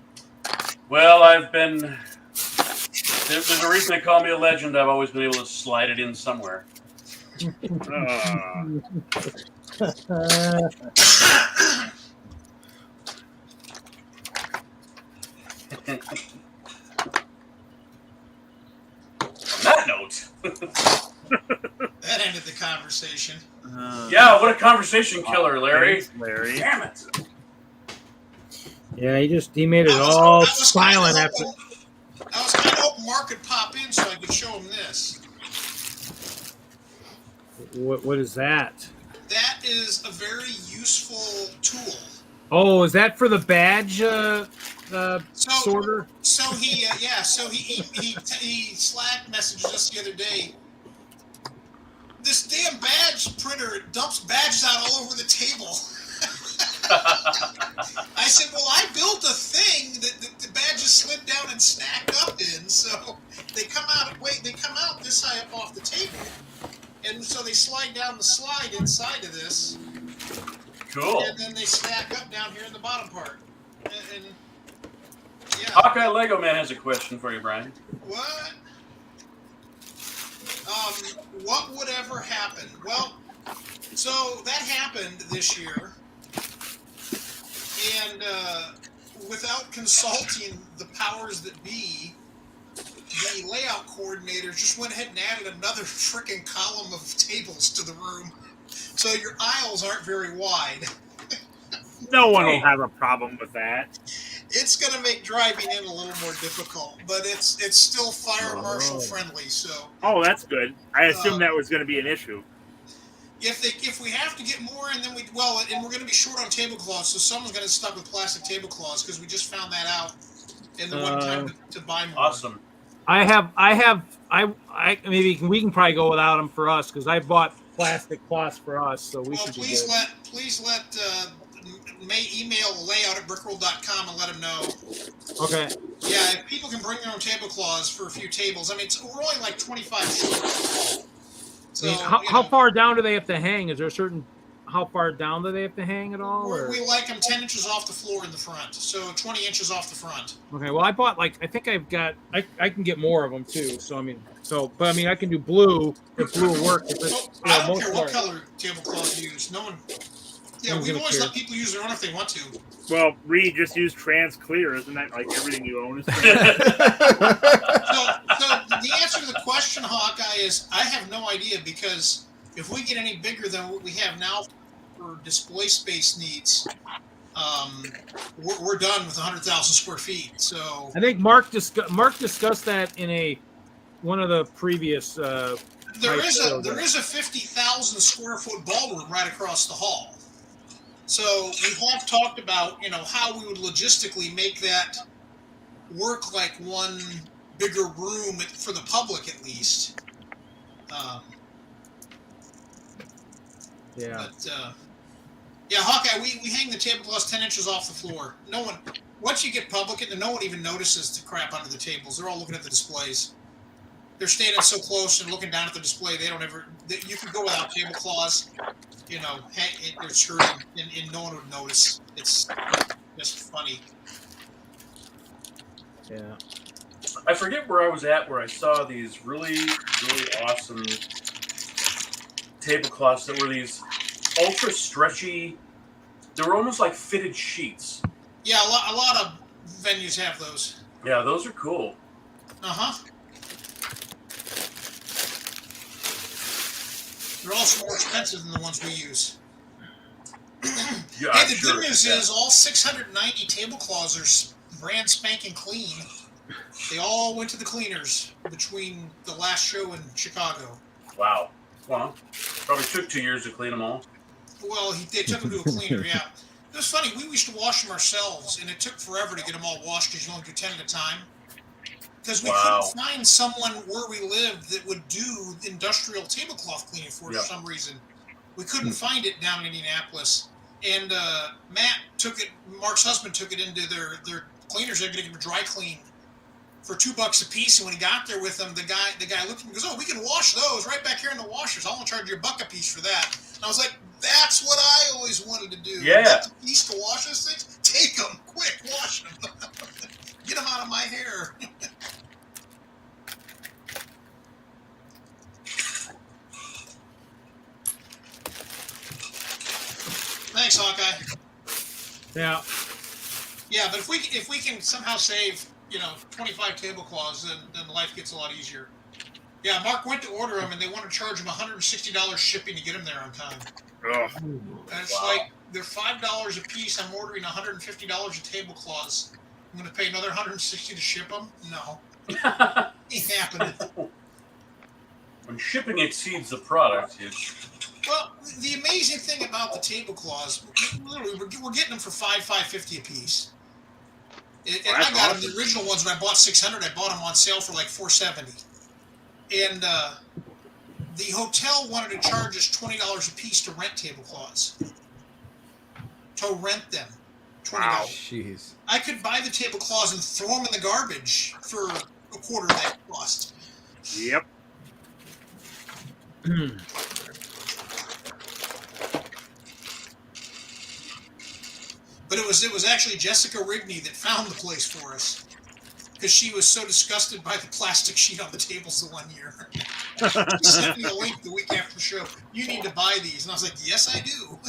Well, there's a reason they call me a legend. I've always been able to slide it in somewhere. On that note. That ended the conversation. Yeah, what a conversation killer, Larry. Thanks, Larry. Damn it. Yeah, he made it all I was silent after. I was kind of hoping Mark could pop in so I could show him this. What is that? That is a very useful tool. Oh, is that for the badge sorter? So he Slack messaged us the other day. This damn badge printer dumps badges out all over the table. I said, well, I built a thing that the badges slid down and stacked up in, so they come out this high up off the table, and so they slide down the slide inside of this. Cool. And then they stack up down here in the bottom part. And yeah. Hawkeye Lego Man has a question for you, Brian. What? What would ever happen? Well, so that happened this year, and without consulting the powers that be, the layout coordinator just went ahead and added another freaking column of tables to the room, so your aisles aren't very wide. No one will have a problem with that. It's going to make driving in a little more difficult, but it's still fire marshal friendly. So. Oh, that's good. I assumed that was going to be an issue. If we have to get more, and then and we're going to be short on tablecloths, so someone's going to stop with plastic tablecloths because we just found that out in the one time to buy more. Awesome. I maybe we can probably go without them for us because I bought plastic cloths for us, so we should. Please let email layout at brickworld.com and let them know. Okay. Yeah, if people can bring their own tablecloths for a few tables. I mean, we're only like 25 short. So, how far down do they have to hang? Is there a certain how far down do they have to hang at all? We like them 10 inches off the floor in the front, so 20 inches off the front. Okay. Well, I bought I think I've got I can get more of them too. So I can do blue if blue works. I don't care what color tablecloth you use. No one. Yeah, we always let people use their own if they want to. Well, Reed, just use trans clear. Isn't that like everything you own is So the answer to the question, Hawkeye, is I have no idea, because if we get any bigger than what we have now for display space needs, we're done with 100,000 square feet. So I think Mark discussed that in one of the previous. There is a 50,000 square foot ballroom right across the hall. So we have talked about, how we would logistically make that work like one bigger room for the public at least. Yeah. But yeah, Hawkeye, we hang the tablecloths 10 inches off the floor. No one, once you get public, no one even notices the crap under the tables. They're all looking at the displays. They're standing so close and looking down at the display. They don't ever. You could go without tablecloths, you know, hang their shirt, and no one would notice. It's just funny. Yeah. I forget where I was at where I saw these really, really awesome tablecloths that were these ultra stretchy. They were almost like fitted sheets. Yeah, a lot of venues have those. Yeah, those are cool. Uh-huh. They're also more expensive than the ones we use. Yeah, Hey, the sure, good news yeah. is all 690 tablecloths are brand spanking clean. They all went to the cleaners between the last show in Chicago. Wow. Well, probably took 2 years to clean them all. Well, they took them to a cleaner, yeah. It was funny. We used to wash them ourselves, and it took forever to get them all washed because you only do 10 at a time. Because we couldn't find someone where we lived that would do industrial tablecloth cleaning for us for some reason. We couldn't find it down in Indianapolis. And Matt took it, Mark's husband took it into their cleaners. They're going to give them a dry clean for $2 a piece. And when he got there with them, the guy looked at him and goes, "Oh, we can wash those right back here in the washers. I'll charge you $1 a piece for that." And I was like, that's what I always wanted to do. Yeah. That's a piece to wash those things. Take them, quick, wash them. Get them out of my hair. Thanks, Hawkeye. Yeah. Yeah, but if we can somehow save 25 tablecloths, then life gets a lot easier. Yeah, Mark went to order them, and they want to charge him $160 shipping to get them there on time. Ugh. And it's like they're $5 a piece. I'm ordering $150 of tablecloths. I'm going to pay another $160 to ship them? No, ain't happening. When shipping exceeds the product, Well, the amazing thing about the tablecloths, literally, we're getting them for $5.50 a piece. And I got them, the original ones when I bought 600. I bought them on sale for like $4.70. And the hotel wanted to charge us $20 a piece to rent tablecloths. To rent them, $20. Wow. Jeez. I could buy the tablecloths and throw them in the garbage for a quarter of that cost. Yep. But it was actually Jessica Rigney that found the place for us, because she was so disgusted by the plastic sheet on the tables the one year. She sent me a link the week after the show. You need to buy these, and I was like, yes, I do.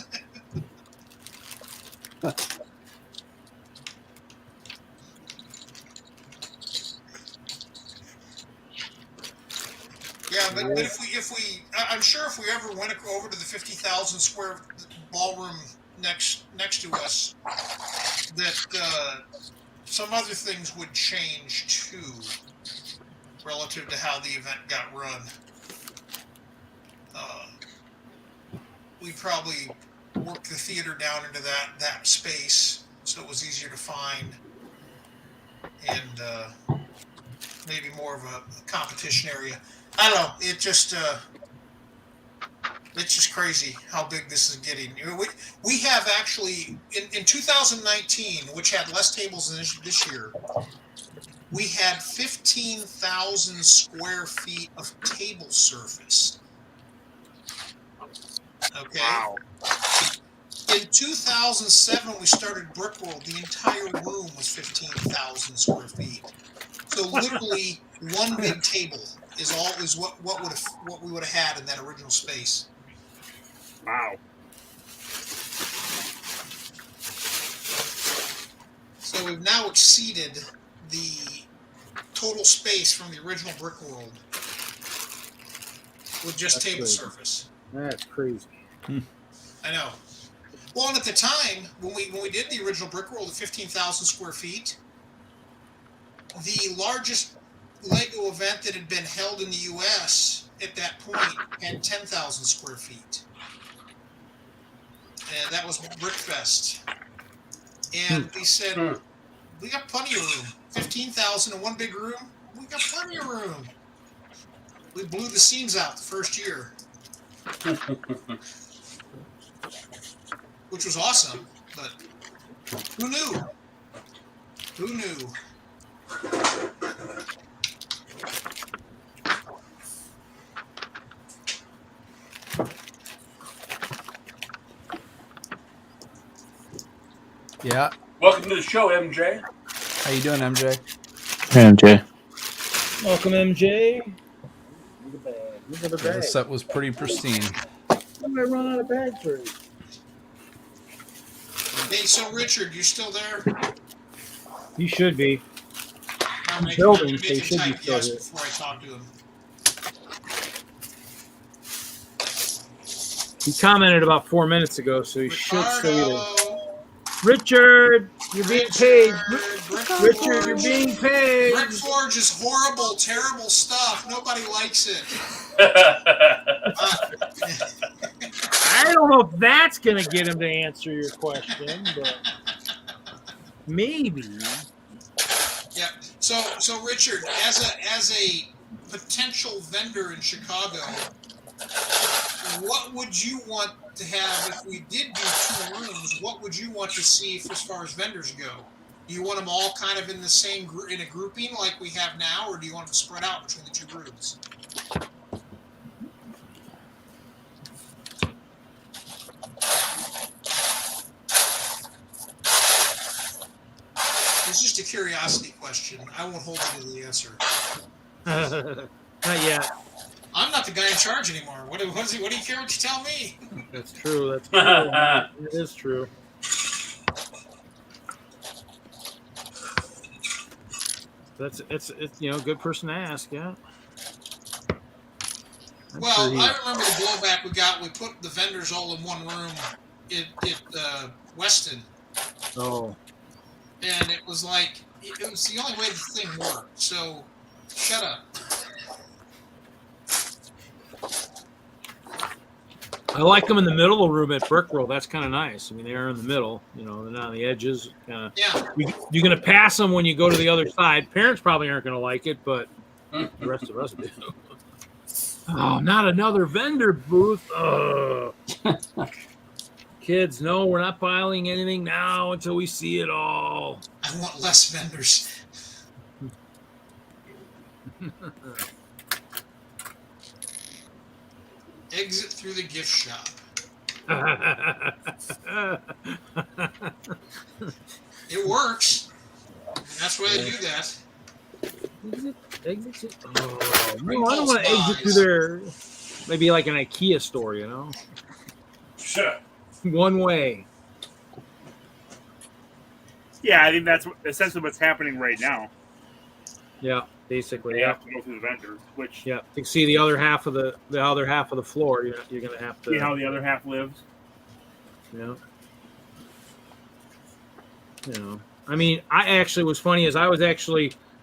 Yeah, but if we, I'm sure if we ever went over to the 50,000 square ballroom next to us, that some other things would change too, relative to how the event got run. We probably worked the theater down into that space so it was easier to find, and maybe more of a competition area. I don't know. It's just crazy how big this is getting. We have actually, in 2019, which had less tables than this year, we had 15,000 square feet of table surface. Okay. Wow. In 2007, when we started Brickworld, the entire room was 15,000 square feet. So literally, one big table is what we would have had in that original space. Wow. So we've now exceeded the total space from the original Brickworld with just That's table crazy. surface. That's crazy. I know. Well, and at the time when we did the original Brickworld at 15,000 square feet, the largest Lego event that had been held in the U.S. at that point had 10,000 square feet. And that was Brickfest. And we said, we got plenty of room. 15,000 in one big room? We got plenty of room. We blew the seams out the first year, which was awesome. But who knew? Who knew? Yeah. Welcome to the show, MJ. How you doing, MJ? Hey, MJ. Welcome, MJ. Look at the Yeah, the bag. set was pretty pristine. I'm gonna run out of bags for you. Hey, so Richard, you still there? He should be. I'm making, Building, make they him should be type still yes here. before I talk to him. He commented about 4 minutes ago, so he should still be there. Ricardo, Richard, you're being paid. Richard, you're Brickforge. being paid. Brickforge is horrible, terrible stuff. Nobody likes it. I don't know if that's gonna get him to answer your question, but maybe. Yeah. So Richard, as a potential vendor in Chicago, what would you want to have if we did do 2 rooms? What would you want to see as far as vendors go? Do you want them all kind of in the same in a grouping like we have now, or do you want them spread out between the 2 rooms? It's just a curiosity question. I won't hold you to the answer. Not yet. I'm not the guy in charge anymore. What do you care what you tell me? That's true. That's true. It is true. It's good person to ask. Yeah. I'm Well, sure he- I remember the blowback we got. We put the vendors all in one room at Weston, Oh. and it was like it was the only way the thing worked. So, shut up. I like them in the middle of the room at Brickworld. That's kind of nice. I mean, they are in the middle. They're not on the edges. Yeah. You're going to pass them when you go to the other side. Parents probably aren't going to like it, but the rest of us do. Oh, not another vendor booth. Ugh. Kids, no, we're not piling anything now until we see it all. I want less vendors. Exit through the gift shop. It works. That's why they do that. Exit. Oh, no, I don't want to exit through there. Maybe like an IKEA store, Sure. One way. Yeah, I think that's essentially what's happening right now. Yeah, basically. They Yeah. have to go through the vendors, which Yeah. To see the other half of the other half of the floor, you're gonna have to see how the other half lives. Yeah. I mean, I actually was funny as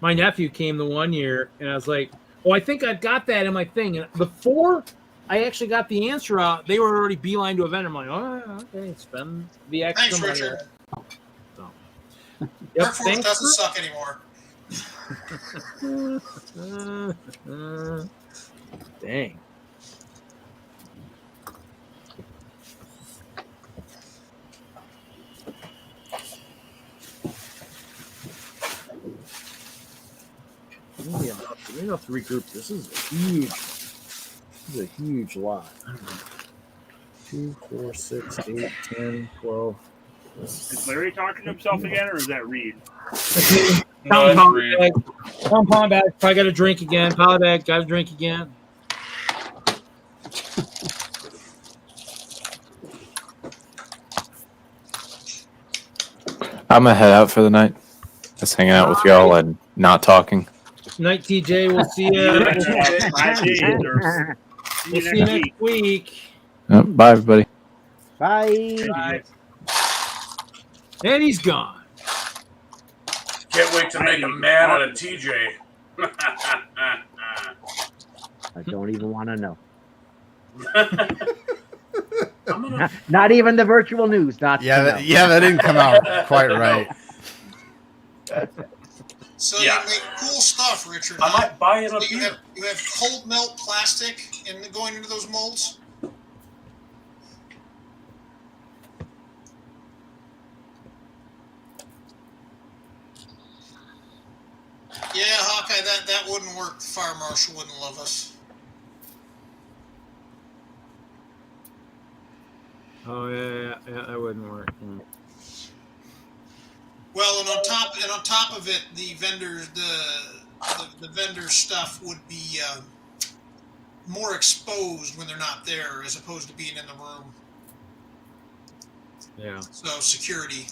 my nephew came the one year and I was like, oh, I think I've got that in my thing. And before I actually got the answer out, they were already beeline to a vendor. I'm like, oh, okay, spend the extra Thanks, money. Richard. So. Brickforge doesn't suck anymore. Dang. Maybe I'll have to regroup. This is a huge lot. 2, 4, 6, 8, 10, 12. Is Larry talking to himself again, or is that Reed? No, it's Reed. Pound bag. I got a drink again. Pound bag. Got a drink again. I'm gonna head out for the night. Just hanging out with y'all and not talking. Night, TJ. We'll see you. We'll see you next week. Yep, bye, everybody. Bye. Bye. And he's gone. Can't wait to make a man out of TJ. I don't even want to know. Not even the virtual news. Not Yeah, that didn't come out quite right. So Yeah. you make cool stuff, Richard. I might buy it So up you here. have cold melt plastic going into those molds. Yeah, Hawkeye, that wouldn't work. The fire marshal wouldn't love us. Oh yeah, that wouldn't work. Well, and on top of it, the vendors the vendor stuff would be more exposed when they're not there, as opposed to being in the room. Yeah. So security.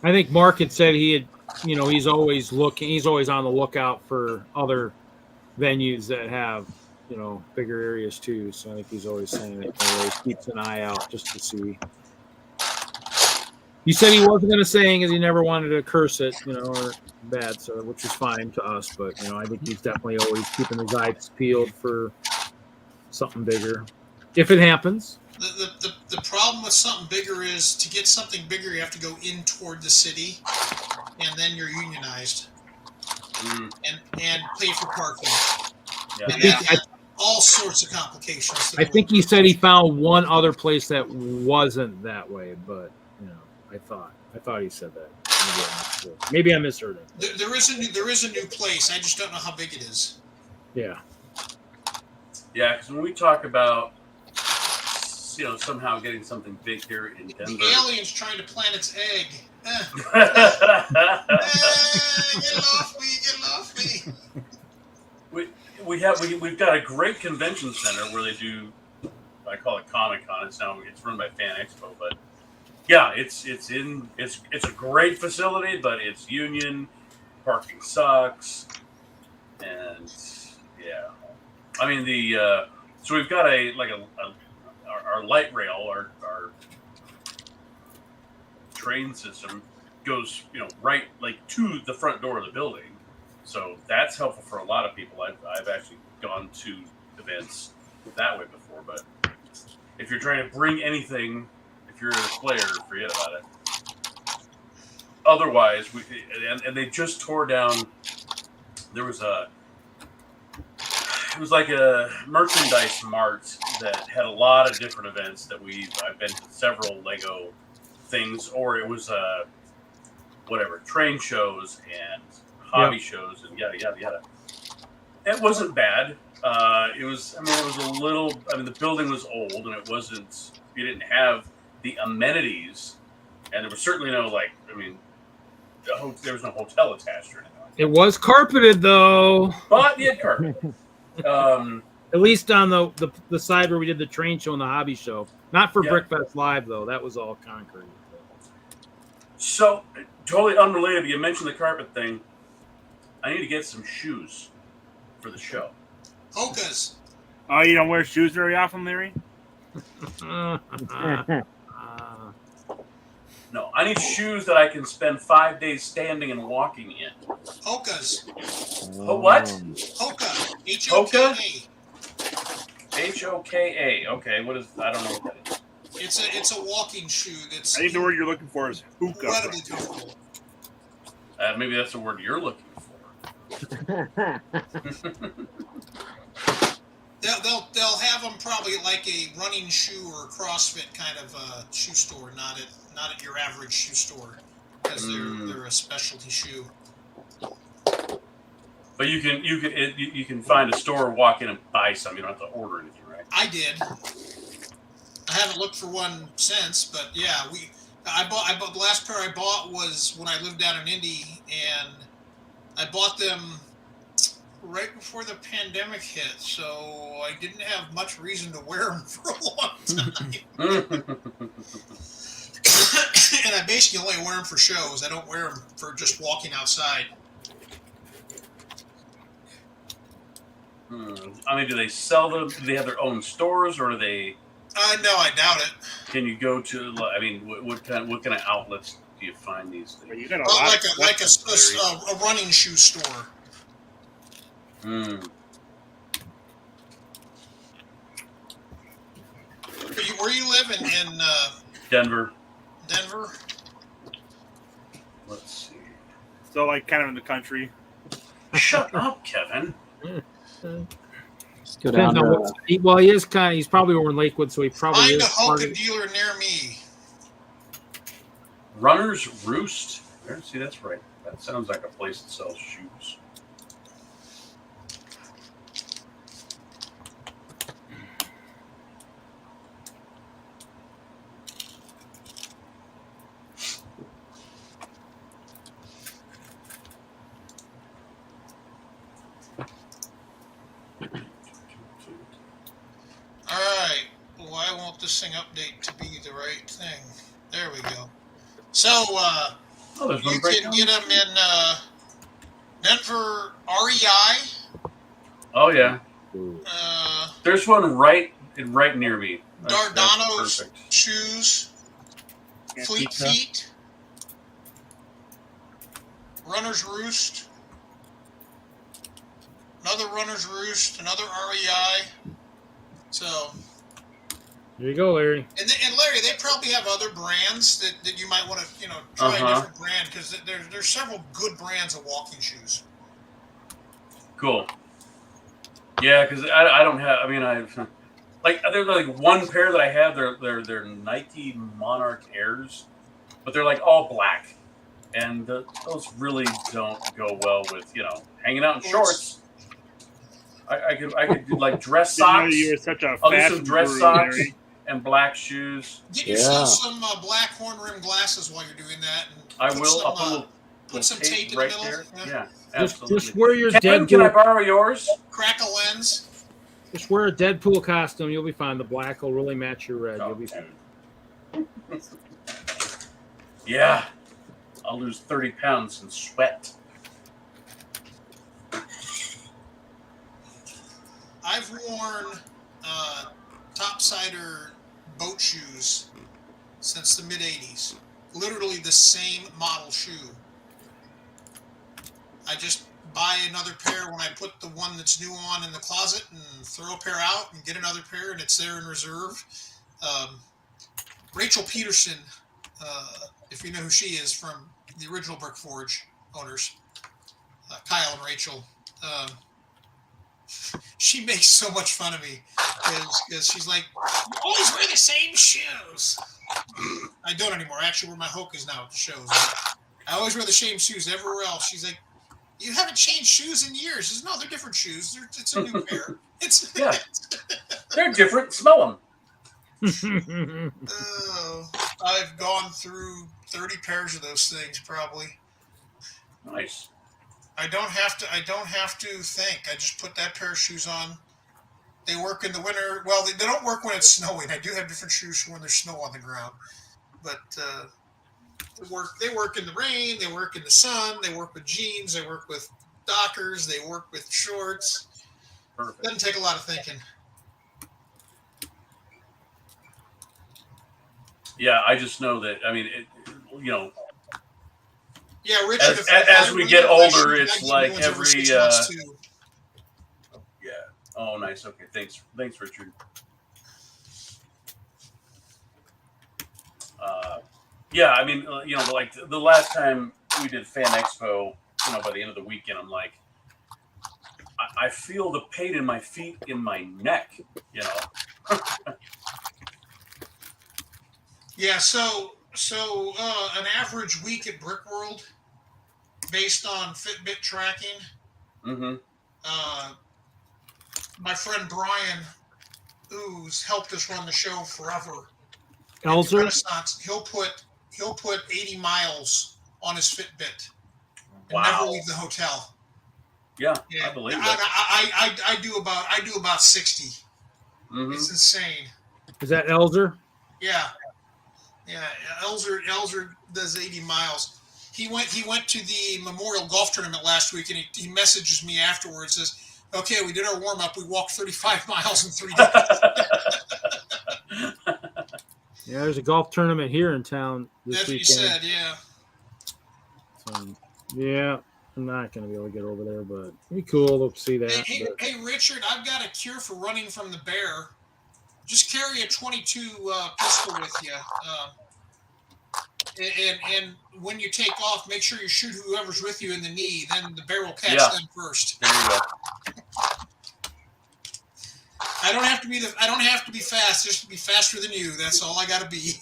I think Mark had said he had, he's always looking, he's always on the lookout for other venues that have, bigger areas too. So I think he's always saying that he always keeps an eye out just to see. He said he wasn't going to say because he never wanted to curse it, or bad, so which is fine to us. But I think he's definitely always keeping his eyes peeled for something bigger, if it happens. The problem with something bigger is to get something bigger, you have to go in toward the city, and then you're unionized, and pay for parking. Yeah. And that has all sorts of complications. I think he said he found one other place that wasn't that way, but I thought he said that. Maybe I misheard him. There is a new place. I just don't know how big it is. Yeah. Yeah, because when we talk about somehow getting something big here in Denver, The alien's trying to plant its egg. Get off me! We've got a great convention center where they do, I call it Comic-Con. It's run by Fan Expo, but yeah, it's a great facility, but it's union, parking sucks, and yeah, I mean so we've got our light rail, our train system goes right to the front door of the building. So that's helpful for a lot of people. I've actually gone to events that way before, but if you're trying to bring anything, if you're a player, forget about it. Otherwise, and they just tore down. It was like a merchandise mart that had a lot of different events that I've been to several Lego things, or it was train shows and hobby shows and yada yada yada. It wasn't bad. It was a little. The building was old, and it wasn't. You didn't have the amenities, and there was certainly no there was no hotel attached or anything. It was carpeted though. But you had carpet. At least on the side where we did the train show and the hobby show. Not for Yeah. Brickfest Live though. That was all concrete. So totally unrelated. You mentioned the carpet thing. I need to get some shoes for the show. Hokas. Oh, you don't wear shoes very often, Larry? No, I need shoes that I can spend 5 days standing and walking in. Hokas. Oh, what? Hoka. H-O-K-A. H-O-K-A. Okay, what is? I don't know what that is. It's a walking shoe that's I think the word you're looking for is hookah. incredibly comfortable. Maybe that's the word you're looking for. They'll have them probably like a running shoe or a CrossFit kind of shoe store, not at your average shoe store, because they're a specialty shoe. But you can find a store, walk in and buy some. You don't have to order anything, right? I did. I haven't looked for one since, but yeah, I bought the last pair I bought was when I lived down in Indy, and I bought them right before the pandemic hit, so I didn't have much reason to wear them for a long time. And I basically only wear them for shows. I don't wear them for just walking outside. Do they sell them? Do they have their own stores, or do they? No, I doubt it. Can you go to? What kind of outlets do you find these things? You got a lot Like a running shoe store. Where you live in Denver. Denver? Let's see. So like kind of in the country. Shut up, Kevin. Let's go down Depends on to, well, he is kind of. He's probably over in Lakewood, so he probably Find is. a part Hoka of- dealer near me. Runner's Roost. There, see, that's right. That sounds like a place that sells shoes. All right. Why won't this thing update to be the right thing? There we go. So Oh, there's one you breakdown. can get them in Denver REI. Oh yeah, Uh, there's one right near me. That's Dardano's perfect. shoes, Fleet Pizza. Feet, Runner's Roost, another Runner's Roost, another REI. So, There you go, Larry. and Larry, they probably have other brands that you might want to, try a different brand because there's several good brands of walking shoes. Cool. Yeah, because I don't have. I mean, I've there's like one pair that I have. They're Nike Monarch Airs, but they're like all black, and those really don't go well with hanging out in shorts. I could do like dress Didn't know socks. you were such a I'll do fashion some dress guru, socks Larry. and black shoes. Get yourself some black horn rim glasses while you're doing that. And I put will. Some, I'll put a little put some tape in right the middle. there. Yeah, Just absolutely. wear your Kevin, can I Deadpool. borrow yours? Crack a lens. Just wear a Deadpool costume. You'll be fine. The black will really match your red. Oh, You'll be fine. Yeah, I'll lose 30 pounds in sweat. I've worn topsider boat shoes since the mid '80s. Literally the same model shoe. I just buy another pair when I put the one that's new on in the closet and throw a pair out and get another pair, and it's there in reserve. Rachel Peterson, if you know who she is, from the original Brick Forge owners, Kyle and Rachel. She makes so much fun of me because she's like, "You always wear the same shoes." I don't anymore. I actually wear my Hokas now at the shows. I always wear the same shoes everywhere else. She's like, "You haven't changed shoes in years." She says, "No, they're different shoes. It's a new pair." It's Yeah, they're different. Smell I've gone through 30 pairs of those things probably. them. Nice. I don't have to think. I just put that pair of shoes on. They work in the winter. Well, they don't work when it's snowing. I do have different shoes for when there's snow on the ground. But they work in the rain. They work in the sun. They work with jeans. They work with Dockers. They work with shorts. Perfect. Doesn't take a lot of thinking. Yeah, I just know that. I mean, Yeah, Richard. as we get older, it's like every. Yeah. Oh, nice. Okay. Thanks, Richard. Yeah, I mean, like the last time we did Fan Expo, by the end of the weekend, I'm like, I feel the pain in my feet, in my neck, Yeah, so an average week at Brickworld, based on Fitbit tracking. Mm-hmm. My friend Bryan, who's helped us run the show forever, Elzer? Renaissance, he'll put 80 miles on his Fitbit and Wow. never leave the hotel. Yeah, I believe that. I do about 60. Mm-hmm. It's insane. Is that Elzer? Yeah. Elzer does 80 miles. He went to the Memorial Golf Tournament last week, and he messages me afterwards. Says, "Okay, we did our warm up. We walked 35 miles in 3 days." Yeah, there's a golf tournament here in town this That's what weekend. you said. Yeah. So, yeah, I'm not going to be able to get over there, but it'd be cool to see that. Hey, Richard, I've got a cure for running from the bear. just carry a 22 pistol with you. And when you take off, make sure you shoot whoever's with you in the knee. Then the bear will catch them first. There you go. I don't have to be fast. Just to be faster than you. That's all I got to be.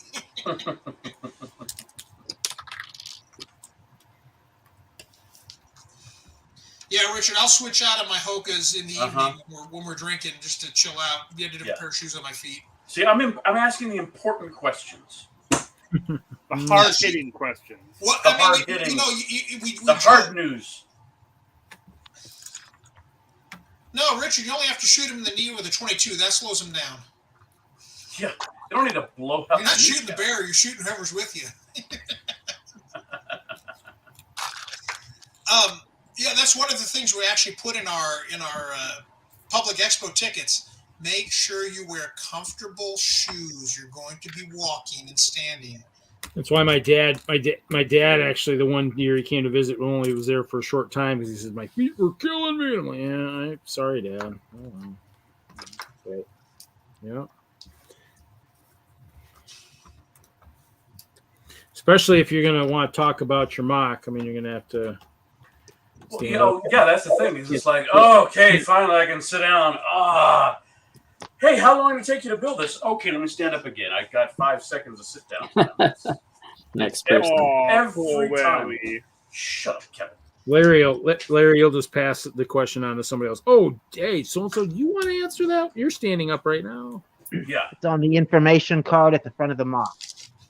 Yeah, Richard, I'll switch out of my Hokas in the evening when we're drinking, just to chill out, get a different pair of shoes on my feet. See, I'm asking the important questions. The hard-hitting questions. What, The I mean, hard-hitting. we The hard news. No, Richard, you only have to shoot him in the knee with a 22. That slows him down. Yeah, you don't need to blow up. You're not shooting the bear. You're shooting whoever's with you. Yeah, that's one of the things we actually put in our public expo tickets. Make sure you wear comfortable shoes. You're going to be walking and standing. That's why my dad actually, the one year he came to visit, only was there for a short time because he said my feet were killing me. I'm like, yeah, I'm sorry, Dad. Oh, well. But, yeah. Especially if you're going to want to talk about your mock. I mean, you're going to have to. Well, you know, yeah, that's the thing. It's like, oh, okay, finally I can sit down. Hey, how long did it take you to build this? Okay, let me stand up again. I got 5 seconds to sit down. Next person. Every time. Shut up, Kevin. Larry, you'll just pass the question on to somebody else. Oh, hey, so-and-so, do you want to answer that? You're standing up right now. Yeah. It's on the information card at the front of the MOC.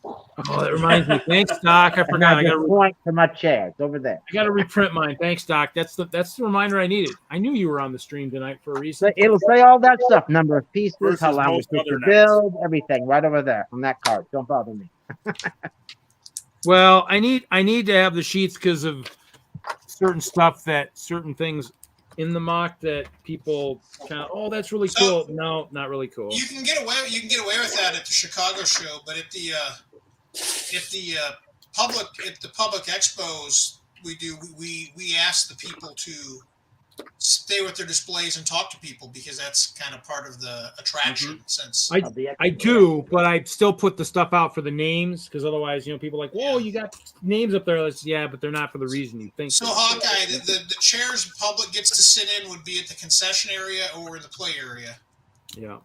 Oh, that reminds me. Thanks, Doc. I forgot. I got to point to my chair. It's over there. I got to reprint mine. Thanks, Doc. That's the reminder I needed. I knew you were on the stream tonight for a reason. It'll say all that stuff: number of pieces, Versus how long it most took to other build, everything, right over there on that card. Don't bother me. Well, I need to have the sheets because of certain things in the mock that people kind of, oh, that's really cool. No, not really cool. You can get away with that at the Chicago show, but at the public expos we ask the people to stay with their displays and talk to people because that's kind of part of the attraction. Since I do, but I still put the stuff out for the names because otherwise, people are like, whoa, you got names up there. Yeah, but they're not for the reason you think. So Hawkeye, the chairs the public gets to sit in would be at the concession area or in the play area. Yeah.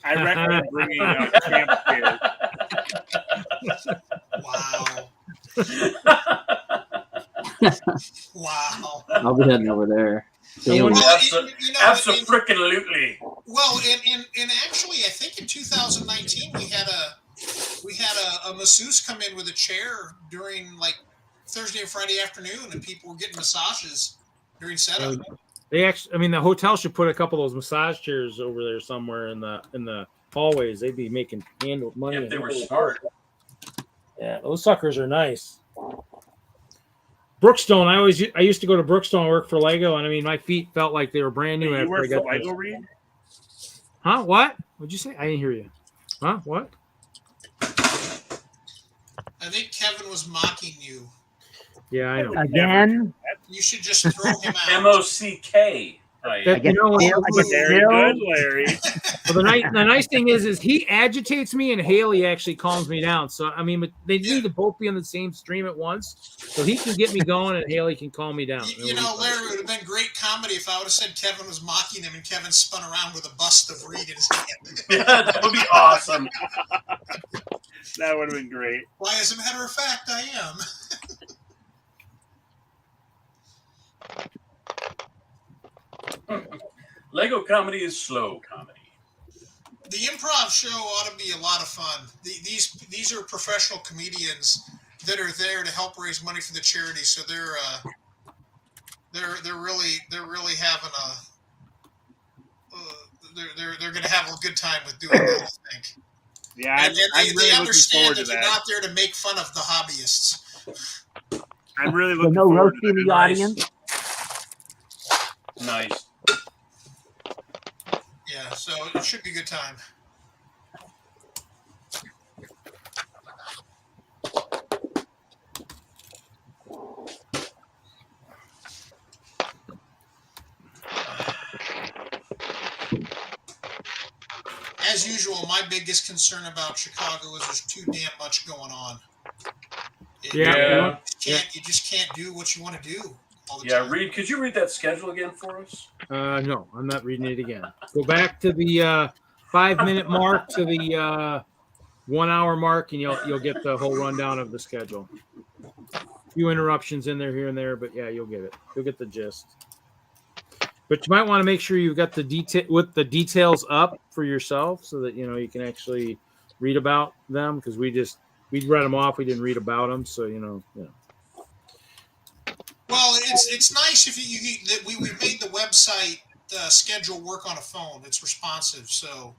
I recommend bringing a camp chair. Wow. Wow. I'll be heading over there. Absolutely. Well, and actually, I think in 2019 we had a masseuse come in with a chair during like Thursday and Friday afternoon, and people were getting massages during setup. The hotel should put a couple of those massage chairs over there somewhere in the hallways. They'd be making handled money. If they were smart. Yeah, those suckers are nice. Brookstone, I used to go to Brookstone and work for Lego, and I mean my feet felt like they were brand new. You work for Lego, Reed? Huh? What? What'd you say? I didn't hear you. Huh? What? I think Kevin was mocking you. Yeah, I know. Again? You should just throw him out. MOCK. Right. Very good, Larry. Well, the nice thing is he agitates me and Haley actually calms me down. So I mean, but they need to both be on the same stream at once, so he can get me going and Haley can calm me down. You know, Larry, it would have been great comedy if I would have said Kevin was mocking him and Kevin spun around with a bust of Reed in his hand. Yeah, that would be awesome. That would have been great. Why, as a matter of fact, I am. Lego comedy is slow comedy. The improv show ought to be a lot of fun. These are professional comedians that are there to help raise money for the charity. So they're really having they're going to have a good time with doing that, I think. Yeah, and I'm really they looking forward understand to that you're that. not there to make fun of the hobbyists. I'm really looking no forward roasting to the that. audience. Nice. Yeah, so it should be a good time. as usual, my biggest concern about Chicago is there's too damn much going on. Yeah. You just can't do what you want to do all the Yeah, time. Reed, could you read that schedule again for us? No, I'm not reading it again. Go back to the 5-minute mark to the 1 hour mark, and you'll get the whole rundown of the schedule. A few interruptions in there here and there, but yeah, you'll get it. You'll get the gist. But you might want to make sure you've got the details up for yourself so that you can actually read about them, because we read them off, we didn't read about them, so Well, it's nice if that we made the website schedule work on a phone. It's responsive, so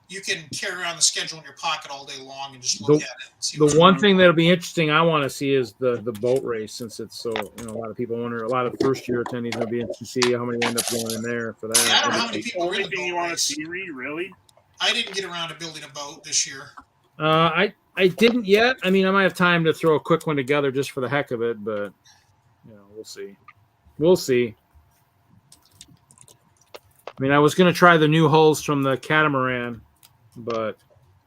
you can carry around the schedule in your pocket all day long and just look at it. And see The one thing that'll be interesting I want to see is the boat race, since it's so a lot of people wonder, a lot of first year attendees will be interested to see how many end up going in there for that. Yeah, I don't know how many people are in Only the thing boat you want to race. see, Reed, really? I didn't get around to building a boat this year. I didn't yet. I mean, I might have time to throw a quick one together just for the heck of it, but we'll see. We'll see. I mean, I was going to try the new hulls from the catamaran, but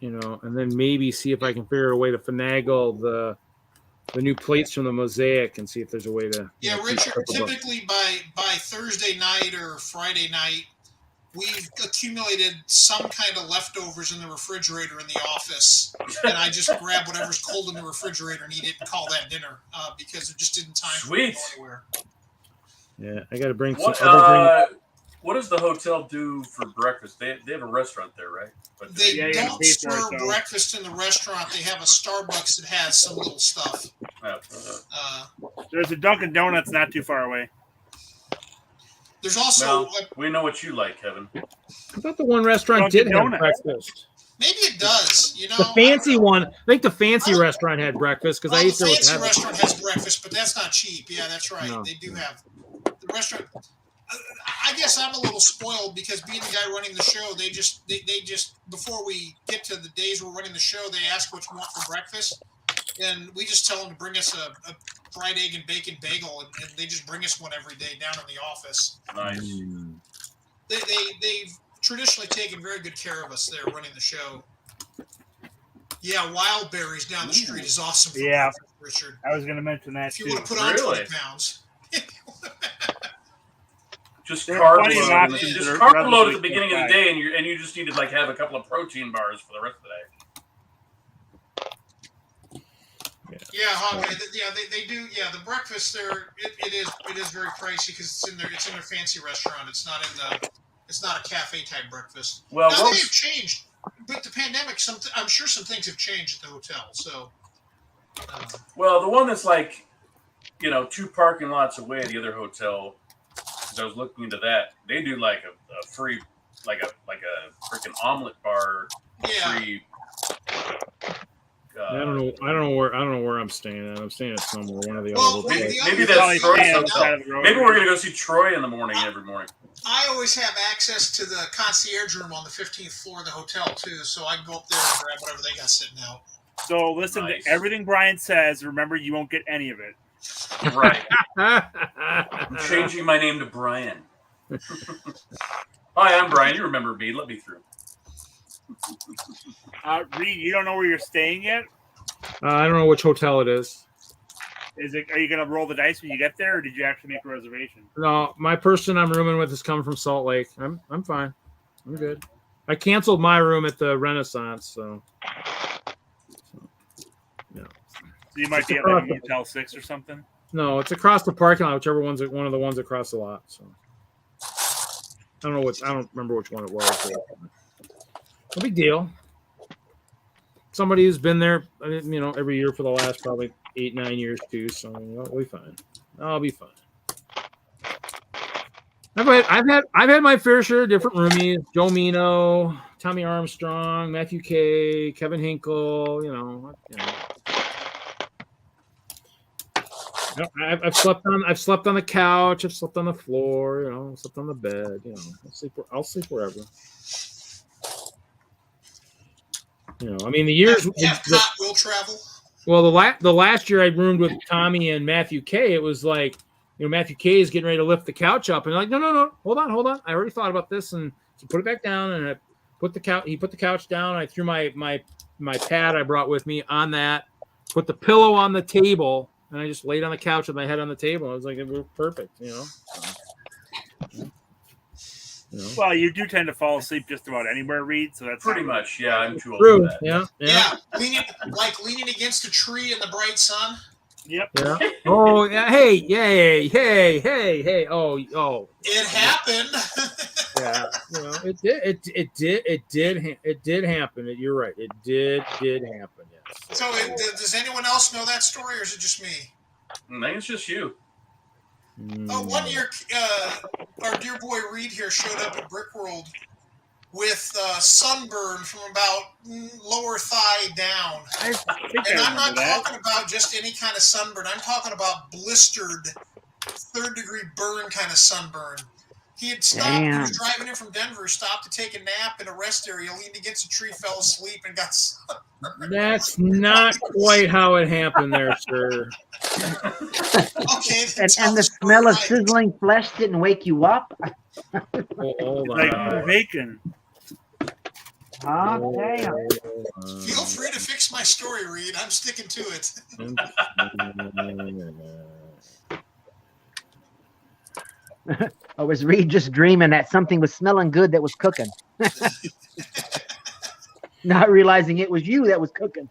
and then maybe see if I can figure a way to finagle the new plates from the mosaic and see if there's a way to. Yeah, Richard. Typically by Thursday night or Friday night, we've accumulated some kind of leftovers in the refrigerator in the office, and I just grab whatever's cold in the refrigerator and eat it and call that dinner because it just didn't time for me to go anywhere. Yeah, I got to bring What does the hotel do for breakfast? They have a restaurant there, right? But They don't serve breakfast in the restaurant. They have a Starbucks that has some little stuff. There's a Dunkin' Donuts not too far away. There's also we know what you like, Kevin. I thought the one restaurant did have breakfast. Maybe it does. The fancy one. I think the fancy restaurant had breakfast because I ate there with the fancy restaurant has breakfast, but that's not cheap. Yeah, that's right. No. They do have the restaurant. I guess I'm a little spoiled because being the guy running the show, they just before we get to the days we're running the show, they ask what you want for breakfast, and we just tell them to bring us a fried egg and bacon bagel, and they just bring us one every day down in the office. Nice. They've traditionally taken very good care of us there running the show. Yeah, wild berries down the street is awesome. For breakfast, Richard. I was going to mention that if you want to put on 20 pounds. Just carb load. Just carb load at the beginning of the day, and you just need to have a couple of protein bars for the rest of the day. Yeah, they do. Yeah, the breakfast there it is very pricey because it's in their fancy restaurant. It's not a cafe type breakfast. Well, now they've changed, but the pandemic. I'm sure some things have changed at the hotel. So, well, the one that's 2 parking lots away, the other hotel. I was looking into that. They do a free, like a freaking omelet bar. Yeah. Free. I don't know where I'm staying at. I'm staying at somewhere. One of the other. Maybe that's Troy's hotel. Maybe we're gonna go see Troy in the morning every morning. I always have access to the concierge room on the 15th floor of the hotel too, so I can go up there and grab whatever they got sitting out. So listen to everything Brian says. Remember, you won't get any of it. Right. I'm changing my name to Bryan. Hi, I'm Bryan. You remember me. Let me through. Reed, you don't know where you're staying yet? I don't know which hotel it is. Are you going to roll the dice when you get there, or did you actually make a reservation? No, my person I'm rooming with is coming from Salt Lake. I'm fine. I'm good. I canceled my room at the Renaissance, so yeah. So you might be at Motel 6 or something? No, it's across the parking lot, whichever one's one of the ones across the lot. So I don't remember which one it was. No big deal. Somebody who's been there, every year for the last probably 8-9 years too. So we'll be fine. I'll be fine. I've had my fair share of different roomies: Joe Mino, Tommy Armstrong, Matthew K, Kevin Hinkle. I've slept on the couch. I've slept on the floor. Slept on the bed. I'll sleep wherever. I mean, the years. Will travel. Well, the last year I roomed with Tommy and Matthew K. It was like, Matthew K is getting ready to lift the couch up, and like, no, hold on. I already thought about this, and so put it back down, and He put the couch down. I threw my pad I brought with me on that. Put the pillow on the table, and I just laid on the couch with my head on the table. I was like, it was perfect, you know. Well, you do tend to fall asleep just about anywhere, Reed. So that's pretty much. Yeah, I'm too old True. for that. Yeah. Leaning against a tree in the bright sun. Yep. Yeah. Oh, yeah. Hey, yay, hey. Oh. It happened. Yeah. You know, it did happen. You're right. It did happen. Yes. So, does anyone else know that story, or is it just me? I think it's just you. Oh, 1 year, our dear boy Reed here showed up at Brickworld with sunburn from about lower thigh down. And I'm not talking about just any kind of sunburn. I'm talking about blistered, third-degree burn kind of sunburn. He had stopped. Damn. He was driving in from Denver, stopped to take a nap in a rest area, leaned against a tree, fell asleep, and got sunburned. That's not quite how it happened there, sir. Okay. And the smell of sizzling flesh didn't wake you up? Hold on. Like bacon. Oh, damn. Feel free to fix my story, Reed. I'm sticking to it. Or was Reed just dreaming that something was smelling good that was cooking? Not realizing it was you that was cooking.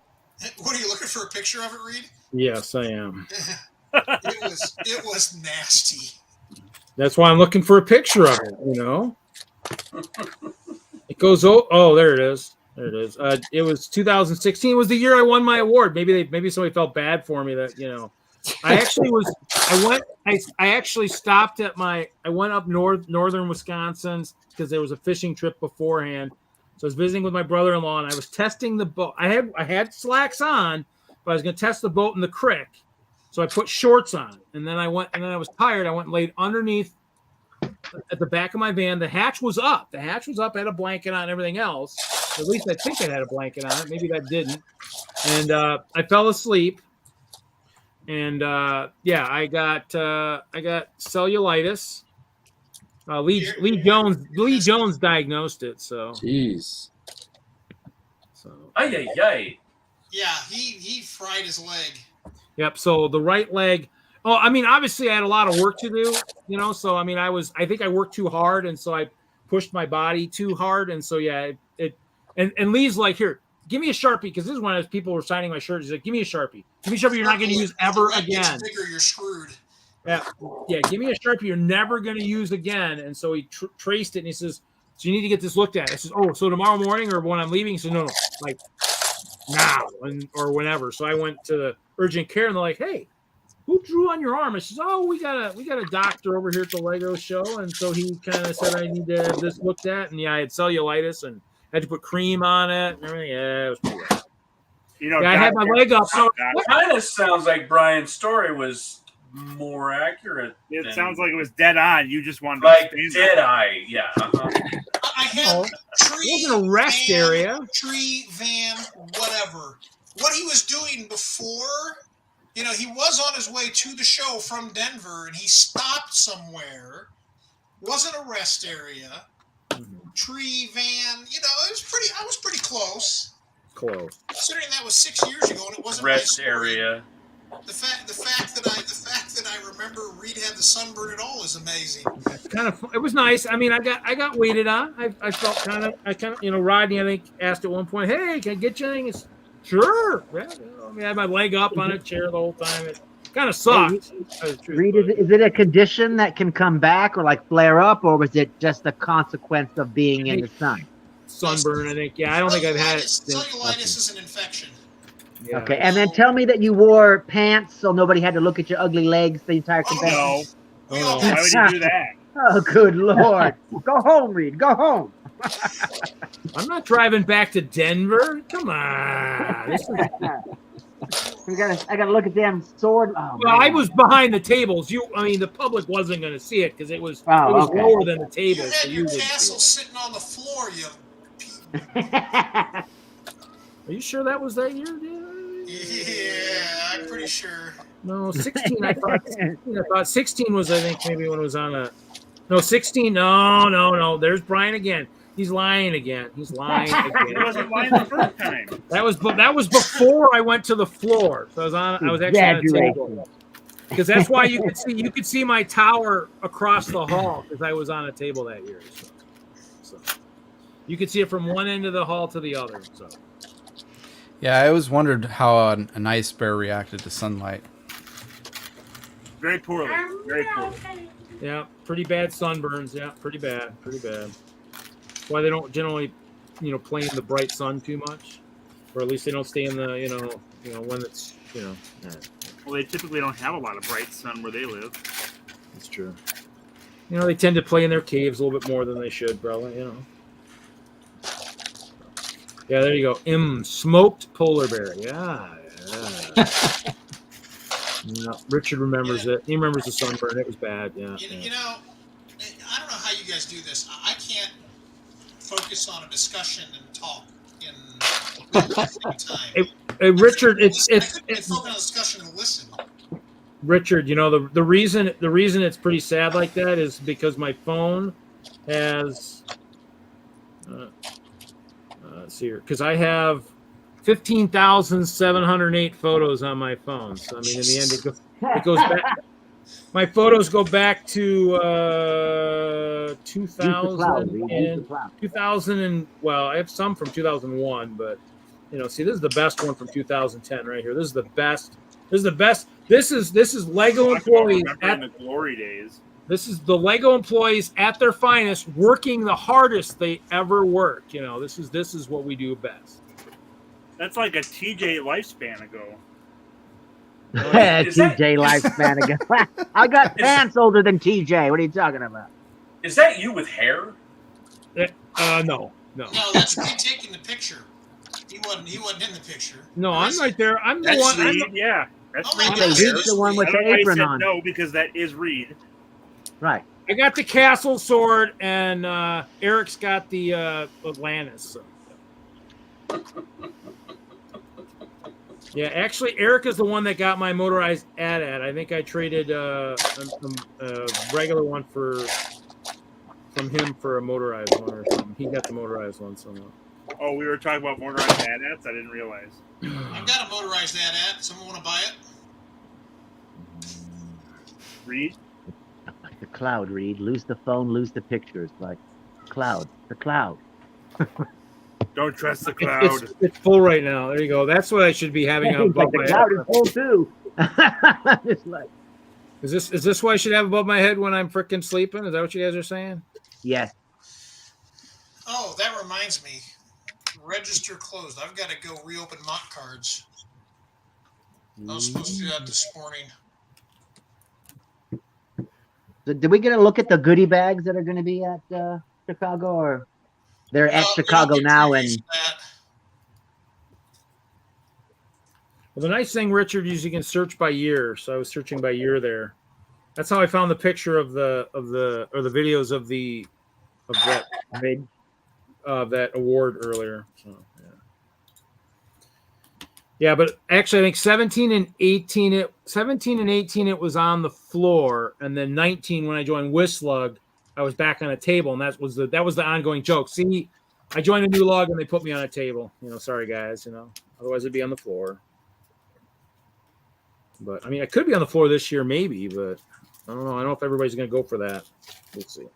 What, are you looking for a picture of it, Reed? Yes, I am. It was nasty. That's why I'm looking for a picture of it, you know. It goes there it is. There it is. It was 2016. It was the year I won my award. Maybe somebody felt bad for me that, you know. I actually stopped at I went up northern Wisconsin because there was a fishing trip beforehand. So I was visiting with my brother-in-law and I was testing the boat. I had slacks on, but I was going to test the boat in the creek. So I put shorts on, and then I was tired. I went and laid underneath at the back of my van. The hatch was up. I had a blanket on and everything else. At least I think it had a blanket on it. Maybe that didn't. And I fell asleep. And I got cellulitis. Lee Jones diagnosed it. So jeez. So ay. Yeah, he fried his leg. Yep. So the right leg. Oh, I mean, obviously I had a lot of work to do, you know. So I mean, I think I worked too hard, and so I pushed my body too hard, and so yeah, and Lee's like, here, give me a Sharpie, because this is when people were signing my shirt. He's like, give me a Sharpie. Give me a Sharpie you're not going to use ever again. Bigger, you're screwed. Yeah, give me a Sharpie you're never going to use again. And so he traced it, and he says, so you need to get this looked at. I says, oh, so tomorrow morning or when I'm leaving? He says, no, like now or whenever. So I went to the urgent care, and they're like, hey, who drew on your arm? I says, oh, we got a doctor over here at the Lego show. And so he kind of said I need to have this looked at. And yeah, I had cellulitis and had to put cream on it and everything. Yeah, it was pretty rough. You know, I had my leg up. So it kind of sounds like Brian's story was more accurate. It sounds like it was dead on. You just wanted to dead eye. Yeah. I had tree. It wasn't a rest area. Tree, van, whatever. What he was doing before, you know, he was on his way to the show from Denver, and he stopped somewhere. Wasn't a rest area. Tree, van, you know, I was pretty close. Considering that was 6 years ago, and it wasn't rest area. The fact that I remember Reed had the sunburn at all is amazing. It was nice. I mean, I got waited on. I felt kind of, you know, Rodney, I think, asked at one point, hey, can I get you anything? Sure. Yeah, I mean, I had my leg up on a chair the whole time. It kind of sucked. Reed, is it a condition that can come back or like flare up, or was it just a consequence of being in the sun? Sunburn, I think. Yeah, I don't think I've had it. Cellulitis is an infection. Yeah. Okay, and then tell me that you wore pants so nobody had to look at your ugly legs the entire convention. No. Why would you do that? Oh, good Lord. Go home, Reed. Go home. I'm not driving back to Denver. Come on. I gotta look at them sword. Oh, well, I was behind the tables. The public wasn't going to see it because it was okay. lower than the tables. You had your tassel sitting on the floor, you. Are you sure that was that year? Yeah, I'm pretty sure. No, 16. I thought 16 was, I think, maybe when it was on a. No, 16. No. There's Brian again. He's lying again. He's lying He again. wasn't lying the first time. That was before I went to the floor. So I was actually on a table. Because that's why you could see my tower across the hall because I was on a table that year. So you could see it from one end of the hall to the other. So Yeah, I always wondered how an ice bear reacted to sunlight. Very poorly. Very poorly. yeah, pretty bad sunburns. Yeah, pretty bad. That's why they don't generally, play in the bright sun too much, or at least they don't stay in the when it's Yeah. Well, they typically don't have a lot of bright sun where they live. That's true. They tend to play in their caves a little bit more than they should, probably. Yeah, there you go. Smoked polar bear. Yeah. Richard remembers it. He remembers the sunburn. It was bad. Yeah. You know, I don't know how you guys do this. I can't focus on a discussion and talk in the same time. Hey, Richard, I couldn't focus on a discussion and listen. Richard, the reason it's pretty sad like that is because my phone has let's see here, because I have 15,708 photos on my phone. So I mean, in the end, it goes back. My photos go back to 2000 and well, I have some from 2001, but see, this is the best one from 2010 right here. This is the best. This is Lego employees at the glory days. This is the Lego employees at their finest, working the hardest they ever worked. This is what we do best. That's like a TJ lifespan ago. TJ lifespan ago. I got pants older than TJ. What are you talking about? Is that you with hair? No. No, that's me taking the picture. He wasn't in the picture. No, I'm right there. I'm the That's one. Reed, yeah. That's Oh my Reed. gosh, He's the one with the apron on. No, because that is Reed. Right. I got the castle sword, and Eric's got the Atlantis. So. Yeah, actually, Eric is the one that got my motorized AT-AT. I think I traded a regular one from him for a motorized one or something. He got the motorized one somehow. Oh, we were talking about motorized AT-ATs? I didn't realize. I've got a motorized AT-AT. Someone want to buy it? Reed? Like the cloud, Reed. Lose the phone, lose the pictures. Like cloud. The cloud. Don't trust the cloud. It's full right now. There you go. That's what I should be having on above the my cloud head. is full too. Just like, Is this what I should have above my head when I'm freaking sleeping? Is that what you guys are saying? yes. Oh, that reminds me. Register closed. I've got to go reopen MOC cards. I was supposed to do that this morning. So did we get a look at the goodie bags that are going to be at Chicago, or they're at Chicago now? And well, the nice thing, Richard, is you can search by year. So I was searching by year there. That's how I found the picture of the videos of that award earlier. So yeah, but actually I think 17 and 18 it was on the floor, and then 19 when I joined WISLUG, I was back on a table, and that was the ongoing joke. See, I joined a new lug and they put me on a table. Sorry guys, otherwise it'd be on the floor. But I mean, I could be on the floor this year maybe, but I don't know. I don't know if everybody's going to go for that. Let's see.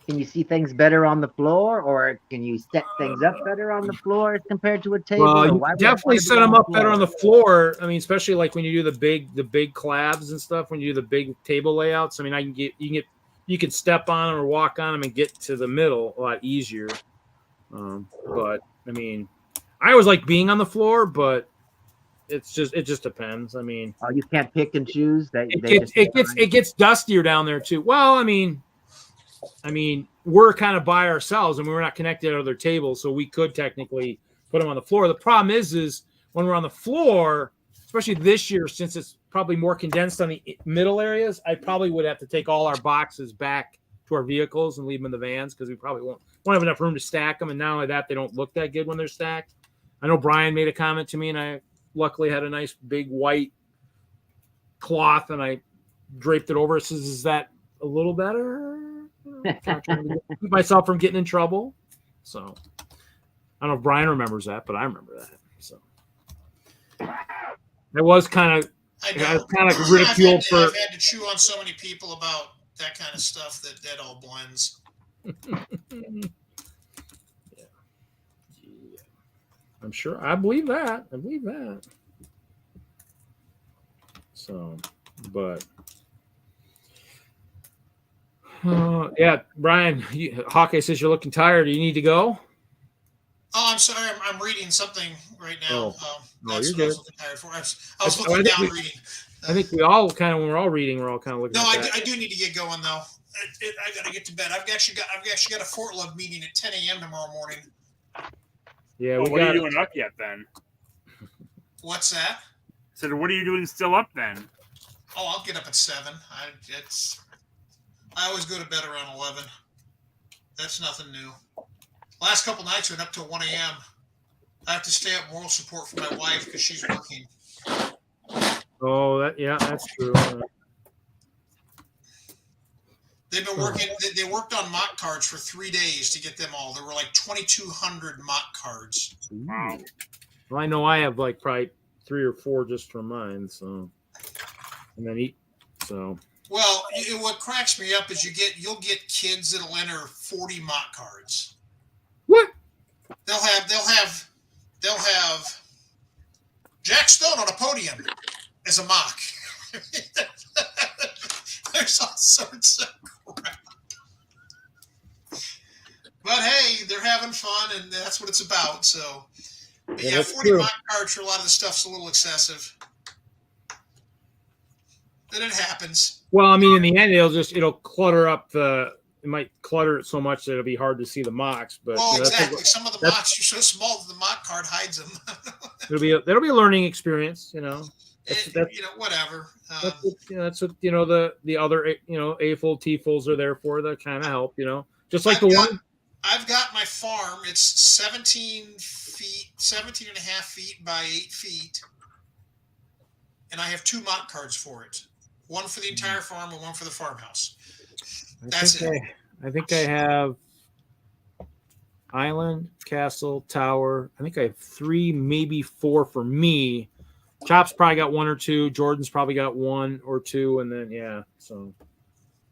can you see things better on the floor, or can you set things up better on the floor compared to a table? Well, you definitely set them up better on the floor. I mean, especially like when you do the big collabs and stuff. When you do the big table layouts, I mean, you can step on them or walk on them and get to the middle a lot easier. But I mean, I always like being on the floor, but it just depends. I mean, oh, you can't pick and choose. It gets dustier down there too. Well, I mean, we're kind of by ourselves and we're not connected to other tables, so we could technically put them on the floor. The problem is when we're on the floor, especially this year, since it's probably more condensed on the middle areas, I probably would have to take all our boxes back to our vehicles and leave them in the vans because we probably won't have enough room to stack them. And not only that, they don't look that good when they're stacked. I know Bryan made a comment to me, and I luckily had a nice big white cloth and I draped it over. It says, is that a little better? Not trying to keep myself from getting in trouble. So I don't know if Brian remembers that, but I remember that. So it was kind of ridiculed for. I've had to chew on so many people about that kind of stuff that all blends. Yeah. I'm sure. I believe that. So, but yeah, Brian, Hawkeye says you're looking tired. Do you need to go? Oh, I'm sorry. I'm reading something right now. That's you're what I was good. looking tired for. I was looking down reading. I think we all kind of, when we're all reading, we're all kind of looking. No, at that. I do need to get going though. I got to get to bed. I've actually got a Fort Love meeting at 10 a.m. tomorrow morning. Yeah, what are you doing up yet then? What's that? So what are you doing still up then? Oh, I'll get up at 7. I always go to bed around 11. That's nothing new. Last couple nights went up till 1 a.m. I have to stay up moral support for my wife because she's working. Oh, that's true. They've been working. They worked on mock cards for 3 days to get them all. There were like 2,200 mock cards. Wow. Well, I know I have like probably 3 or 4 just for mine. So, and then so. Well, what cracks me up is you'll get kids that'll enter 40 mock cards. What? They'll have Jack Stone on a podium as a mock. There's all sorts of crap. But hey, they're having fun, and that's what it's about. So, yeah, 40 mock cards for a lot of the stuff's a little excessive. But it happens. Well, I mean, in the end, it'll clutter up it might clutter it so much that it'll be hard to see the mocks. But exactly. Some of the mocks are so small that the mock card hides them. that'll be a learning experience, Whatever. That's what the other AFOL TFOLs are there for, to kind of help, just like one. I've got my farm. It's 17 and a half feet by 8 feet, and I have 2 mock cards for it. One for the entire farm and one for the farmhouse. That's it. I think I have island, castle, tower. I think I have 3, maybe 4 for me. Chop's probably got 1 or 2. Jordan's probably got 1 or 2, and then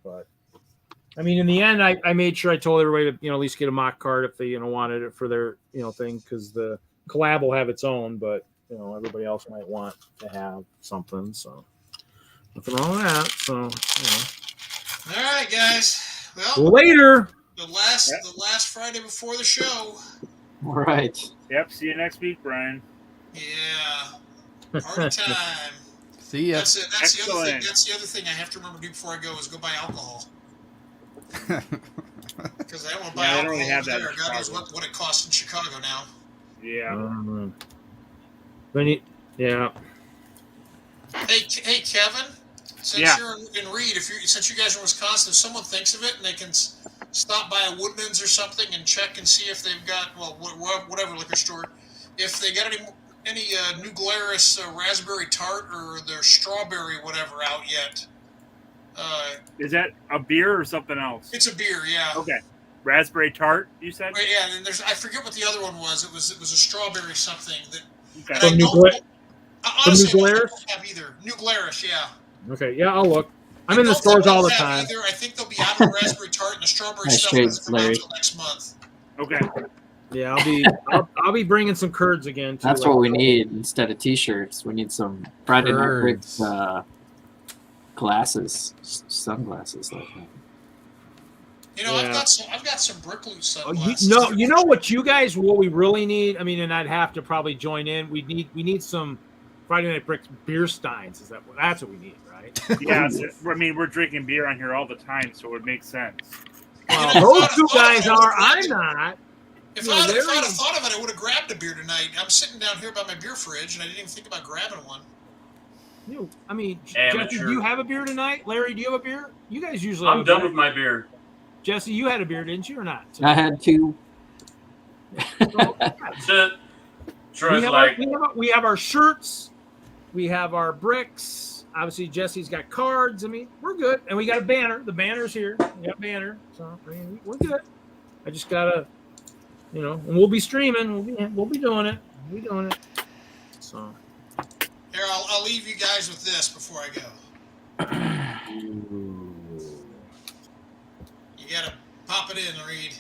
but I mean, in the end, I made sure I told everybody to at least get a mock card if they wanted it for their thing, because the collab will have its own, but everybody else might want to have something. So nothing wrong with that. So All right, guys. Well, later. The last Friday before the show. All right. Yep. See you next week, Brian. Yeah. Party time. See ya. That's the other thing. That's the other thing I have to remember to do before I go is go buy alcohol. Because I don't want to buy alcohol really have over that there. in God knows Chicago. what it costs in Chicago now. Yeah. Yeah. Hey, Kevin. Since you're in Reed, since you guys are in Wisconsin, if someone thinks of it and they can stop by a Woodman's or something and check and see if they've got whatever liquor store, if they got any New Glarus raspberry tart or their strawberry whatever out yet. Is that a beer or something else? It's a beer, yeah. Okay. Raspberry tart, you said? Right, yeah, and I forget what the other one was. It was a strawberry something that. Okay. From New Glarus? I don't have either. New Glarus, yeah. Okay, yeah, I'll look. I'm in the stores all the time. Either. I think they'll be out of the raspberry tart and the strawberry stuff doesn't come out until next month. Okay. Yeah, I'll be bringing some curds again too. That's what we need instead of T-shirts. We need some Friday Night Bricks glasses, sunglasses like that. I've got some Brickworld sunglasses. What we really need. I mean, and I'd have to probably join in. We need some Friday Night Bricks beer steins. That's what we need, right? Yeah, I mean, we're drinking beer on here all the time, so it would make sense. Well, those two guys are. I'm not. If I'd have thought of it, I would have grabbed a beer tonight. I'm sitting down here by my beer fridge, and I didn't even think about grabbing one. Jesse, do you have a beer tonight? Larry, do you have a beer? You guys usually. I'm done with my beer. Jesse, you had a beer, didn't you, or not? I had 2. That's it. We have our shirts. We have our bricks. obviously Jesse's got cards. I mean, we're good, and we got a banner. The banner's here. We got a banner, so I mean, we're good. I just gotta, and we'll be streaming. We'll be doing it. We'll be doing it. So Here, I'll leave you guys with this before I go. You gotta pop it in, Reed.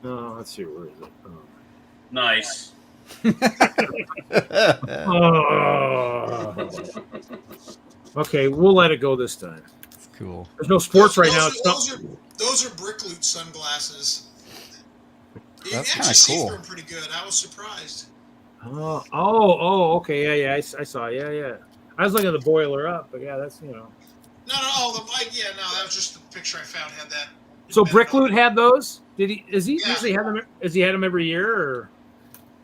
no, let's see, where is it? Nice. Okay, we'll let it go this time. It's cool. There's no sports right now. It's not. Those are Brickloot sunglasses. You That's can kinda actually see cool. through them pretty good. I was surprised. Okay, yeah, I saw, yeah. I was looking at the boiler up, but yeah, that's No, that was just the picture I found had that. So Brickloot had those? Is he Yeah. usually have them? Has he had them every year or?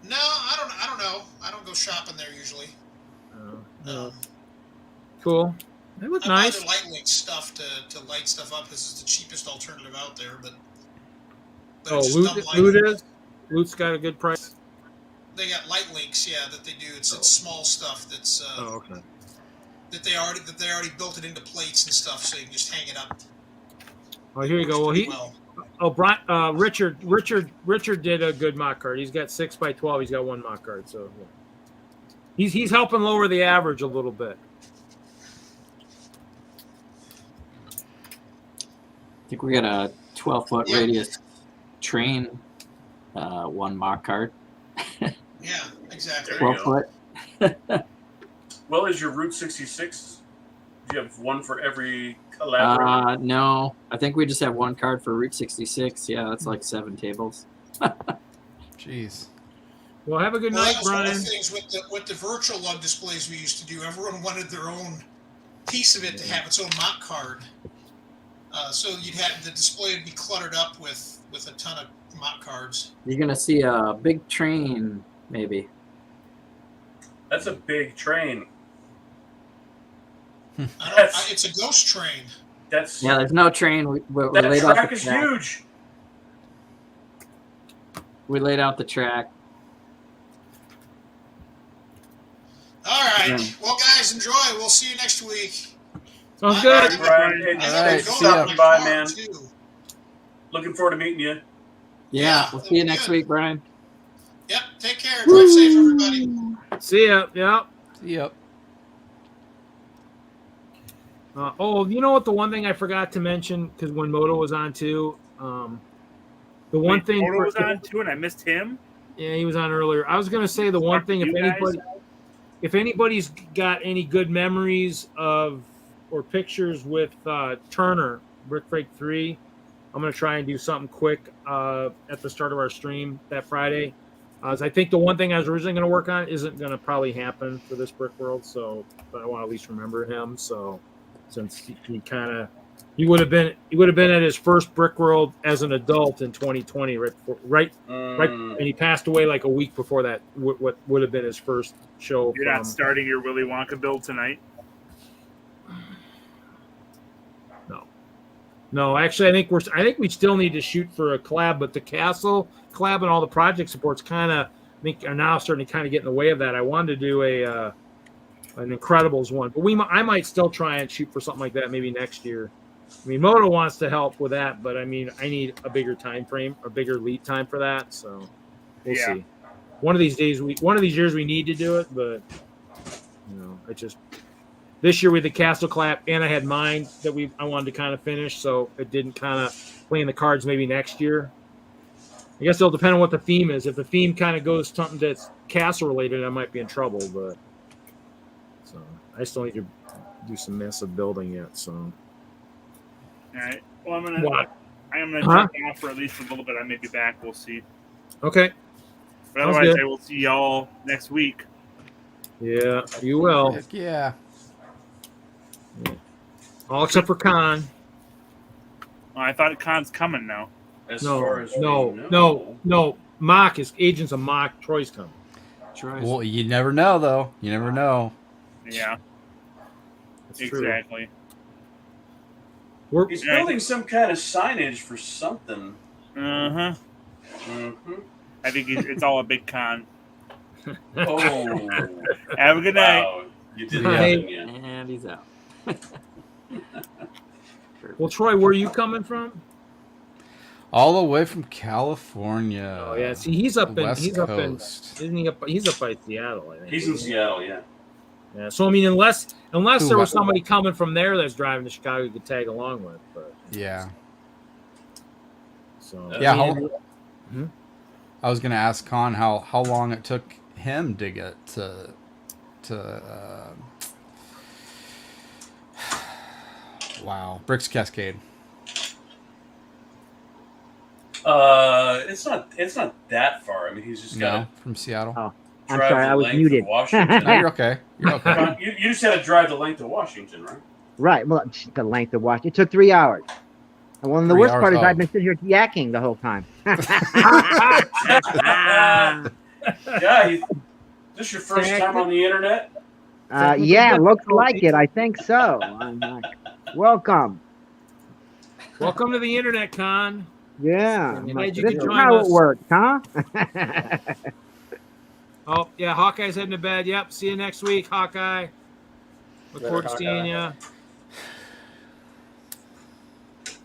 No, I don't know. I don't go shopping there usually. Cool. They look I buy nice. the light link stuff to light stuff up because it's the cheapest alternative out there. But it's just dumb lighting. Loot is. Loot's got a good price. They got light links, yeah, that they do. It's small stuff that's Okay. that they already built it into plates and stuff, so you can just hang it up. Oh, here you go. Well, Brian, Richard did a good mock card. He's got 6x12. He's got one mock card, so yeah. He's helping lower the average a little bit. I think we got a 12-foot radius train, one mock card. Yeah, exactly. 12-foot. Well, is your Route 66? Do you have one for every collaborator? No, I think we just have one card for Route 66. Yeah, that's like 7 tables. Jeez. Well, have a good Well, night, that was one Brian. of the things with the virtual lug displays we used to do. Everyone wanted their own piece of it to have its own mock card. So the display would be cluttered up with a ton of mock cards. You're gonna see a big train, maybe. That's a big train. It's a ghost train. Yeah, there's no train. We That laid out track the is track. huge. We laid out the track. All right. Yeah. Well, guys, enjoy. We'll see you next week. Sounds good. Hey, Brian. Hey, I thanks gotta for go stopping to by, my man. farm, too. Looking forward to meeting you. Yeah, we'll see you next week, Brian. Yep. Take care. Drive safe, everybody. See ya. Yeah. Yep. You know what? The one thing I forgot to mention, because when Moto was on too, the one thing Moto was on too, and I missed him. Yeah, he was on earlier. I was going to say the one thing, if anybody's got any good memories of or pictures with Turner Brick Break 3, I'm going to try and do something quick at the start of our stream that Friday. As I think the one thing I was originally going to work on isn't going to probably happen for this Brick World, but I want to at least remember him. So since he would have been at his first Brick World as an adult in 2020, right, and he passed away like a week before that. What would have been his first show? You're not starting your Willy Wonka build tonight. No, actually, I think we still need to shoot for a collab, but the Castle collab and all the project supports are now starting to kind of get in the way of that. I wanted to do an Incredibles one, but I might still try and shoot for something like that maybe next year. I mean, Moto wants to help with that, but I mean, I need a bigger time frame, a bigger lead time for that. So we'll see. One of these years we need to do it, but this year with the Castle collab, and I had mine that I wanted to kind of finish, so it didn't kind of play in the cards maybe next year. I guess it'll depend on what the theme is. If the theme kind of goes something that's Castle related, I might be in trouble, but so I still need to do some massive building yet. So all right. Well, I'm gonna jump off for at least a little bit. I may be back. We'll see. Okay. But otherwise, I will see y'all next week. Yeah, you will. Heck yeah. All except for Con. Oh, I thought Con's coming now. No. MOC is Agents of MOC. Troy's coming. Well, you never know, though. You never know. Yeah. That's exactly. True. He's building some kind of signage for something. Uh-huh. Mm-hmm. I think it's all a big con. Oh. Have a good night. Wow. You did that, And he's out. Well, Troy, where are you coming from? All the way from California. Oh yeah, see, he's up in West he's Coast. up in isn't he up? He's up by Seattle, I think. He's in Seattle, yeah. Yeah. So I mean, unless Who, there was somebody coming from there that's driving to Chicago, you could tag along with. But Yeah. so Yeah, I mean, I was gonna ask Con how long it took him to get to wow, Bricks Cascade. It's not that far. I mean, he's just got from Seattle. Oh, to I'm drive sorry, the I was length muted. of Washington. No, you're okay. You're okay. You just had to drive the length of Washington, right? Right. Well, the length of watch. It took 3 hours. And one of the 3 worst hours, part is oh. I've been sitting here yakking the whole time. Yeah, this your first time on the internet? Yeah, looks like it. I think so. Welcome. welcome to the internet, Con. Yeah. I'm glad you This could is join how us. it works, huh? Oh yeah, Hawkeye's heading to bed. Yep. See you next week, Hawkeye. Look forward to seeing you.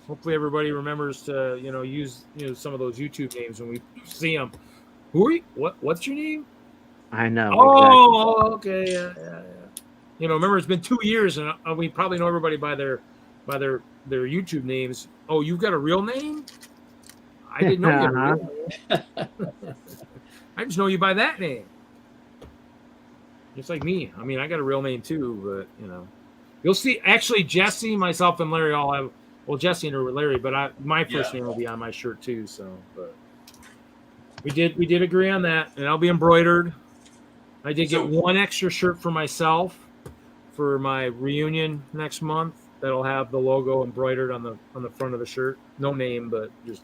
Hopefully everybody remembers to use some of those YouTube names when we see them. Who are you? What's your name? I know. Oh, okay, yeah. Remember it's been 2 years, and we probably know everybody by their YouTube names. Oh, you've got a real name? I didn't know you had a real name. I just know you by that name. Just like me. I mean, I got a real name too, but you'll see. Actually, Jesse, myself, and Larry all have. Well, Jesse and Larry, but my first name will be on my shirt too. So, but we did agree on that, and I'll be embroidered. I did get one extra shirt for myself for my reunion next month. That'll have the logo embroidered on the front of the shirt. No name, but just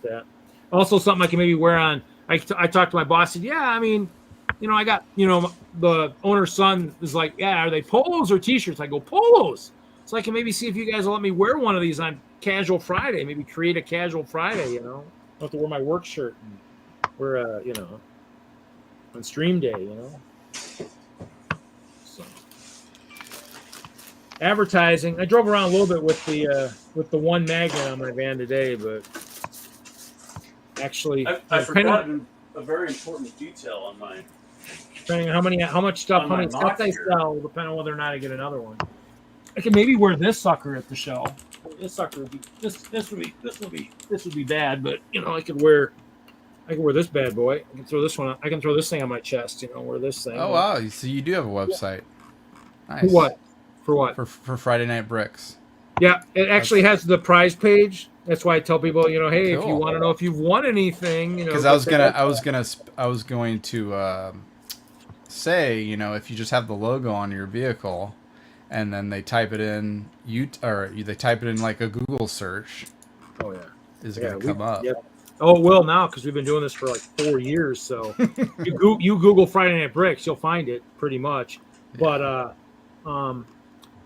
that. Also, something I can maybe wear on. I talked to my boss. Said, yeah, I mean, I got the owner's son is like, yeah, are they polos or t-shirts? I go polos. So I can maybe see if you guys will let me wear one of these on Casual Friday. Maybe create a Casual Friday. I don't have to wear my work shirt and wear on stream day. So advertising. I drove around a little bit with the one magnet on my van today, but actually, I forgot a very important detail on mine. Depending on how much stuff I sell, depending on whether or not I get another one. I can maybe wear this sucker at the show. This sucker would be this would be bad, but I could wear this bad boy. I can throw this one. I can throw this thing on my chest. Wear this thing. Oh wow! So you do have a website. Nice. For what? For what? For Friday Night Bricks. Yeah, it actually has the prize page. That's why I tell people, hey, if you want to know if you've won anything, because I was going to say, if you just have the logo on your vehicle, and then they type it in, they type it in like a Google search. Oh yeah, is it going to come up? Yep. Oh, it will now because we've been doing this for like 4 years. So you Google Friday Night Bricks, you'll find it pretty much. Yeah. But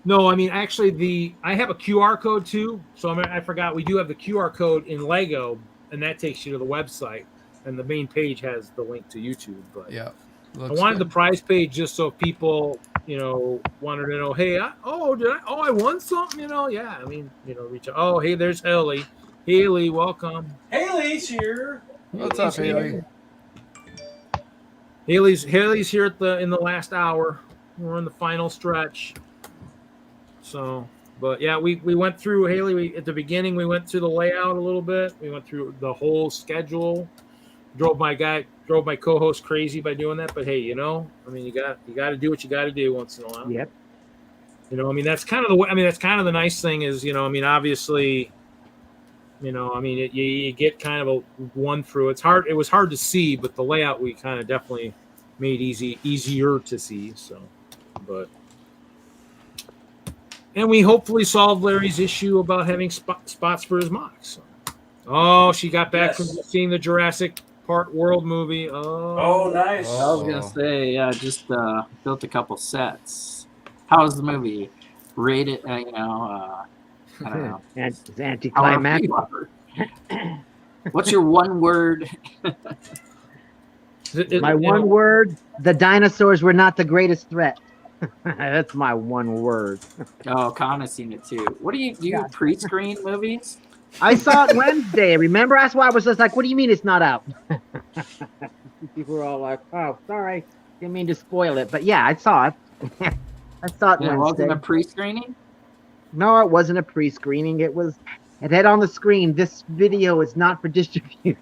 no, I mean actually I have a QR code too. So I forgot we do have the QR code in Lego, and that takes you to the website, and the main page has the link to YouTube. But yeah, I wanted the prize page just so people wanted to know, hey, I won something, yeah, I mean, reach out. Oh, hey, there's Haley, welcome. Haley's here. What's up, Haley? Haley's here in the last hour. We're in the final stretch. So, but yeah, we went through Haley. At the beginning, we went through the layout a little bit. We went through the whole schedule. Drove my co-host crazy by doing that. But hey, I mean, you got to do what you got to do once in a while. Yep. I mean, that's kind of the nice thing is, I mean, obviously, I mean, you get kind of a one through. It was hard to see, but the layout we kind of definitely made easier to see. So, but. And we hopefully solved Larry's issue about having spots for his MOCs. So. Oh, she got back from seeing the Jurassic Park World movie. Oh, nice. I was going to say, just built a couple sets. How was the movie? Rated, I don't know. It's anticlimactic. What's your one word? My one word, the dinosaurs were not the greatest threat. That's my one word. Oh, Connor's seen it too. What do you pre-screen movies? I saw it Wednesday. Remember? That's why I was just like, "What do you mean it's not out?" People were all like, "Oh, sorry, didn't mean to spoil it." But yeah, I saw it. I saw it It Wednesday. wasn't a pre-screening? No, it wasn't a pre-screening. It had on the screen, "This video is not for distribution."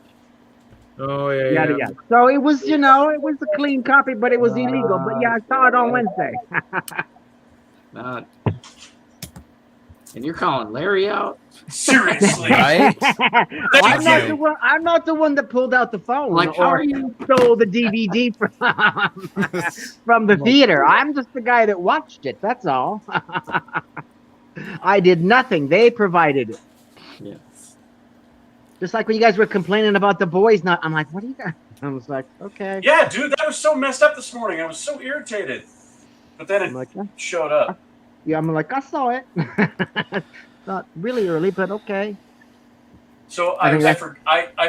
Oh yeah, Yada, yada. So it was, it was a clean copy, but it was illegal. But yeah, I saw it on Wednesday. And you're calling Larry out? Seriously. Right? I'm not the one that pulled out the phone Like, how or are you? stole the DVD from the theater. I'm just the guy that watched it. That's all. I did nothing. They provided it. Yes. Just like when you guys were complaining about the boys not. I'm like, what are you guys? I was like, okay. Yeah, dude, that was so messed up this morning. I was so irritated. But then I'm like, yeah. showed up. Yeah, I'm like, I saw it. Not really early, but okay. So I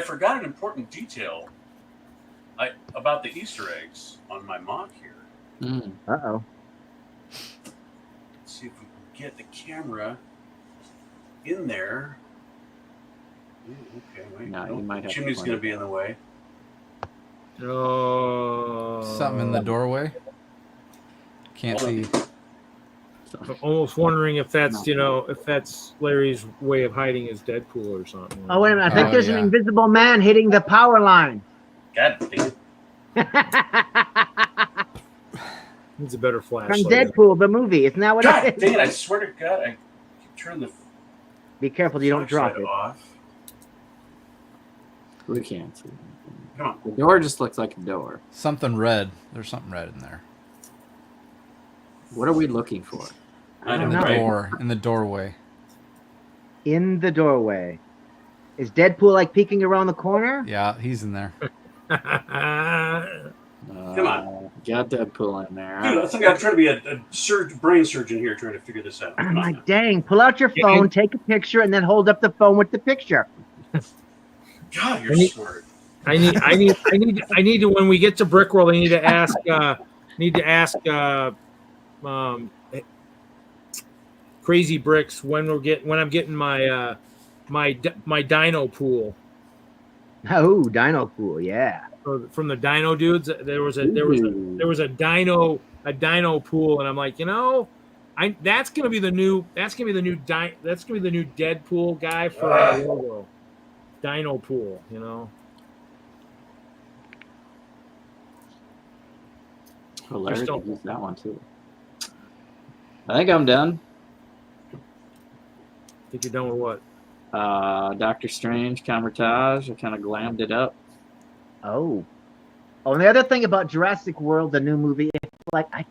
forgot an important detail about the Easter eggs on my MOC here. Uh-oh. Let's see if we can get the camera in there. Ooh, okay, wait. No, you might have to Chimney's point going to it be in the way. Oh. Something in the doorway. Can't see. I'm almost wondering if that's if that's Larry's way of hiding his Deadpool or something. Oh, wait a minute. I think there's an invisible man hitting the power line. God damn it. Needs a better flashlight. From Deadpool, the movie. Isn't that what God it is? dang it, I swear to God, I keep turning the Be careful you don't drop it. off. We can't see. Come on. The door just looks like a door. Something red. There's something red in there. What are we looking for? I In know, the right? door. In the doorway. In the doorway. Is Deadpool like peeking around the corner? Yeah, he's in there. Come on. Got Deadpool in there. Dude, I think I'm trying to be a brain surgeon here trying to figure this out. I'm Come on like, now. dang, pull out your phone, take a picture, and then hold up the phone with the picture. God, you're smart. I need to when we get to Brickworld, I need to ask Crazy Bricks when I'm getting my my dino pool. Oh, dino pool, yeah. From the dino dudes, there was a dino pool, and I'm like, that's gonna be the new Deadpool guy for our logo. Dino pool, Oh, Larry Just don't- could use that one too. I think I'm done. Think you're done with what? Doctor Strange, Camertage. I kind of glammed it up. Oh, and the other thing about Jurassic World, the new movie, I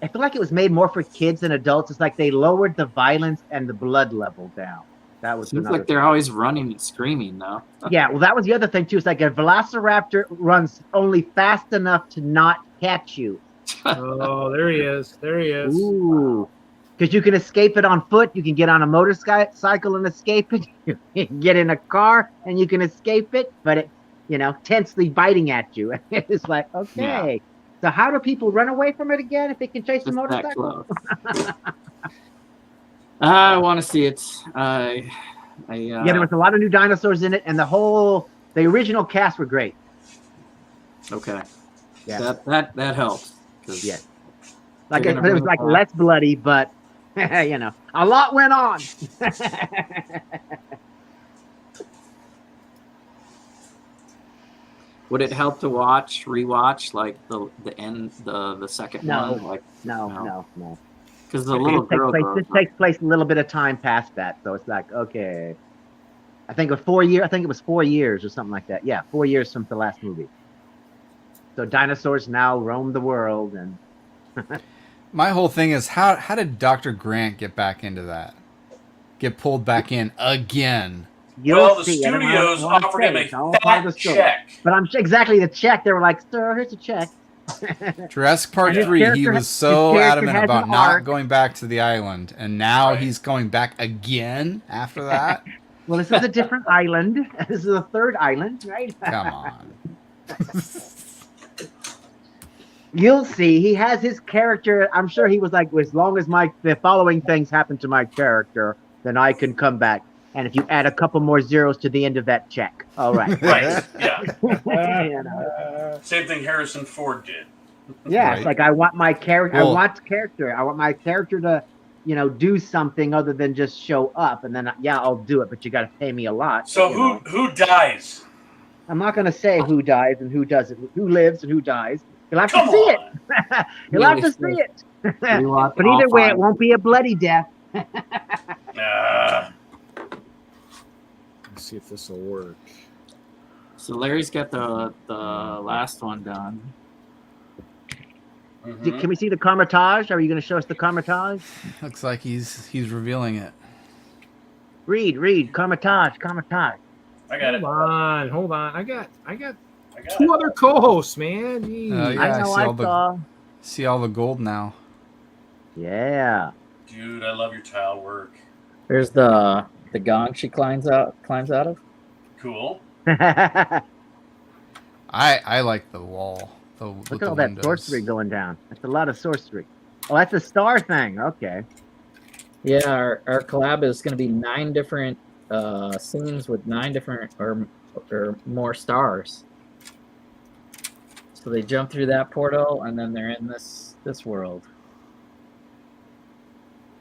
feel like it was made more for kids than adults. It's like they lowered the violence and the blood level down. That was Seems another like they're thing. always running and screaming though. Yeah, well, that was the other thing too. It's like a Velociraptor runs only fast enough to not catch you. Oh, there he is. Ooh, because you can escape it on foot. You can get on a motorcycle and escape it. You can get in a car and you can escape it, but it, tensely biting at you. It's like, okay. Yeah. So how do people run away from it again if they can chase a motorcycle? I want to see it. Yeah, there was a lot of new dinosaurs in it, and the original cast were great. Okay. Yeah. That helps. Yeah. But it was like less bloody, but a lot went on. Would it help to rewatch like the end, the second one? Like no. Because the little girl takes place a little bit of time past that, so it's like, okay. I think it was 4 years. I think it was 4 years or something like that. Yeah, 4 years from the last movie. So dinosaurs now roam the world, and my whole thing is how did Dr. Grant get back into that? Get pulled back in again? The studios offered him a fat check. But exactly the check. They were like, "Sir, here's a check." Jurassic Park 3, he was so adamant about not going back to the island, and now he's going back again after that. Well, this is a different island. This is a third island, right? Come on. You'll see. He has his character. I'm sure he was like, as long as the following things happen to my character, then I can come back. And if you add a couple more zeros to the end of that check, all right. Right. Yeah. You know? Same thing Harrison Ford did. Yeah, Right. it's like I want my character. Well- I want character. I want my character to, do something other than just show up, and then I'll do it. But you got to pay me a lot. So you know? who dies? I'm not going to say who dies and who doesn't, who lives and who dies. You'll have Come to see on. it. You'll have to see it. We want But all either way, five. it won't be a bloody death. Uh, Let's see if this will work. So Larry's got the last one done. mhm. Can we see the Carmitage? Are you going to show us the Carmitage? Looks like he's revealing it. Read, Carmitage. I got it. Hold on. I got I got two it. other co-hosts, man. Jeez. Oh, yeah. I know. I see saw. See all the gold now. Yeah. Dude, I love your tile work. There's the gong she climbs out of. Cool. I like the wall. Look at all that sorcery going down. That's a lot of sorcery. Oh, that's a star thing. Okay. Yeah, our collab is going to be 9 different scenes with 9 different or more stars. So they jump through that portal, and then they're in this world.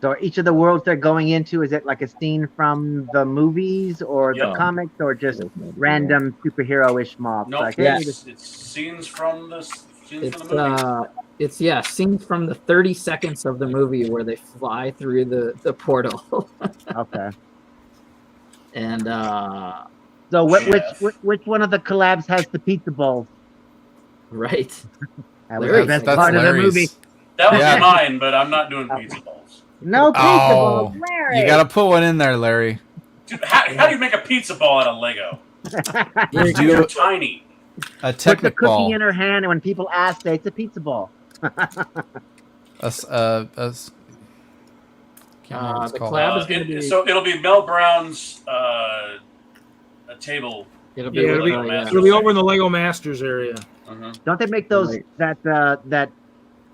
So each of the worlds they're going into, is it like a scene from the movies or the Yeah. comics, or just random superhero-ish mobs? Nope. Like, Yeah. hey, It's scenes from the It's movie. scenes from the 30 seconds of the movie where they fly through the portal. okay. And So Jeff. which one of the collabs has the pizza bowls? right. That was Larry's- the best That's part of the Larry's. movie. That was Yeah. mine, but I'm not doing pizza balls. No pizza Oh, balls, Larry. you got to put one in there, Larry. Dude, how do you make a pizza ball out of Lego? You They're do tiny. a Put the technic cookie ball. in her hand, and when people ask, say it's a pizza ball. Can't remember what it's The called. collab is going to be. So it'll be Mel Brown's a table. It'll be, Yeah, with, Lego Masters. It'll be over in the Lego Masters area. Mhm. Don't they make those Right. that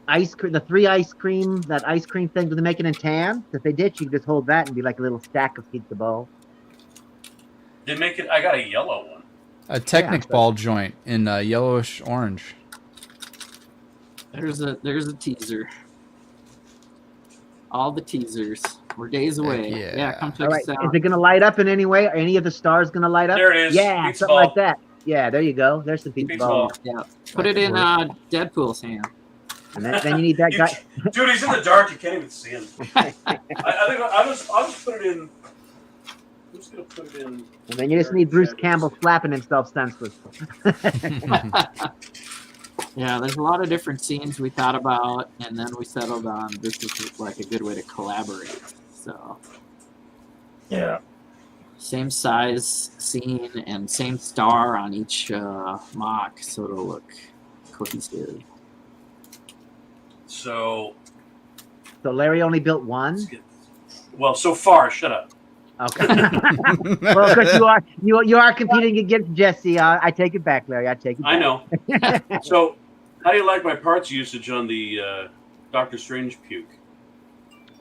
ice cream, the 3 ice cream, that ice cream thing? Do they make it in tan? If they did, you could just hold that and be like a little stack of pizza balls. They make it. I got a yellow one. A technic Yeah. ball joint in yellowish orange. There's a teaser. All the teasers. We're days away. yeah. Yeah, come check All right, us out. is it gonna light up in any way? Are any of the stars gonna light up? There it is. Yeah, Pizza something ball. like that. Yeah, there you go. There's the pizza, Pizza ball. ball. Yeah, put it in Deadpool's hand. And then you need that guy. Dude, he's in the dark. You can't even see him. I think I'll just put it in. I'm just gonna put it in. And then you just need Bruce Campbell slapping himself senseless. Yeah, there's a lot of different scenes we thought about, and then we settled on this is like a good way to collaborate. So Yeah. same size scene and same star on each MOC, so it'll look cohesive. So, So Larry only built one. let's get, well, so far, shut up. Okay. Well, because you are competing against Jesse. I take it back, Larry. I take it back. I know. So, how do you like my parts usage on the Doctor Strange puke?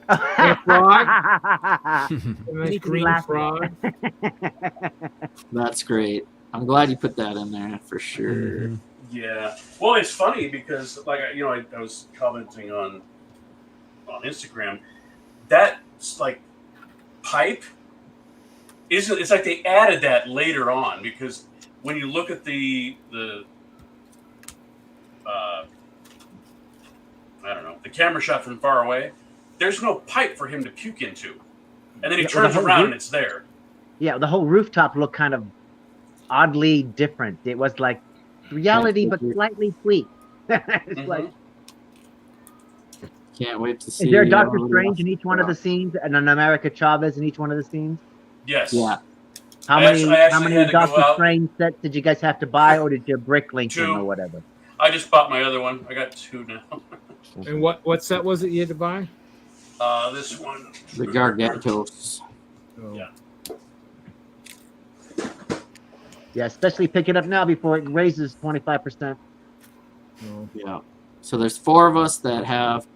Frog. A You nice need to be green laughing. frog. That's great. I'm glad you put that in there for sure. Mhm. Yeah. Well, it's funny because, like, I was commenting on Instagram. That like pipe isn't. It's like they added that later on because when you look at the I don't know, the camera shot from far away, there's no pipe for him to puke into, and then he Yeah, well, turns the whole around roof- and it's there. Yeah, the whole rooftop looked kind of oddly different. It was like reality, but slightly sweet. It's Mhm. like, Can't wait to see. is there a Doctor what Strange else- in each one of the scenes, and an America Chavez in each one of the scenes? Yes. Yeah, How I many actually how had many to go Doctor out- Strange sets did you guys have to buy, or did you brick link them 2. or whatever? I just bought my other one. I got 2 now. And what set was it you had to buy? This one. the Gargantos. Oh. Yeah. Yeah, especially pick it up now before it raises 25%. No. Yeah. So there's 4 of us that have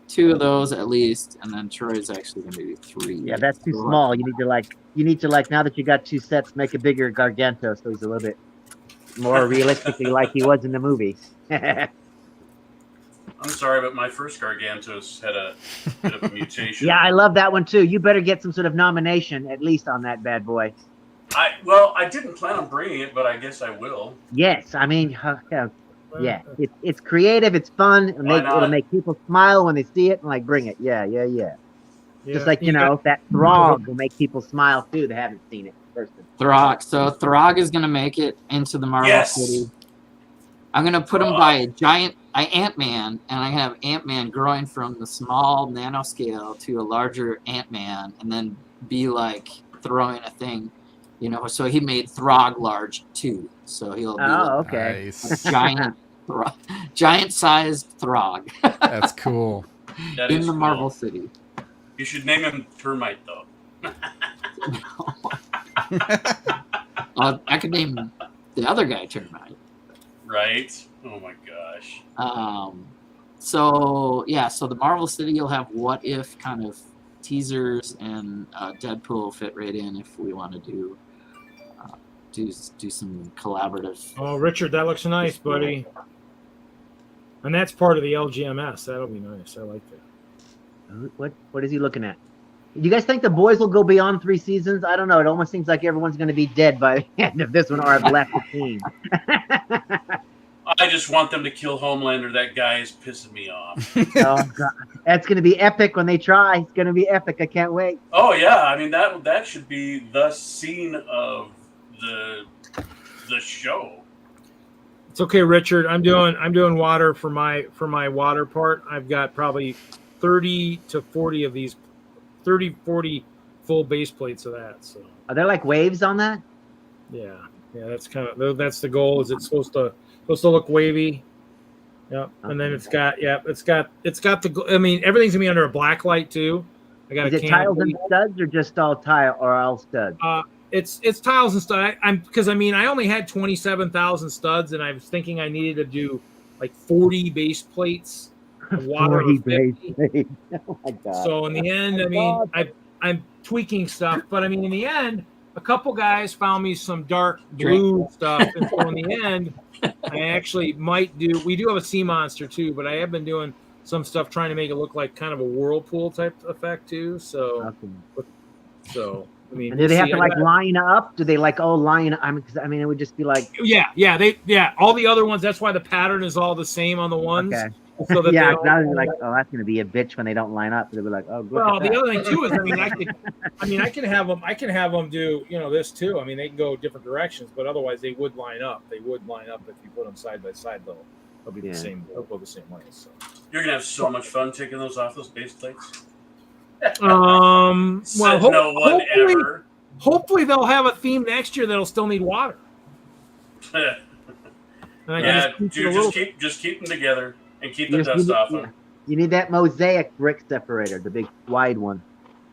2 of those at least, and then Troy's actually going to do 3. Yeah, that's too small. You need to like now that you got 2 sets, make a bigger Gargento so he's a little bit more realistically like he was in the movie. I'm sorry, but my first Gargantos had a bit of a mutation. Yeah, I love that one too. You better get some sort of nomination at least on that bad boy. I didn't plan on bringing it, but I guess I will. Yes, I mean, yeah, it's creative, it's fun, it'll make people smile when they see it, and like bring it. Yeah. Just like that Throg will make people smile too. They haven't seen it first. Throg. So Throg is gonna make it into the Marvel City. I'm gonna put him by a giant Ant-Man, and I'm gonna have Ant-Man growing from the small nanoscale to a larger Ant-Man, and then be like throwing a thing, So he made Throg large too. So he'll be okay. a giant-sized Throg. That's cool. That in is the cool. Marvel City. You should name him Termite, though. I could name the other guy Termite. Right? Oh my gosh. So the Marvel City, you'll have what if kind of teasers, and Deadpool fit right in if we want to do some collaborative. Oh, Richard, that looks nice, buddy. And that's part of the LGMS. That'll be nice. I like that. What is he looking at? Do you guys think the boys will go beyond 3 seasons? I don't know. It almost seems like everyone's going to be dead by the end of this one, or have left the team. I just want them to kill Homelander. That guy is pissing me off. Oh God, that's going to be epic when they try. It's going to be epic. I can't wait. Oh yeah, I mean that should be the scene of the show. It's okay, Richard. I'm doing water for my water part. I've got probably 30 to 40 of these, 40 full base plates of that. So are there like waves on that? Yeah. That's the goal. Is it's supposed to look wavy. Yeah, and then it's got the. I mean, everything's gonna be under a black light too. I got. Is it tiles and studs, or just all tile, or all studs? It's tiles and studs. I only had 27,000 studs, and I was thinking I needed to do like 40 base plates. Water 40 base plates. Oh my God. So in the end, I'm tweaking stuff, but I mean, in the end, a couple guys found me some dark blue stuff, and so in the end, I actually we do have a sea monster too, but I have been doing some stuff trying to make it look like kind of a whirlpool type effect too. So, I mean, and do they have to line up? Do they line up? I mean, it would just be like all the other ones. That's why the pattern is all the same on the ones. Okay. So that I was like, oh, that's gonna be a bitch when they don't line up. They'll be like, oh, good. Well, the other thing too is, I can have them do this too. I mean, they can go different directions, but otherwise they would line up. They would line up if you put them side by side. They'll be the same. They'll go the same way. So you're gonna have so much fun taking those off those base plates. Well, no one ever. Hopefully they'll have a theme next year that'll still need water. Just keep them together and keep the dust off them. You need that mosaic brick separator, the big wide one.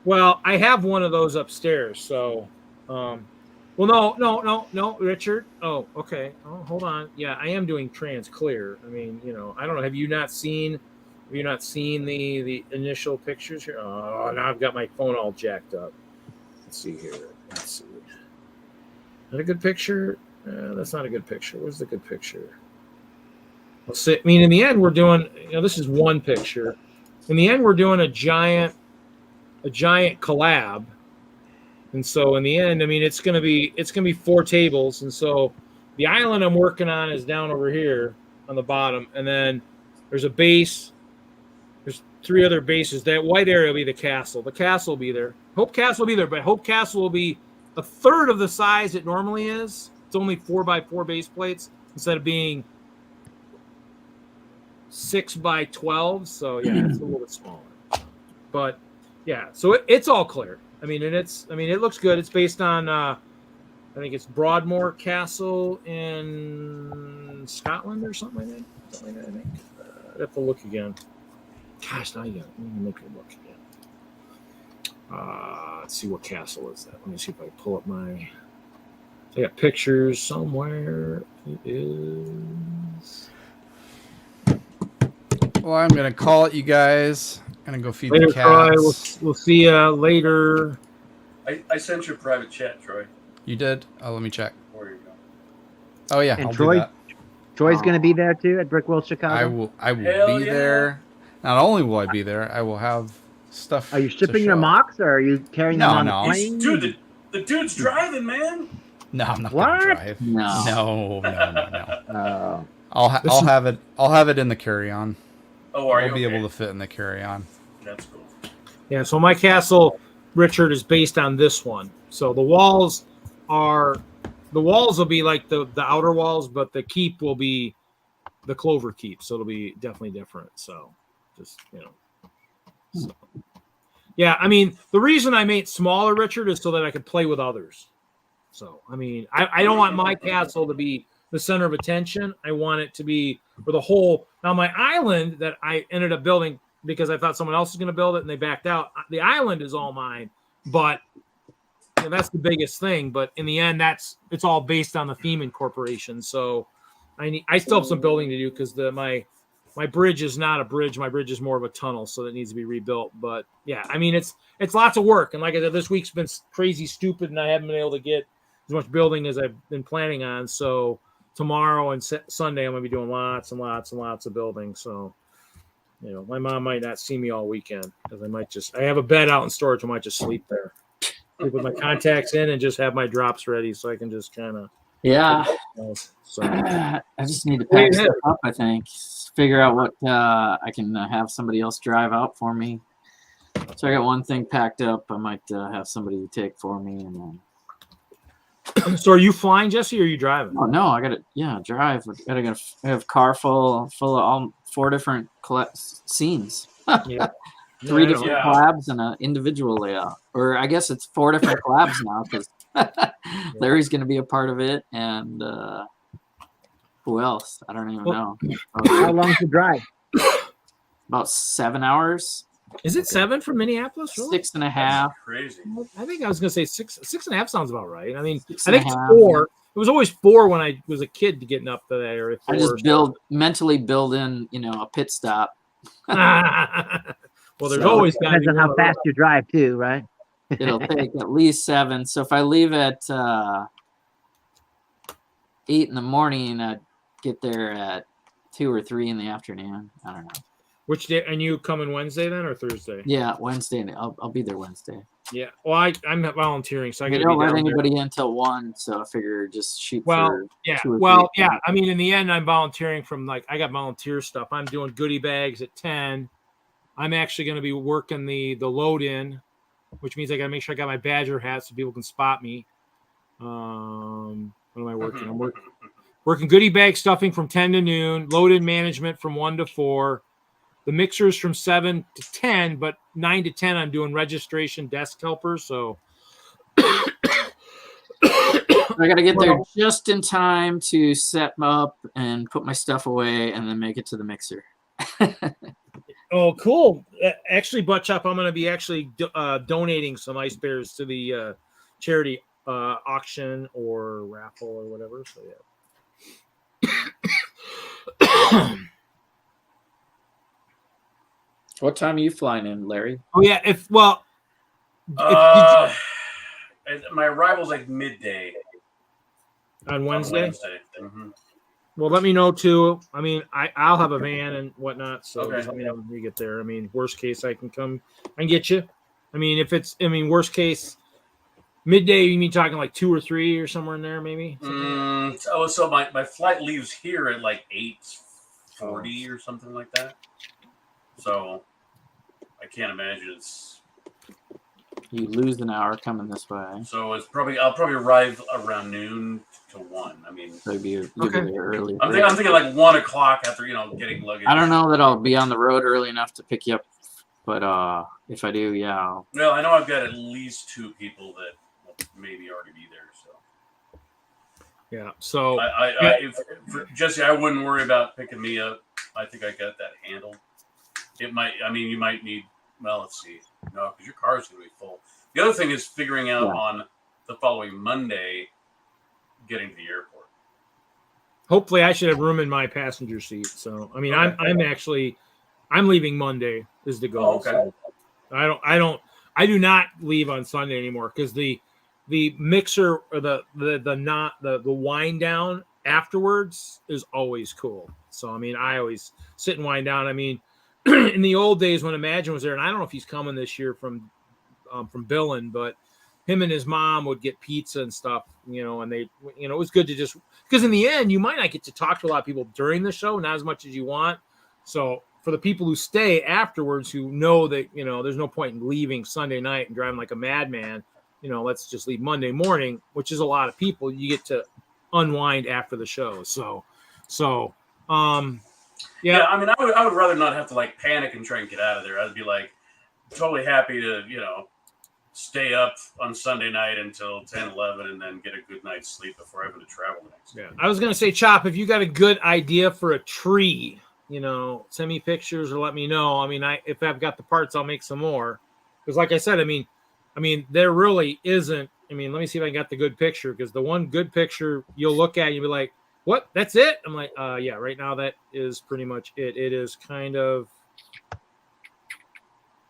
Well, I have one of those upstairs. So, no, Richard. Oh, okay. Oh, hold on. Yeah, I am doing trans clear. I mean, I don't know. Have you not seen the initial pictures here? Oh, now I've got my phone all jacked up. Let's see here. Let's see. Is that a good picture? That's not a good picture. Where's the good picture? Let's see. I mean, in the end, we're doing. This is one picture. In the end, we're doing a giant collab. And so in the end, I mean, it's gonna be 4 tables. And so the island I'm working on is down over here on the bottom, and then there's a base. There's 3 other bases. That white area will be the castle. The castle will be there. Hope Castle will be there, but Hope Castle will be a third of the size it normally is. It's only 4x4 base plates instead of being 6x12. So yeah, it's a little bit smaller. But yeah, so it's all clear. I mean, it looks good. It's based on I think it's Broadmoor Castle in Scotland or something like that. I think. I'd have to look again. Gosh, now you got. Let me make it look again. Let's see what castle is that. Let me see if I pull up my. I got pictures somewhere. It is. Well, I'm gonna call it, you guys. Gonna go feed Later, the Troy. cats. We'll see you later. I sent you a private chat, Troy. You did? Oh, let me check. There you go. Oh yeah, And I'll Troy- do that. Troy's going to be there too at Brickworld Chicago. I will Hell be yeah. there. Not only will I be there, I will have stuff. Are you to shipping your show. MOCs, or are you carrying them No, on no. the plane? Dude, the dude's driving, man. No, I'm not What? gonna drive. No. No. Oh, I'll have it. I'll have it in the carry-on. Oh, are you I'll be okay? able to fit in the carry-on. That's cool. Yeah, so my castle, Richard, is based on this one. So the walls will be like the outer walls, but the keep will be the clover keep. So it'll be definitely different. So just, So. Yeah, I mean, the reason I made it smaller, Richard, is so that I could play with others. So, I mean, I don't want my castle to be the center of attention. I want it to be for the whole. Now, my island that I ended up building because I thought someone else was going to build it and they backed out. The island is all mine, but that's the biggest thing. But in the end, it's all based on the theme incorporation. So I still have some building to do because my bridge is not a bridge. My bridge is more of a tunnel, so that needs to be rebuilt. But yeah, I mean, it's lots of work. And like I said, this week's been crazy stupid, and I haven't been able to get as much building as I've been planning on. So tomorrow and Sunday, I'm going to be doing lots and lots and lots of building. So, my mom might not see me all weekend because I have a bed out in storage. I might just sleep there. Sleep with my contacts in and just have my drops ready so I can just kind of. Yeah. So I just need to pack stuff up, I think. Figure out what I can have somebody else drive out for me. So I got one thing packed up. I might have somebody take for me, and then. So are you flying, Jesse, or are you driving? Oh no, I got to drive. I have a car full of all 4 different scenes. Yeah. 3 different collabs and an individual layout. Or I guess it's 4 different collabs now because Larry's going to be a part of it, and who else? I don't even know. how long's the drive? About 7 hours. Is it 7 from Minneapolis? Really? 6.5. That's crazy. I think I was going to say 6. 6.5 sounds about right. I mean, Six I and think a it's half. 4. It was always 4 when I was a kid getting up to that area. I just mentally build in, a pit stop. Well, there's So- always got to Depends be on how one fast you drive too, right? It'll take at least 7. So if I leave at 8 in the morning, I'd get there at 2 or 3 in the afternoon. I don't know. Which day? And you coming Wednesday then or Thursday? Yeah, Wednesday. I'll be there Wednesday. Yeah. Well, I'm volunteering, so I got I to don't be let down there. anybody in until 1, so I figure just shoot Well, for yeah. 2 or 3. Well, yeah. I mean, in the end, I'm volunteering from I got volunteer stuff. I'm doing goodie bags at 10. I'm actually going to be working the load in, which means I got to make sure I got my Badger hat so people can spot me. What am I working? I'm working goodie bag stuffing from 10 to noon, load in management from 1 to 4, the mixers from 7 to 10, but 9 to 10 I'm doing registration desk helpers. So I got to get there just in time to set up and put my stuff away and then make it to the mixer. Oh, cool. Actually, Butt Chop, I'm going to be actually donating some ice bears to the charity auction or raffle or whatever. So, yeah. What time are you flying in, Larry? Oh, yeah. My arrival's like midday On Wednesday? Mhm. Well, let me know, too. I mean, I'll have a van and whatnot, so Okay. just let me know when we get there. I mean, worst case, I can come and get you. I mean, worst case, midday, you mean talking like 2 or 3 or somewhere in there, maybe? So my flight leaves here at like 8:40 or something like that. So I can't imagine it's. You lose an hour coming this way. So I'll probably arrive around noon to 1. I mean, So you'll be there early. I'm thinking like 1 o'clock after getting luggage. I don't know that I'll be on the road early enough to pick you up, but if I do, yeah. Well, I know I've got at least 2 people that will maybe already be there. So Yeah. So for Jesse, I wouldn't worry about picking me up. I think I got that handled. It might. I mean, you might need. Well, let's see. No, because your car is going to be full. The other thing is figuring out on the following Monday getting to the airport. hopefully I should have room in my passenger seat. So, I mean, I'm actually I'm leaving Monday is the goal. Oh, okay. So I do not leave on Sunday anymore because the mixer or the wind down afterwards is always cool. So I mean, I always sit and wind down. I mean, in the old days when Imagine was there, and I don't know if he's coming this year from Billin, but him and his mom would get pizza and stuff, and they, it was good to just, because in the end, you might not get to talk to a lot of people during the show, not as much as you want. So for the people who stay afterwards, who know that, there's no point in leaving Sunday night and driving like a madman, let's just leave Monday morning, which is a lot of people. You get to unwind after the show. Yeah. I mean, I would rather not have to like panic and try and get out of there. I'd be like totally happy to, stay up on Sunday night until 10, 11, and then get a good night's sleep before having to travel next. Yeah. I was going to say, Chop, if you got a good idea for a tree, send me pictures or let me know. I mean, if I've got the parts, I'll make some more. Because like I said, I mean, there really isn't. I mean, let me see if I got the good picture, because the one good picture you'll look at, you'll be like, what? That's it? I'm like, yeah, right now that is pretty much it. It is kind of,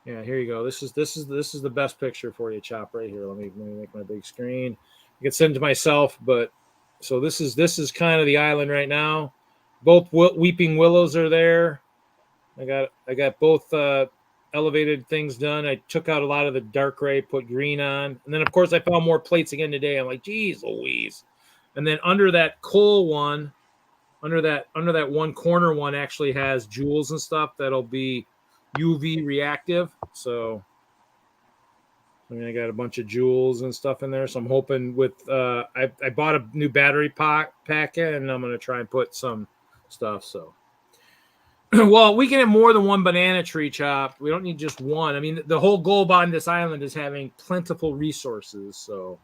yeah, here you go. This is the best picture for you, Chop, right here. Let me make my big screen. I can send it to myself, but so this is kind of the island right now. Both weeping willows are there. I got both elevated things done. I took out a lot of the dark gray, put green on, and then of course I found more plates again today. I'm like, geez Louise. And then under that coal one, under that one corner one actually has jewels and stuff that'll be UV reactive. So I mean, I got a bunch of jewels and stuff in there. So I'm hoping with I bought a new battery pack and I'm gonna try and put some stuff. So well, we can have more than one banana tree, Chop. We don't need just one. I mean, the whole goal on this island is having plentiful resources. So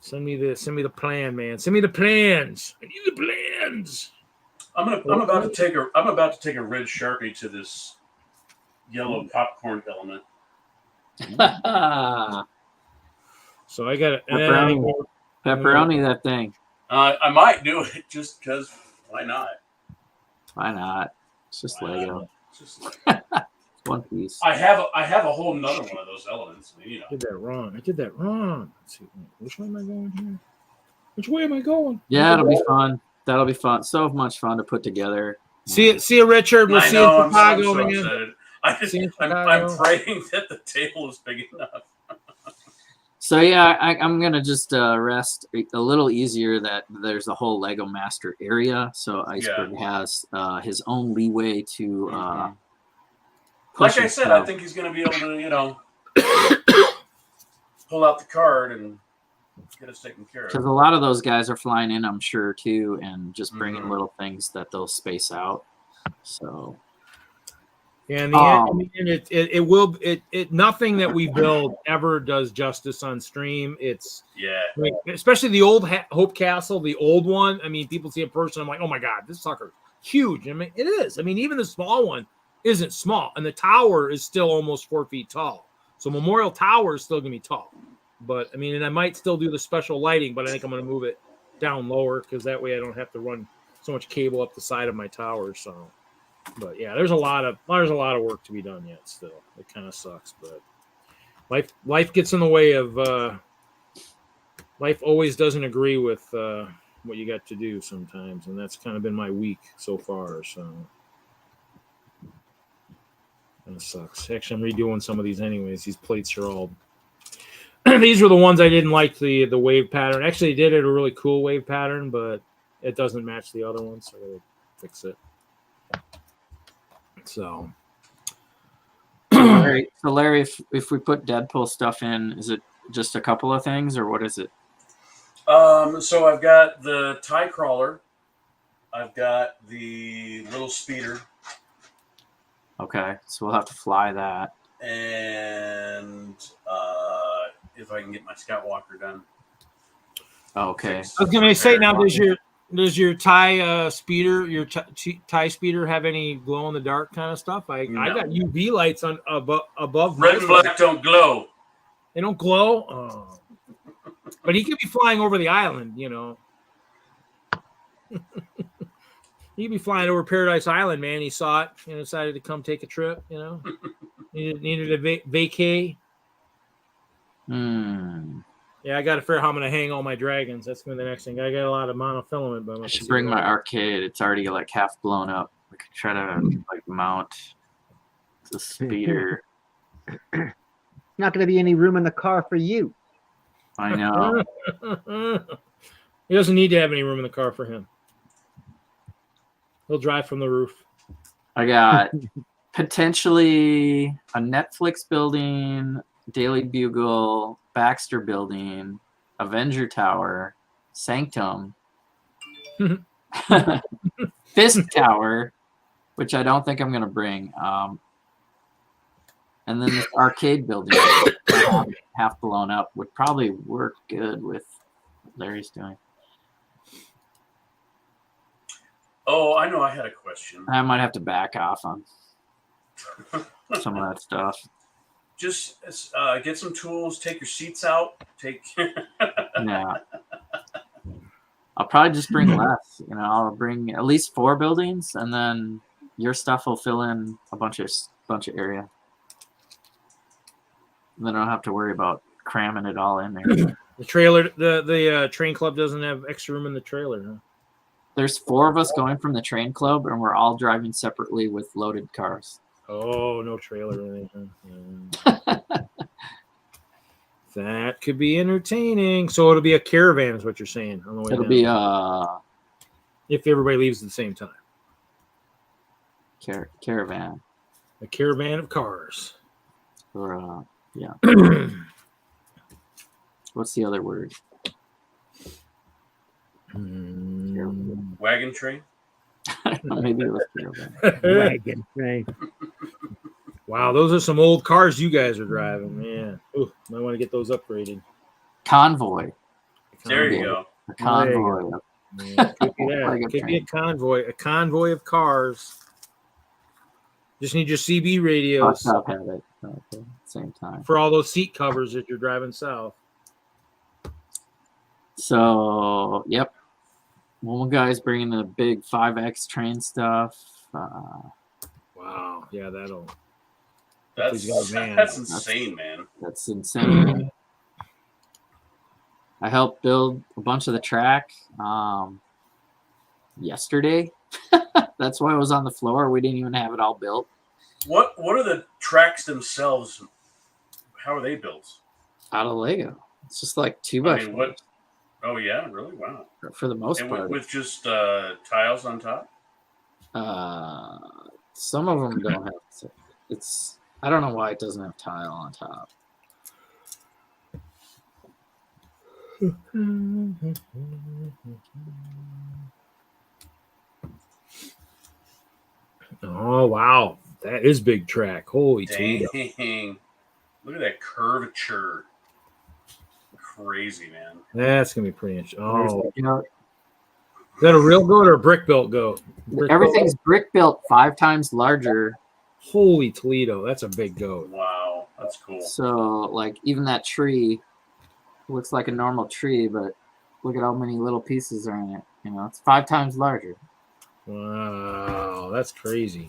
send me the plan, man. Send me the plans. I need the plans. I'm about to take a red Sharpie to this yellow popcorn element. So I got it. Pepperoni that thing. I might do it just because. Why not? Why not? It's just Lego. It's just one piece. I have a whole nother one of those elements. I did that wrong. Let's see. Which way am I going here? Which way am I going? Yeah, it'll be fun. That'll be fun. So much fun to put together. See you, Richard. We'll see you in Chicago. I'm praying that the table is big enough. So yeah, I'm gonna just rest a little easier that there's a whole Lego Master area. So Iceberg has his own leeway to. Like I said, I think he's gonna be able to, pull out the card and get us taken care of. Because a lot of those guys are flying in, I'm sure, too, and just bringing little things that they'll space out. So, yeah, in the end, it will nothing that we build ever does justice on stream. It's I mean, especially the old Hope Castle, the old one. I mean, people see a person, I'm like, oh my god, this sucker's huge. I mean, it is. I mean, even the small one isn't small, and the tower is still almost 4 feet tall. So Memorial Tower is still gonna be tall. But I mean, and I might still do the special lighting, but I think I'm going to move it down lower because that way I don't have to run so much cable up the side of my tower. So, but yeah, there's a lot of work to be done yet. Still, it kind of sucks, but life gets in the way of life. Always doesn't agree with what you got to do sometimes, and that's kind of been my week so far. So, kind of sucks. Actually, I'm redoing some of these anyways. These plates are all. These were the ones I didn't like the wave pattern. Actually, they did it a really cool wave pattern, but it doesn't match the other ones, so I gotta fix it. So, Larry, if we put Deadpool stuff in, is it just a couple of things, or what is it? So I've got the tie crawler. I've got the little speeder. Okay, so we'll have to fly that. And if I can get my Scout Walker done. Okay. I was gonna say now, does your tie speeder, your tie speeder have any glow in the dark kind of stuff? I got UV lights on above. Red and black don't glow. They don't glow. Oh. But he could be flying over the island, He'd be flying over Paradise Island, man. He saw it and decided to come take a trip. You know, needed a vacay. Yeah, I got to figure out how I'm gonna hang all my dragons. That's gonna be the next thing. I got a lot of monofilament, but I should bring my arcade. It's already like half blown up. We could try to like mount the speeder. Not going to be any room in the car for you. I know. He doesn't need to have any room in the car for him. He'll drive from the roof. I got potentially a Netflix building, Daily Bugle, Baxter building, Avenger Tower, Sanctum, Fisk Tower, which I don't think I'm going to bring. And then this arcade building, half blown up, would probably work good with what Larry's doing. Oh, I know. I had a question. I might have to back off on some of that stuff. Just get some tools. Take your seats out. Yeah. I'll probably just bring less. You know, I'll bring at least 4 buildings, and then your stuff will fill in a bunch of area. And then I don't have to worry about cramming it all in there. The trailer, the train club doesn't have extra room in the trailer. Huh? There's 4 of us going from the train club, and we're all driving separately with loaded cars. Oh, no trailer or anything. That could be entertaining. So it'll be a caravan, is what you're saying. On the way It'll down. Be if everybody leaves at the same time. Caravan. A caravan of cars. Or yeah. What's the other word? Wagon train? Maybe it was caravan. Wagon train. Wow, those are some old cars you guys are driving, man. Ooh, might want to get those upgraded. Convoy. There you go. A convoy. Yeah, could be that. Could be a convoy of cars. Just need your CB radios. Stop at it at the same time. For all those seat covers if you're driving south. So, yep. One guy's bringing the big 5X train stuff. Wow. Yeah, That's insane, man. That's insane. I helped build a bunch of the track yesterday. That's why it was on the floor. We didn't even have it all built. What are the tracks themselves? How are they built? Out of Lego. It's just like 2x4. What? Oh yeah, really? Wow. For the most and part. with just tiles on top. Some of them don't have. It's. I don't know why it doesn't have tile on top. Oh wow, that is big track. Holy Toledo. Dang! Look at that curvature. Crazy, man. That's gonna be pretty interesting. Oh, is that a real goat or a brick built goat? Everything's brick built 5 times larger. Holy Toledo, that's a big goat. Wow, that's cool. So, like, even that tree looks like a normal tree, but look at how many little pieces are in it. You know, it's 5 times larger. Wow, that's crazy.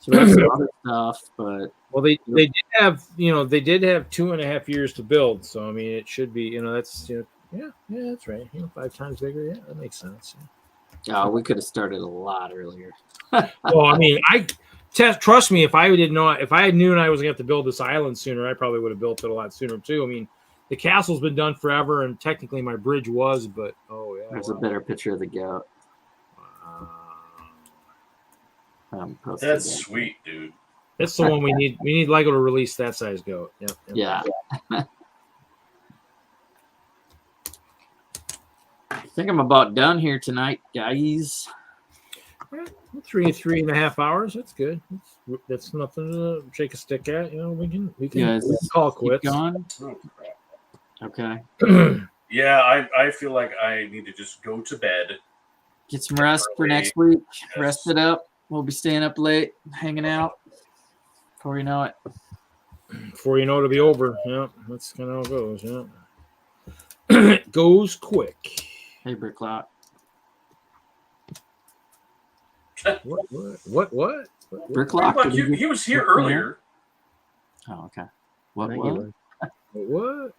So that's some other stuff, but they did have 2.5 years to build, so I mean it should be that's yeah that's right 5 times bigger, yeah, that makes sense. Yeah. We could have started a lot earlier. Well, I mean, trust me, if I had known I was gonna have to build this island sooner, I probably would have built it a lot sooner too. I mean, the castle's been done forever, and technically my bridge was, but there's a better picture of the goat. That's sweet, dude. That's the one we need. We need Lego to release that size goat. Yep. Yeah. I think I'm about done here tonight, guys. 3.5 hours. That's good. That's nothing to shake a stick at. We can call quits. Going? Oh, crap. Okay. Yeah, I feel like I need to just go to bed. Get some rest for next week. Yes. Rest it up. We'll be staying up late, hanging out. Before you know it. Before you know it'll be over. Yeah, that's kind of how it goes. Yeah. It goes quick. Hey, Bricklock. What? Bricklock. Look, he was here earlier. Oh, okay. What? Thank What? you. What?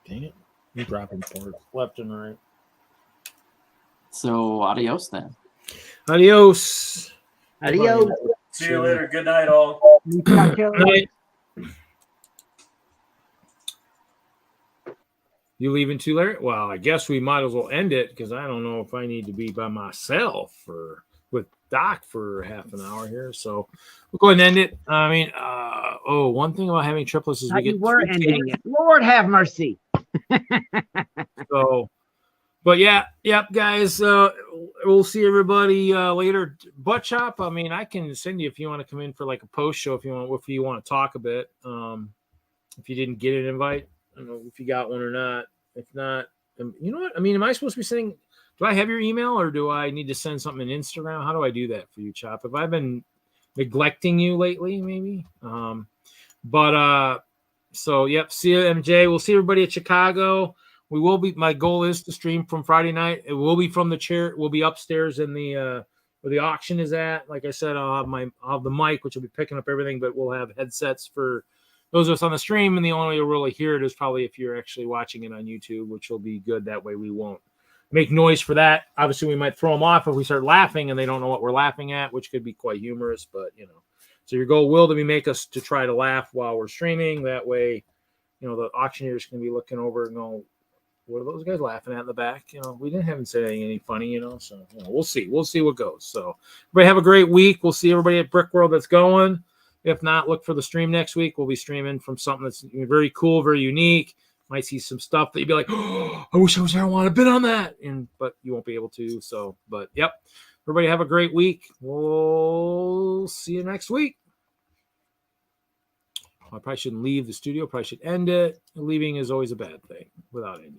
Dang it. You're dropping parts left and right. So, adios then. Adios. Adios. See you later. Good night, all. Night. You leaving too late? Well, I guess we might as well end it because I don't know if I need to be by myself or with Doc for half an hour here. So we'll go ahead and end it. I mean, one thing about having triplets is we Thought get you were 3 ending it. Lord have mercy. So, but yeah, yep, guys. We'll see everybody later. Butt Chop. I mean, I can send you if you want to come in for like a post show if you want to talk a bit. If you didn't get an invite, I don't know if you got one or not. If not, you know what? I mean, am I supposed to be sending? Do I have your email or do I need to send something in Instagram? How do I do that for you, Chop? Have I been neglecting you lately? Maybe. So yep. See you, MJ. We'll see everybody at Chicago. We will be. My goal is to stream from Friday night. It will be from the chair. We'll be upstairs in the where the auction is at. Like I said, I'll have the mic, which will be picking up everything, but we'll have headsets for those of us on the stream. And the only way you'll really hear it is probably if you're actually watching it on YouTube, which will be good. That way we won't make noise for that. Obviously, we might throw them off if we start laughing and they don't know what we're laughing at, which could be quite humorous. But so your goal will be make us to try to laugh while we're streaming. That way, the auctioneers can be looking over and go, what are those guys laughing at in the back? We haven't said anything funny, so we'll see. We'll see what goes. So everybody have a great week. We'll see everybody at Brickworld that's going. If not, look for the stream next week. We'll be streaming from something that's very cool, very unique. Might see some stuff that you'd be like, oh, I wish I was there. I want to bid on that. But you won't be able to. So, but yep. Everybody have a great week. We'll see you next week. I probably shouldn't leave the studio. Probably should end it. Leaving is always a bad thing without ending.